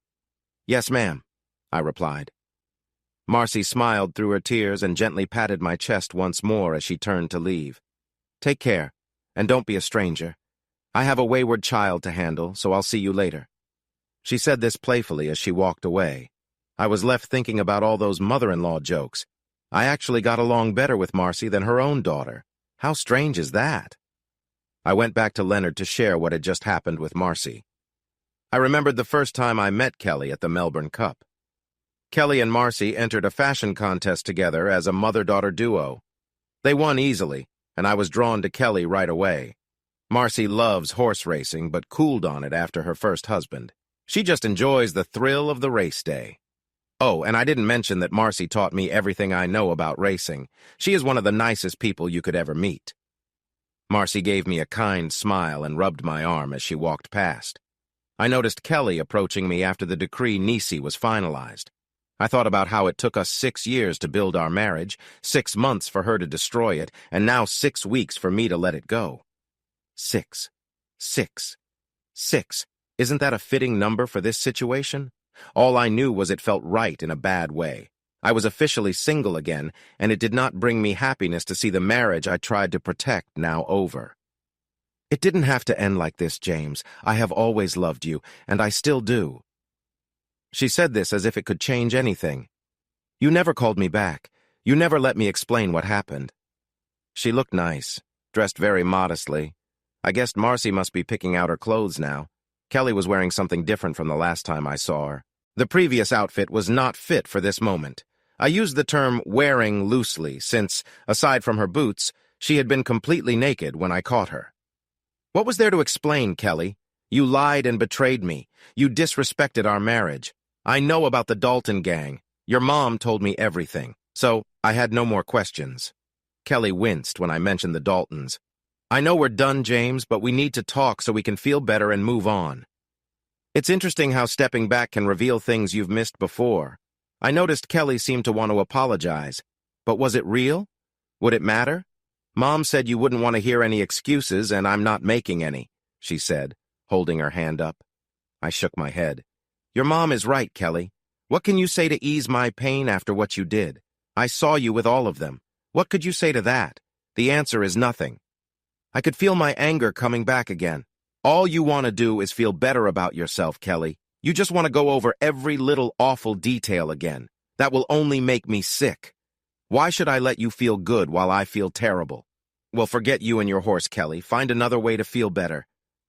Yes, ma'am, I replied. Marcy smiled through her tears and gently patted my chest once more as she turned to leave. Take care, and don't be a stranger. I have a wayward child to handle, so I'll see you later. She said this playfully as she walked away. I was left thinking about all those mother-in-law jokes. I actually got along better with Marcy than her own daughter. How strange is that? I went back to Leonard to share what had just happened with Marcy. I remembered the first time I met Kelly at the Melbourne Cup. Kelly and Marcy entered a fashion contest together as a mother-daughter duo. They won easily, and I was drawn to Kelly right away. Marcy loves horse racing, but cooled on it after her first husband. She just enjoys the thrill of the race day. Oh, and I didn't mention that Marcy taught me everything I know about racing. She is one of the nicest people you could ever meet. Marcy gave me a kind smile and rubbed my arm as she walked past. I noticed Kelly approaching me after the decree Nisi was finalized. I thought about how it took us 6 years to build our marriage, 6 months for her to destroy it, and now 6 weeks for me to let it go. 6. 6. 6. Isn't that a fitting number for this situation? All I knew was it felt right in a bad way. I was officially single again, and it did not bring me happiness to see the marriage I tried to protect now over. It didn't have to end like this, James. I have always loved you, and I still do. She said this as if it could change anything. You never called me back. You never let me explain what happened. She looked nice, dressed very modestly. I guessed Marcy must be picking out her clothes now. Kelly was wearing something different from the last time I saw her. The previous outfit was not fit for this moment. I used the term wearing loosely since, aside from her boots, she had been completely naked when I caught her. What was there to explain, Kelly? You lied and betrayed me. You disrespected our marriage. I know about the Dalton gang. Your mom told me everything, so I had no more questions. Kelly winced when I mentioned the Daltons. I know we're done, James, but we need to talk so we can feel better and move on. It's interesting how stepping back can reveal things you've missed before. I noticed Kelly seemed to want to apologize. But was it real? Would it matter? Mom said you wouldn't want to hear any excuses, and I'm not making any, she said, holding her hand up. I shook my head. Your mom is right, Kelly. What can you say to ease my pain after what you did? I saw you with all of them. What could you say to that? The answer is nothing. I could feel my anger coming back again. All you want to do is feel better about yourself, Kelly. You just want to go over every little awful detail again. That will only make me sick. Why should I let you feel good while I feel terrible? Well, forget you and your horse, Kelly. Find another way to feel better.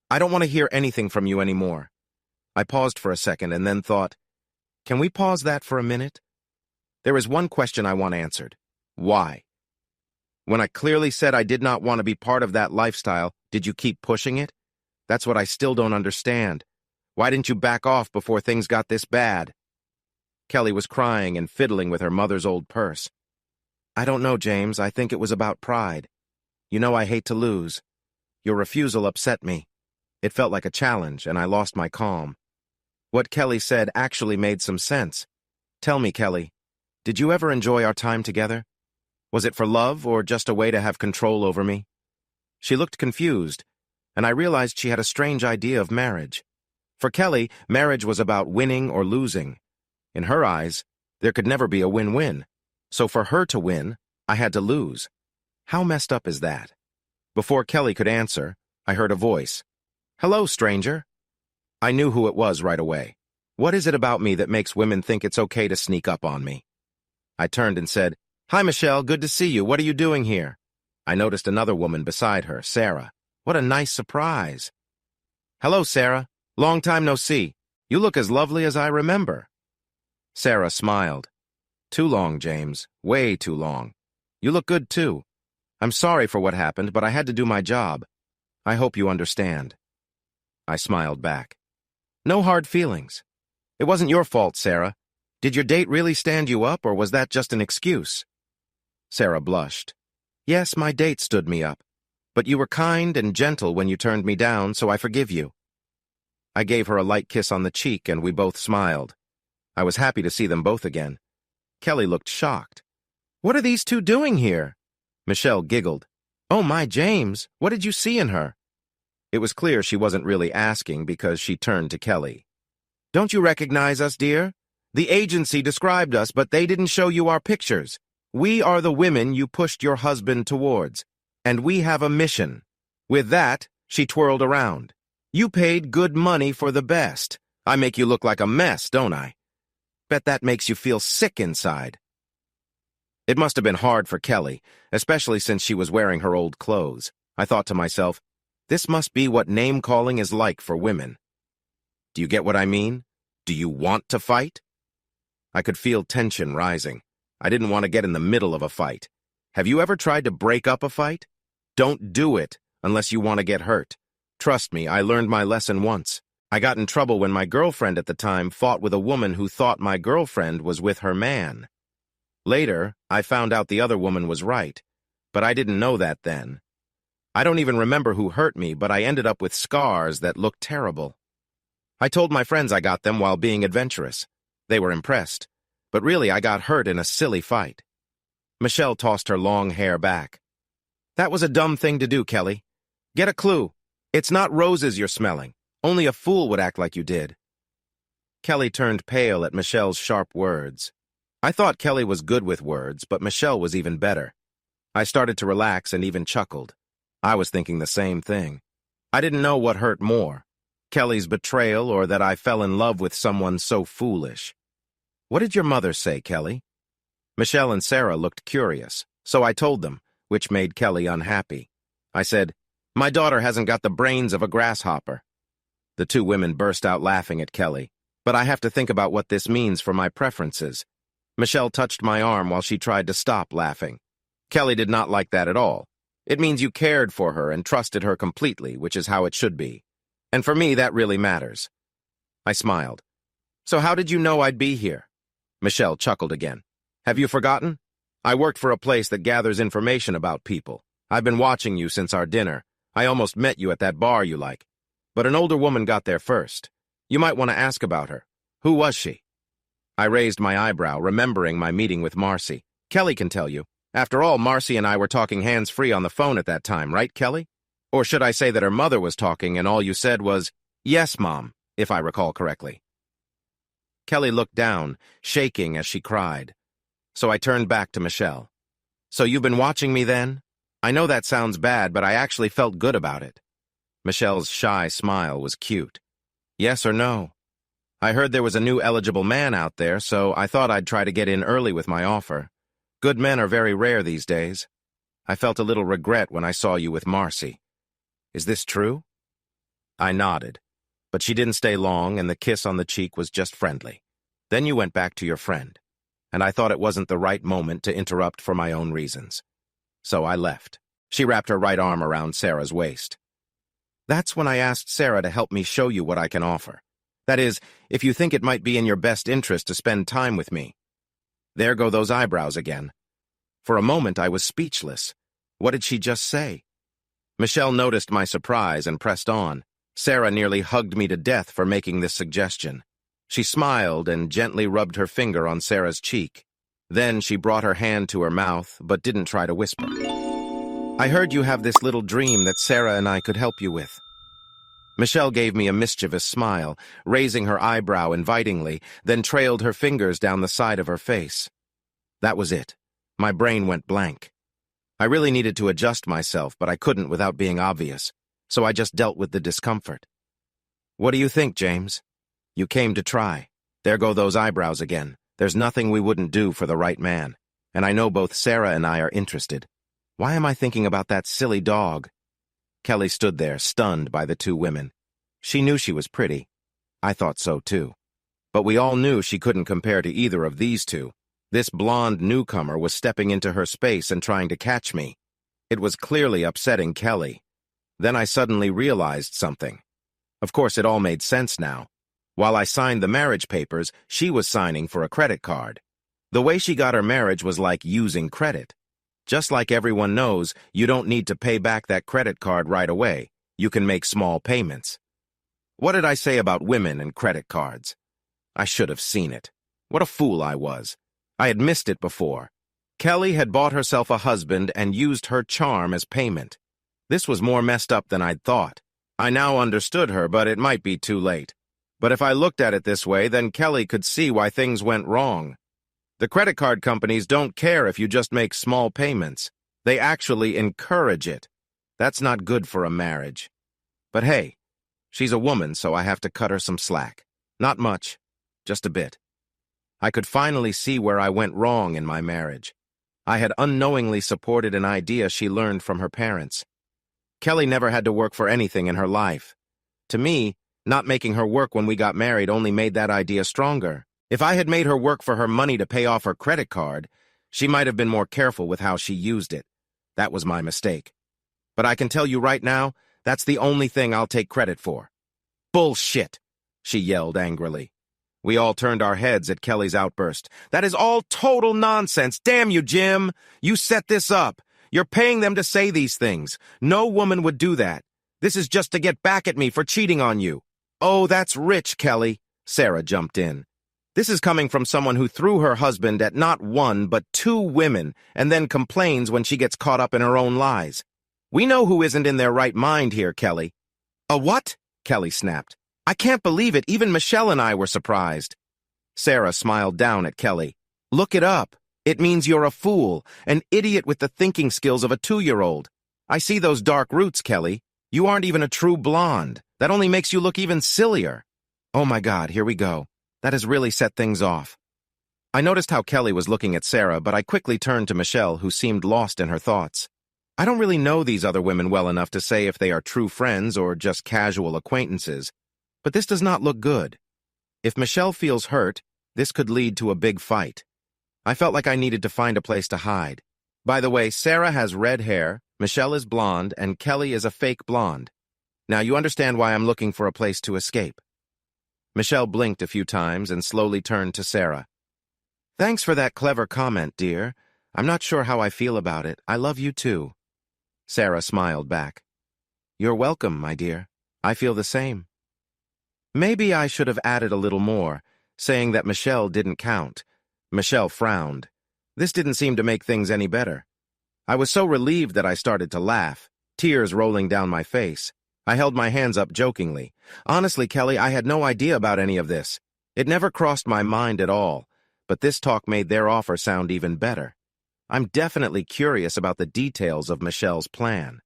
I don't want to hear anything from you anymore. I paused for a second and then thought, can we pause that for a minute? There is one question I want answered. Why? When I clearly said I did not want to be part of that lifestyle, did you keep pushing it? That's what I still don't understand. Why didn't you back off before things got this bad? Kelly was crying and fiddling with her mother's old purse. I don't know, James. I think it was about pride. You know I hate to lose. Your refusal upset me. It felt like a challenge, and I lost my calm. What Kelly said actually made some sense. Tell me, Kelly, did you ever enjoy our time together? Was it for love or just a way to have control over me? She looked confused, and I realized she had a strange idea of marriage. For Kelly, marriage was about winning or losing. In her eyes, there could never be a win-win. So for her to win, I had to lose. How messed up is that? Before Kelly could answer, I heard a voice. Hello, stranger. I knew who it was right away. What is it about me that makes women think it's okay to sneak up on me? I turned and said, Hi, Michelle, good to see you. What are you doing here? I noticed another woman beside her, Sarah. What a nice surprise. Hello, Sarah. Long time no see. You look as lovely as I remember. Sarah smiled. Too long, James. Way too long. You look good, too. I'm sorry for what happened, but I had to do my job. I hope you understand. I smiled back. No hard feelings. It wasn't your fault, Sarah. Did your date really stand you up, or was that just an excuse? Sarah blushed. Yes, my date stood me up. But you were kind and gentle when you turned me down, so I forgive you. I gave her a light kiss on the cheek, and we both smiled. I was happy to see them both again. Kelly looked shocked. What are these two doing here? Michelle giggled. Oh, my, James, what did you see in her? It was clear she wasn't really asking because she turned to Kelly. Don't you recognize us, dear? The agency described us, but they didn't show you our pictures. We are the women you pushed your husband towards, and we have a mission. With that, she twirled around. You paid good money for the best. I make you look like a mess, don't I? Bet that makes you feel sick inside. It must have been hard for Kelly, especially since she was wearing her old clothes. I thought to myself, this must be what name-calling is like for women. Do you get what I mean? Do you want to fight? I could feel tension rising. I didn't want to get in the middle of a fight. Have you ever tried to break up a fight? Don't do it unless you want to get hurt. Trust me, I learned my lesson once. I got in trouble when my girlfriend at the time fought with a woman who thought my girlfriend was with her man. Later, I found out the other woman was right, but I didn't know that then. I don't even remember who hurt me, but I ended up with scars that looked terrible. I told my friends I got them while being adventurous. They were impressed, but really I got hurt in a silly fight. Michelle tossed her long hair back. That was a dumb thing to do, Kelly. Get a clue. It's not roses you're smelling. Only a fool would act like you did. Kelly turned pale at Michelle's sharp words. I thought Kelly was good with words, but Michelle was even better. I started to relax and even chuckled. I was thinking the same thing. I didn't know what hurt more, Kelly's betrayal or that I fell in love with someone so foolish. What did your mother say, Kelly? Michelle and Sarah looked curious, so I told them, which made Kelly unhappy. I said, My daughter hasn't got the brains of a grasshopper. The two women burst out laughing at Kelly, but I have to think about what this means for my preferences. Michelle touched my arm while she tried to stop laughing. Kelly did not like that at all. It means you cared for her and trusted her completely, which is how it should be. And for me, that really matters. I smiled. So how did you know I'd be here? Michelle chuckled again. Have you forgotten? I worked for a place that gathers information about people. I've been watching you since our dinner. I almost met you at that bar you like. But an older woman got there first. You might want to ask about her. Who was she? I raised my eyebrow, remembering my meeting with Marcy. Kelly can tell you. After all, Marcy and I were talking hands-free on the phone at that time, right, Kelly? Or should I say that her mother was talking and all you said was, Yes, Mom, if I recall correctly. Kelly looked down, shaking as she cried. So I turned back to Michelle. So you've been watching me then? I know that sounds bad, but I actually felt good about it. Michelle's shy smile was cute. Yes or no? I heard there was a new eligible man out there, so I thought I'd try to get in early with my offer. Good men are very rare these days. I felt a little regret when I saw you with Marcy. Is this true? I nodded, but she didn't stay long and the kiss on the cheek was just friendly. Then you went back to your friend, and I thought it wasn't the right moment to interrupt for my own reasons. So I left. She wrapped her right arm around Sarah's waist. That's when I asked Sarah to help me show you what I can offer. That is, if you think it might be in your best interest to spend time with me. There go those eyebrows again. For a moment, I was speechless. What did she just say? Michelle noticed my surprise and pressed on. Sarah nearly hugged me to death for making this suggestion. She smiled and gently rubbed her finger on Sarah's cheek. Then she brought her hand to her mouth, but didn't try to whisper. I heard you have this little dream that Sarah and I could help you with. Michelle gave me a mischievous smile, raising her eyebrow invitingly, then trailed her fingers down the side of her face. That was it. My brain went blank. I really needed to adjust myself, but I couldn't without being obvious, so I just dealt with the discomfort. What do you think, James? You came to try. There go those eyebrows again. There's nothing we wouldn't do for the right man, and I know both Sarah and I are interested. Why am I thinking about that silly dog? Kelly stood there, stunned by the two women. She knew she was pretty. I thought so, too. But we all knew she couldn't compare to either of these two. This blonde newcomer was stepping into her space and trying to catch me. It was clearly upsetting Kelly. Then I suddenly realized something. Of course, it all made sense now. While I signed the marriage papers, she was signing for a credit card. The way she got her marriage was like using credit. Just like everyone knows, you don't need to pay back that credit card right away. You can make small payments. What did I say about women and credit cards? I should have seen it. What a fool I was. I had missed it before. Kelly had bought herself a husband and used her charm as payment. This was more messed up than I'd thought. I now understood her, but it might be too late. But if I looked at it this way, then Kelly could see why things went wrong. The credit card companies don't care if you just make small payments. They actually encourage it. That's not good for a marriage. But hey, she's a woman, so I have to cut her some slack. Not much, just a bit. I could finally see where I went wrong in my marriage. I had unknowingly supported an idea she learned from her parents. Kelly never had to work for anything in her life. To me, not making her work when we got married only made that idea stronger. If I had made her work for her money to pay off her credit card, she might have been more careful with how she used it. That was my mistake. But I can tell you right now, that's the only thing I'll take credit for. Bullshit, she yelled angrily. We all turned our heads at Kelly's outburst. That is all total nonsense. Damn you, Jim. You set this up. You're paying them to say these things. No woman would do that. This is just to get back at me for cheating on you. Oh, that's rich, Kelly. Sarah jumped in. This is coming from someone who threw her husband at not one, but two women, and then complains when she gets caught up in her own lies. We know who isn't in their right mind here, Kelly. A what? Kelly snapped. I can't believe it. Even Michelle and I were surprised. Sarah smiled down at Kelly. Look it up. It means you're a fool, an idiot with the thinking skills of a 2-year-old. I see those dark roots, Kelly. You aren't even a true blonde. That only makes you look even sillier. Oh my God, here we go. That has really set things off. I noticed how Kelly was looking at Sarah, but I quickly turned to Michelle, who seemed lost in her thoughts. I don't really know these other women well enough to say if they are true friends or just casual acquaintances, but this does not look good. If Michelle feels hurt, this could lead to a big fight. I felt like I needed to find a place to hide. By the way, Sarah has red hair, Michelle is blonde, and Kelly is a fake blonde. Now you understand why I'm looking for a place to escape. Michelle blinked a few times and slowly turned to Sarah. Thanks for that clever comment, dear. I'm not sure how I feel about it. I love you too. Sarah smiled back. You're welcome, my dear. I feel the same. Maybe I should have added a little more, saying that Michelle didn't count. Michelle frowned. This didn't seem to make things any better. I was so relieved that I started to laugh, tears rolling down my face. I held my hands up jokingly. Honestly, Kelly, I had no idea about any of this. It never crossed my mind at all, but this talk made their offer sound even better. I'm definitely curious about the details of Michelle's plan.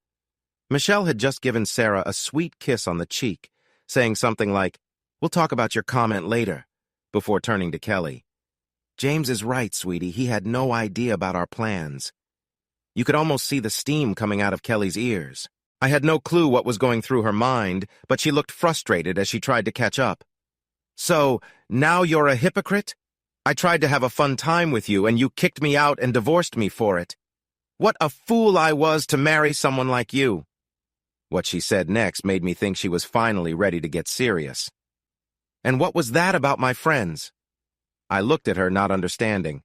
Michelle had just given Sarah a sweet kiss on the cheek, saying something like, "We'll talk about your comment later," before turning to Kelly. James is right, sweetie. He had no idea about our plans. You could almost see the steam coming out of Kelly's ears. I had no clue what was going through her mind, but she looked frustrated as she tried to catch up. So, now you're a hypocrite? I tried to have a fun time with you, and you kicked me out and divorced me for it. What a fool I was to marry someone like you. What she said next made me think she was finally ready to get serious. And what was that about my friends? I looked at her, not understanding.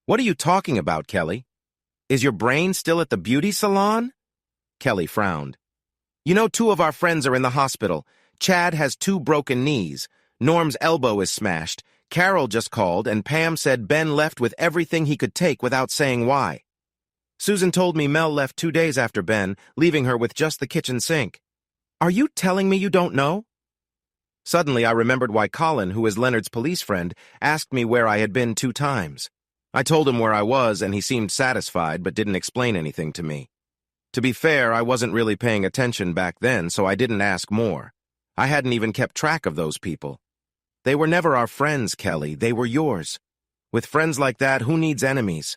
What are you talking about, Kelly? Is your brain still at the beauty salon? Kelly frowned. You know, 2 of our friends are in the hospital. Chad has 2 broken knees. Norm's elbow is smashed. Carol just called, and Pam said Ben left with everything he could take without saying why. Susan told me Mel left 2 days after Ben, leaving her with just the kitchen sink. Are you telling me you don't know? Suddenly, I remembered why Colin, who is Leonard's police friend, asked me where I had been 2 times. I told him where I was, and he seemed satisfied but didn't explain anything to me. To be fair, I wasn't really paying attention back then, so I didn't ask more. I hadn't even kept track of those people. They were never our friends, Kelly. They were yours. With friends like that, who needs enemies?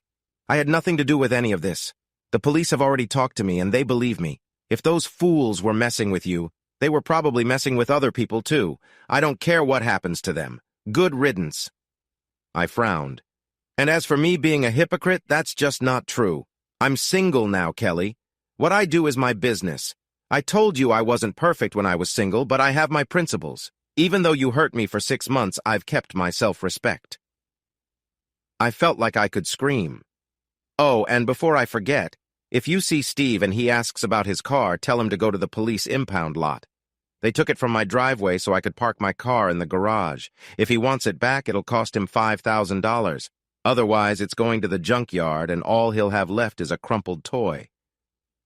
I had nothing to do with any of this. The police have already talked to me, and they believe me. If those fools were messing with you, they were probably messing with other people, too. I don't care what happens to them. Good riddance. I frowned. And as for me being a hypocrite, that's just not true. I'm single now, Kelly. What I do is my business. I told you I wasn't perfect when I was single, but I have my principles. Even though you hurt me for 6 months, I've kept my self-respect. I felt like I could scream. Oh, and before I forget, if you see Steve and he asks about his car, tell him to go to the police impound lot. They took it from my driveway so I could park my car in the garage. If he wants it back, it'll cost him $5,000. Otherwise, it's going to the junkyard, and all he'll have left is a crumpled toy.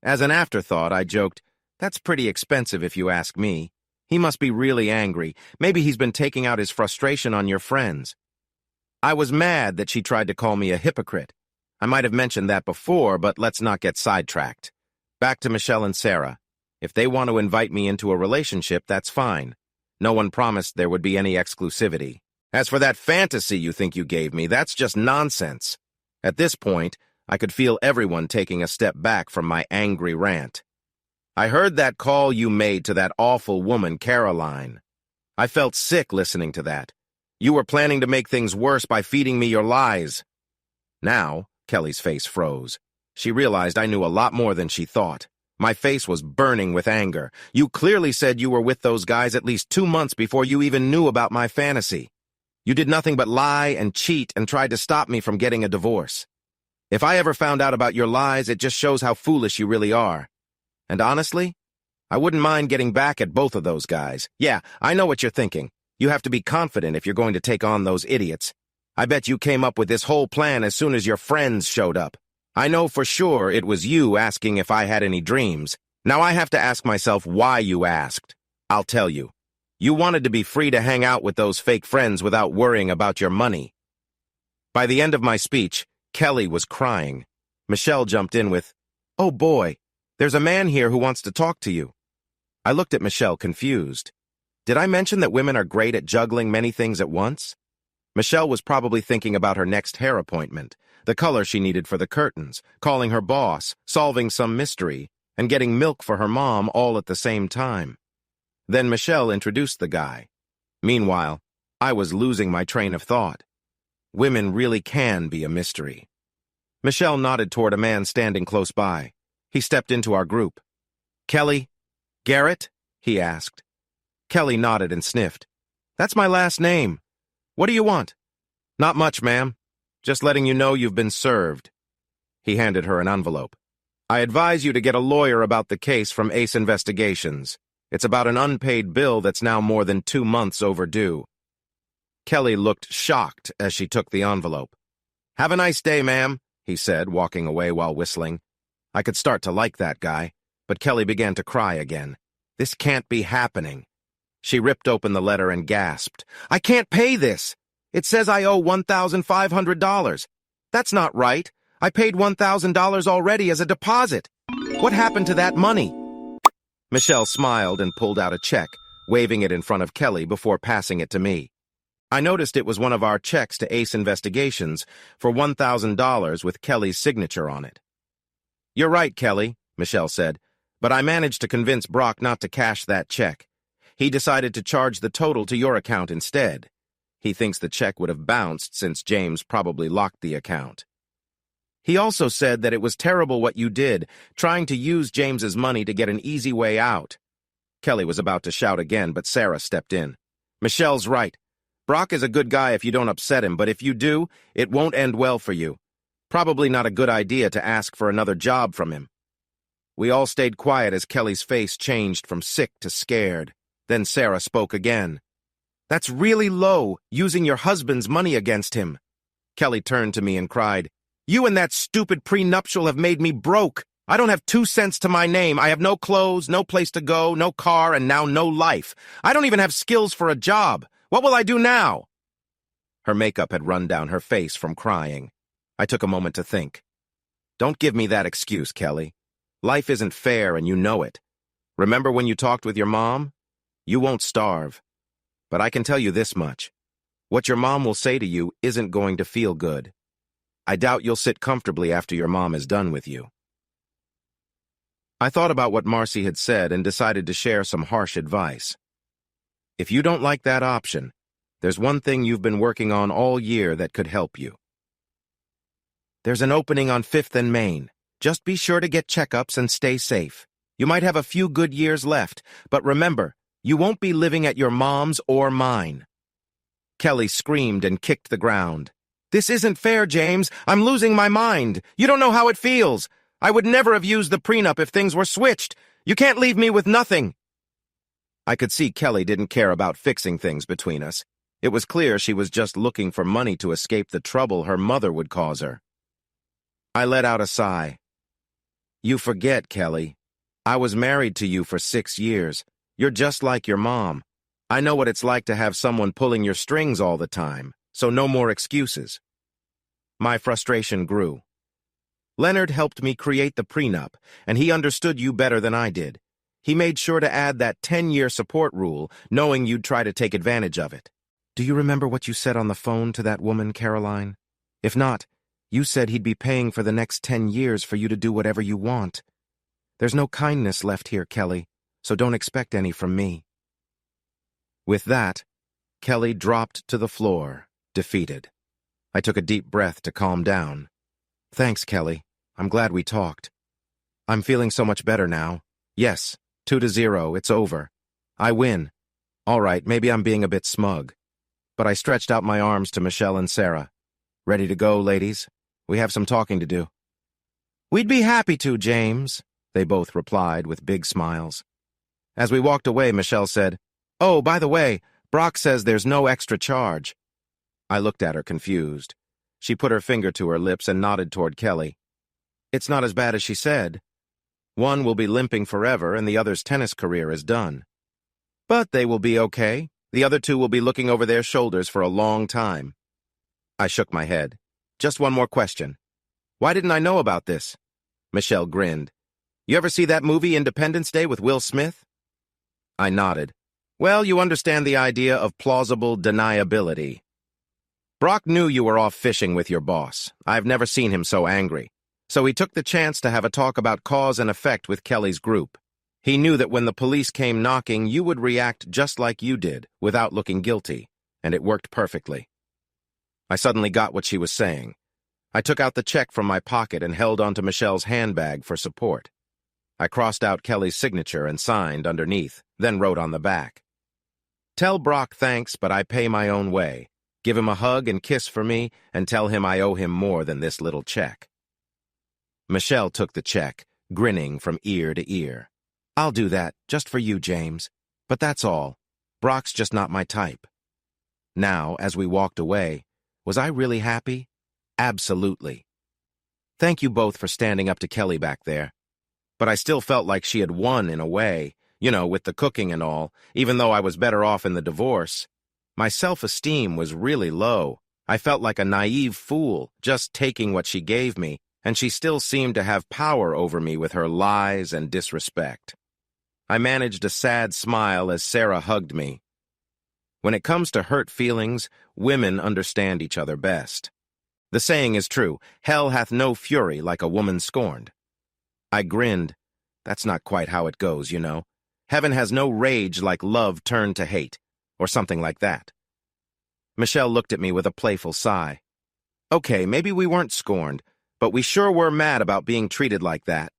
As an afterthought, I joked, that's pretty expensive if you ask me. He must be really angry. Maybe he's been taking out his frustration on your friends. I was mad that she tried to call me a hypocrite. I might have mentioned that before, but let's not get sidetracked. Back to Michelle and Sarah. If they want to invite me into a relationship, that's fine. No one promised there would be any exclusivity. As for that fantasy you think you gave me, that's just nonsense. At this point, I could feel everyone taking a step back from my angry rant. I heard that call you made to that awful woman, Caroline. I felt sick listening to that. You were planning to make things worse by feeding me your lies. Now, Kelly's face froze. She realized I knew a lot more than she thought. My face was burning with anger. You clearly said you were with those guys at least 2 months before you even knew about my fantasy. You did nothing but lie and cheat and tried to stop me from getting a divorce. If I ever found out about your lies, it just shows how foolish you really are. And honestly, I wouldn't mind getting back at both of those guys. Yeah, I know what you're thinking. You have to be confident if you're going to take on those idiots. I bet you came up with this whole plan as soon as your friends showed up. I know for sure it was you asking if I had any dreams. Now I have to ask myself why you asked. I'll tell you. You wanted to be free to hang out with those fake friends without worrying about your money. By the end of my speech, Kelly was crying. Michelle jumped in with, "Oh boy, there's a man here who wants to talk to you." I looked at Michelle, confused. Did I mention that women are great at juggling many things at once? Michelle was probably thinking about her next hair appointment, the color she needed for the curtains, calling her boss, solving some mystery, and getting milk for her mom all at the same time. Then Michelle introduced the guy. Meanwhile, I was losing my train of thought. Women really can be a mystery. Michelle nodded toward a man standing close by. He stepped into our group. "Kelly? Garrett?" he asked. Kelly nodded and sniffed. "That's my last name. What do you want?" "Not much, ma'am. Just letting you know you've been served." He handed her an envelope. "I advise you to get a lawyer about the case from Ace Investigations. It's about an unpaid bill that's now more than 2 months overdue." Kelly looked shocked as she took the envelope. "Have a nice day, ma'am," he said, walking away while whistling. I could start to like that guy, but Kelly began to cry again. This can't be happening. She ripped open the letter and gasped. "I can't pay this! It says I owe $1,500. That's not right. I paid $1,000 already as a deposit. What happened to that money?" Michelle smiled and pulled out a check, waving it in front of Kelly before passing it to me. I noticed it was one of our checks to Ace Investigations for $1,000 with Kelly's signature on it. "You're right, Kelly," Michelle said, "but I managed to convince Brock not to cash that check. He decided to charge the total to your account instead. He thinks the check would have bounced since James probably locked the account. He also said that it was terrible what you did, trying to use James's money to get an easy way out." Kelly was about to shout again, but Sarah stepped in. Michelle's right. Brock is a good guy if you don't upset him, but if you do, it won't end well for you. Probably not a good idea to ask for another job from him. We all stayed quiet as Kelly's face changed from sick to scared. Then Sarah spoke again. That's really low, using your husband's money against him. Kelly turned to me and cried, You and that stupid prenuptial have made me broke. I don't have 2 cents to my name. I have no clothes, no place to go, no car, and now no life. I don't even have skills for a job. What will I do now? Her makeup had run down her face from crying. I took a moment to think. Don't give me that excuse, Kelly. Life isn't fair and you know it. Remember when you talked with your mom? You won't starve. But I can tell you this much. What your mom will say to you isn't going to feel good. I doubt you'll sit comfortably after your mom is done with you. I thought about what Marcy had said and decided to share some harsh advice. If you don't like that option, there's one thing you've been working on all year that could help you. There's an opening on 5th and Main. Just be sure to get checkups and stay safe. You might have a few good years left, but remember, you won't be living at your mom's or mine. Kelly screamed and kicked the ground. This isn't fair, James. I'm losing my mind. You don't know how it feels. I would never have used the prenup if things were switched. You can't leave me with nothing. I could see Kelly didn't care about fixing things between us. It was clear she was just looking for money to escape the trouble her mother would cause her. I let out a sigh. You forget, Kelly. I was married to you for 6 years. You're just like your mom. I know what it's like to have someone pulling your strings all the time, so no more excuses. My frustration grew. Leonard helped me create the prenup, and he understood you better than I did. He made sure to add that 10-year support rule, knowing you'd try to take advantage of it. Do you remember what you said on the phone to that woman, Caroline? If not, you said he'd be paying for the next 10 years for you to do whatever you want. There's no kindness left here, Kelly, so don't expect any from me. With that, Kelly dropped to the floor, defeated. I took a deep breath to calm down. Thanks, Kelly. I'm glad we talked. I'm feeling so much better now. Yes, 2-0, it's over. I win. All right, maybe I'm being a bit smug. But I stretched out my arms to Michelle and Sarah. Ready to go, ladies? We have some talking to do. We'd be happy to, James, they both replied with big smiles. As we walked away, Michelle said, Oh, by the way, Brock says there's no extra charge. I looked at her confused. She put her finger to her lips and nodded toward Kelly. It's not as bad as she said. One will be limping forever and the other's tennis career is done. But they will be okay. The other two will be looking over their shoulders for a long time. I shook my head. Just one more question. Why didn't I know about this? Michelle grinned. You ever see that movie Independence Day with Will Smith? I nodded. Well, you understand the idea of plausible deniability. Brock knew you were off fishing with your boss. I've never seen him so angry. So he took the chance to have a talk about cause and effect with Kelly's group. He knew that when the police came knocking, you would react just like you did, without looking guilty, and it worked perfectly. I suddenly got what she was saying. I took out the check from my pocket and held onto Michelle's handbag for support. I crossed out Kelly's signature and signed underneath, then wrote on the back. Tell Brock thanks, but I pay my own way. Give him a hug and kiss for me, and tell him I owe him more than this little check. Michelle took the check, grinning from ear to ear. I'll do that, just for you, James. But that's all. Brock's just not my type. Now, as we walked away, was I really happy? Absolutely. Thank you both for standing up to Kelly back there. But I still felt like she had won in a way, with the cooking and all, even though I was better off in the divorce. My self-esteem was really low. I felt like a naive fool, just taking what she gave me, and she still seemed to have power over me with her lies and disrespect. I managed a sad smile as Sarah hugged me. When it comes to hurt feelings, women understand each other best. The saying is true, hell hath no fury like a woman scorned. I grinned. That's not quite how it goes, Heaven has no rage like love turned to hate, or something like that. Michelle looked at me with a playful sigh. Okay, maybe we weren't scorned, but we sure were mad about being treated like that.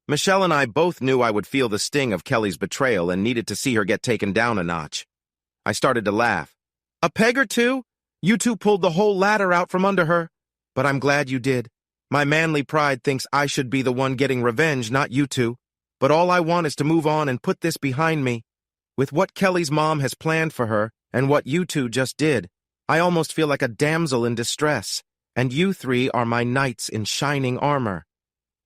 Michelle and I both knew I would feel the sting of Kelly's betrayal and needed to see her get taken down a notch. I started to laugh. A peg or two? You two pulled the whole ladder out from under her. But I'm glad you did. My manly pride thinks I should be the one getting revenge, not you two. But all I want is to move on and put this behind me. With what Kelly's mom has planned for her, and what you two just did, I almost feel like a damsel in distress, and you three are my knights in shining armor.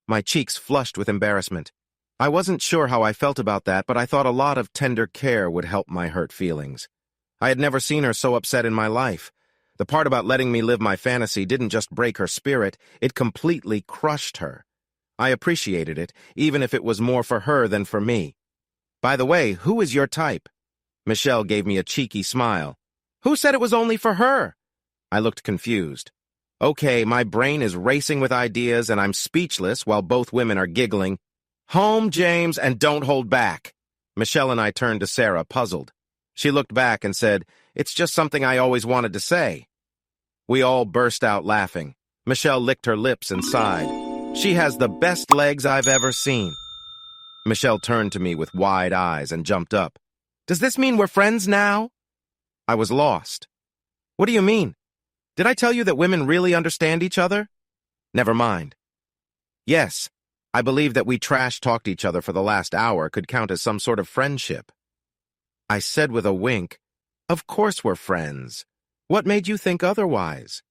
My cheeks flushed with embarrassment. I wasn't sure how I felt about that, but I thought a lot of tender care would help my hurt feelings. I had never seen her so upset in my life. The part about letting me live my fantasy didn't just break her spirit, it completely crushed her. I appreciated it, even if it was more for her than for me. By the way, who is your type? Michelle gave me a cheeky smile. Who said it was only for her? I looked confused. Okay, my brain is racing with ideas and I'm speechless while both women are giggling. Home, James, and don't hold back. Michelle and I turned to Sarah, puzzled. She looked back and said, It's just something I always wanted to say. We all burst out laughing. Michelle licked her lips and sighed. She has the best legs I've ever seen. Michelle turned to me with wide eyes and jumped up. Does this mean we're friends now? I was lost. What do you mean? Did I tell you that women really understand each other? Never mind. Yes, I believe that we trash-talked each other for the last hour could count as some sort of friendship. I said with a wink, Of course we're friends. What made you think otherwise?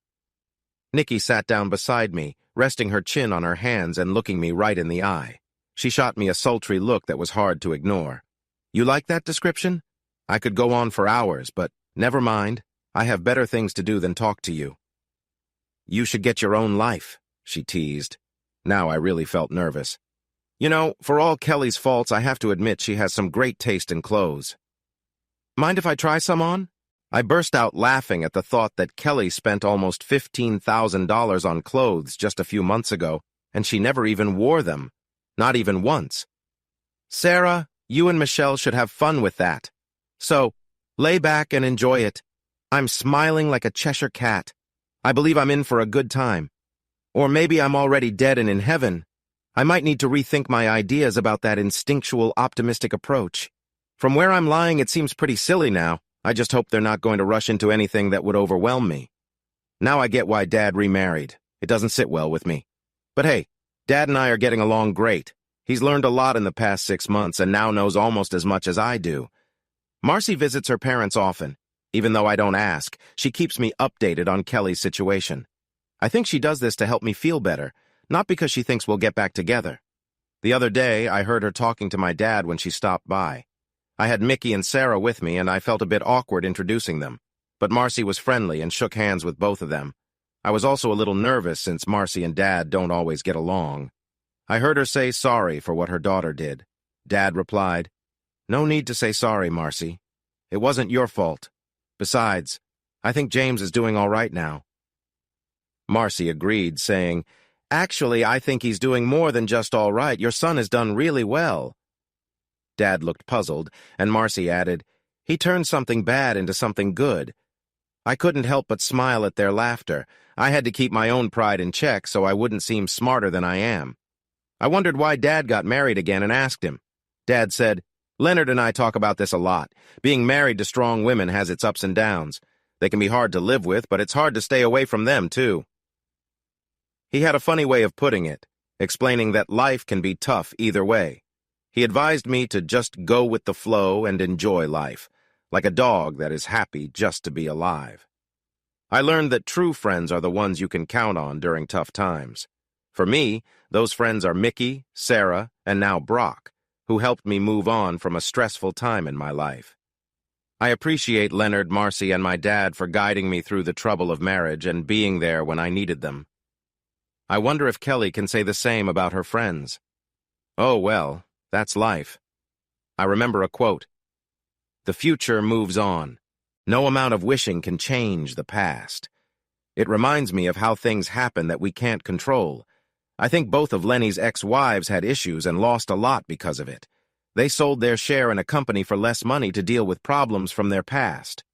Nikki sat down beside me, resting her chin on her hands and looking me right in the eye. She shot me a sultry look that was hard to ignore. You like that description? I could go on for hours, but never mind. I have better things to do than talk to you. You should get your own life, she teased. Now I really felt nervous. You know, for all Kelly's faults, I have to admit she has some great taste in clothes. Mind if I try some on? I burst out laughing at the thought that Kelly spent almost $15,000 on clothes just a few months ago, and she never even wore them. Not even once. Sarah, you and Michelle should have fun with that. So, lay back and enjoy it. I'm smiling like a Cheshire cat. I believe I'm in for a good time. Or maybe I'm already dead and in heaven. I might need to rethink my ideas about that instinctual, optimistic approach. From where I'm lying, it seems pretty silly now. I just hope they're not going to rush into anything that would overwhelm me. Now I get why Dad remarried. It doesn't sit well with me. But hey, Dad and I are getting along great. He's learned a lot in the past 6 months and now knows almost as much as I do. Marcy visits her parents often. Even though I don't ask, she keeps me updated on Kelly's situation. I think she does this to help me feel better, not because she thinks we'll get back together. The other day, I heard her talking to my dad when she stopped by. I had Mickey and Sarah with me, and I felt a bit awkward introducing them. But Marcy was friendly and shook hands with both of them. I was also a little nervous since Marcy and Dad don't always get along. I heard her say sorry for what her daughter did. Dad replied, No need to say sorry, Marcy. It wasn't your fault. Besides, I think James is doing all right now. Marcy agreed, saying, Actually, I think he's doing more than just all right. Your son has done really well. Dad looked puzzled, and Marcy added, He turned something bad into something good. I couldn't help but smile at their laughter. I had to keep my own pride in check so I wouldn't seem smarter than I am. I wondered why Dad got married again and asked him. Dad said, Leonard and I talk about this a lot. Being married to strong women has its ups and downs. They can be hard to live with, but it's hard to stay away from them, too. He had a funny way of putting it, explaining that life can be tough either way. He advised me to just go with the flow and enjoy life, like a dog that is happy just to be alive. I learned that true friends are the ones you can count on during tough times. For me, those friends are Mickey, Sarah, and now Brock, who helped me move on from a stressful time in my life. I appreciate Leonard, Marcy, and my dad for guiding me through the trouble of marriage and being there when I needed them. I wonder if Kelly can say the same about her friends. Oh, well, that's life. I remember a quote. The future moves on. No amount of wishing can change the past. It reminds me of how things happen that we can't control. I think both of Lenny's ex-wives had issues and lost a lot because of it. They sold their share in a company for less money to deal with problems from their past.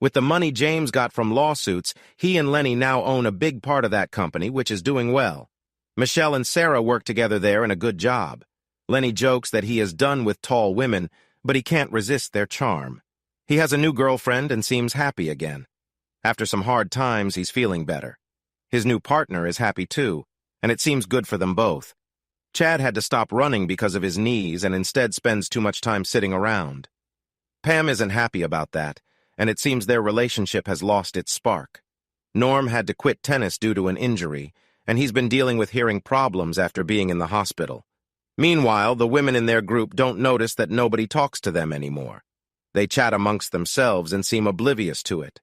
With the money James got from lawsuits, he and Lenny now own a big part of that company, which is doing well. Michelle and Sarah work together there in a good job. Lenny jokes that he is done with tall women, but he can't resist their charm. He has a new girlfriend and seems happy again. After some hard times, he's feeling better. His new partner is happy too, and it seems good for them both. Chad had to stop running because of his knees and instead spends too much time sitting around. Pam isn't happy about that, and it seems their relationship has lost its spark. Norm had to quit tennis due to an injury, and he's been dealing with hearing problems after being in the hospital. Meanwhile, the women in their group don't notice that nobody talks to them anymore. They chat amongst themselves and seem oblivious to it.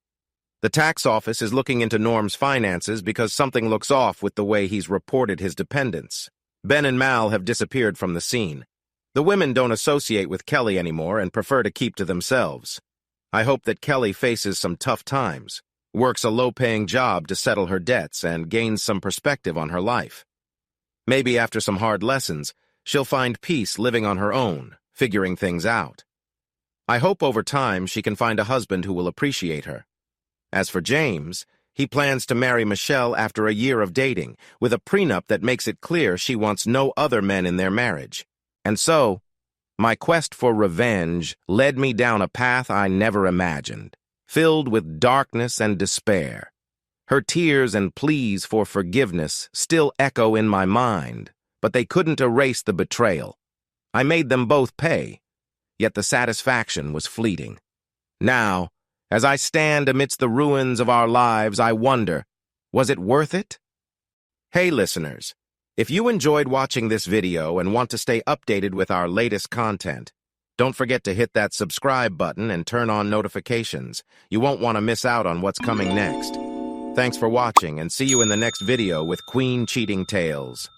The tax office is looking into Norm's finances because something looks off with the way he's reported his dependents. Ben and Mal have disappeared from the scene. The women don't associate with Kelly anymore and prefer to keep to themselves. I hope that Kelly faces some tough times, works a low-paying job to settle her debts, and gains some perspective on her life. Maybe after some hard lessons, she'll find peace living on her own, figuring things out. I hope over time she can find a husband who will appreciate her. As for James, he plans to marry Michelle after a year of dating, with a prenup that makes it clear she wants no other men in their marriage. And so, my quest for revenge led me down a path I never imagined, filled with darkness and despair. Her tears and pleas for forgiveness still echo in my mind, but they couldn't erase the betrayal. I made them both pay, yet the satisfaction was fleeting. Now, as I stand amidst the ruins of our lives, I wonder, was it worth it? Hey listeners, if you enjoyed watching this video and want to stay updated with our latest content, don't forget to hit that subscribe button and turn on notifications. You won't want to miss out on what's coming next. Thanks for watching, and see you in the next video with Queen Cheating Tales.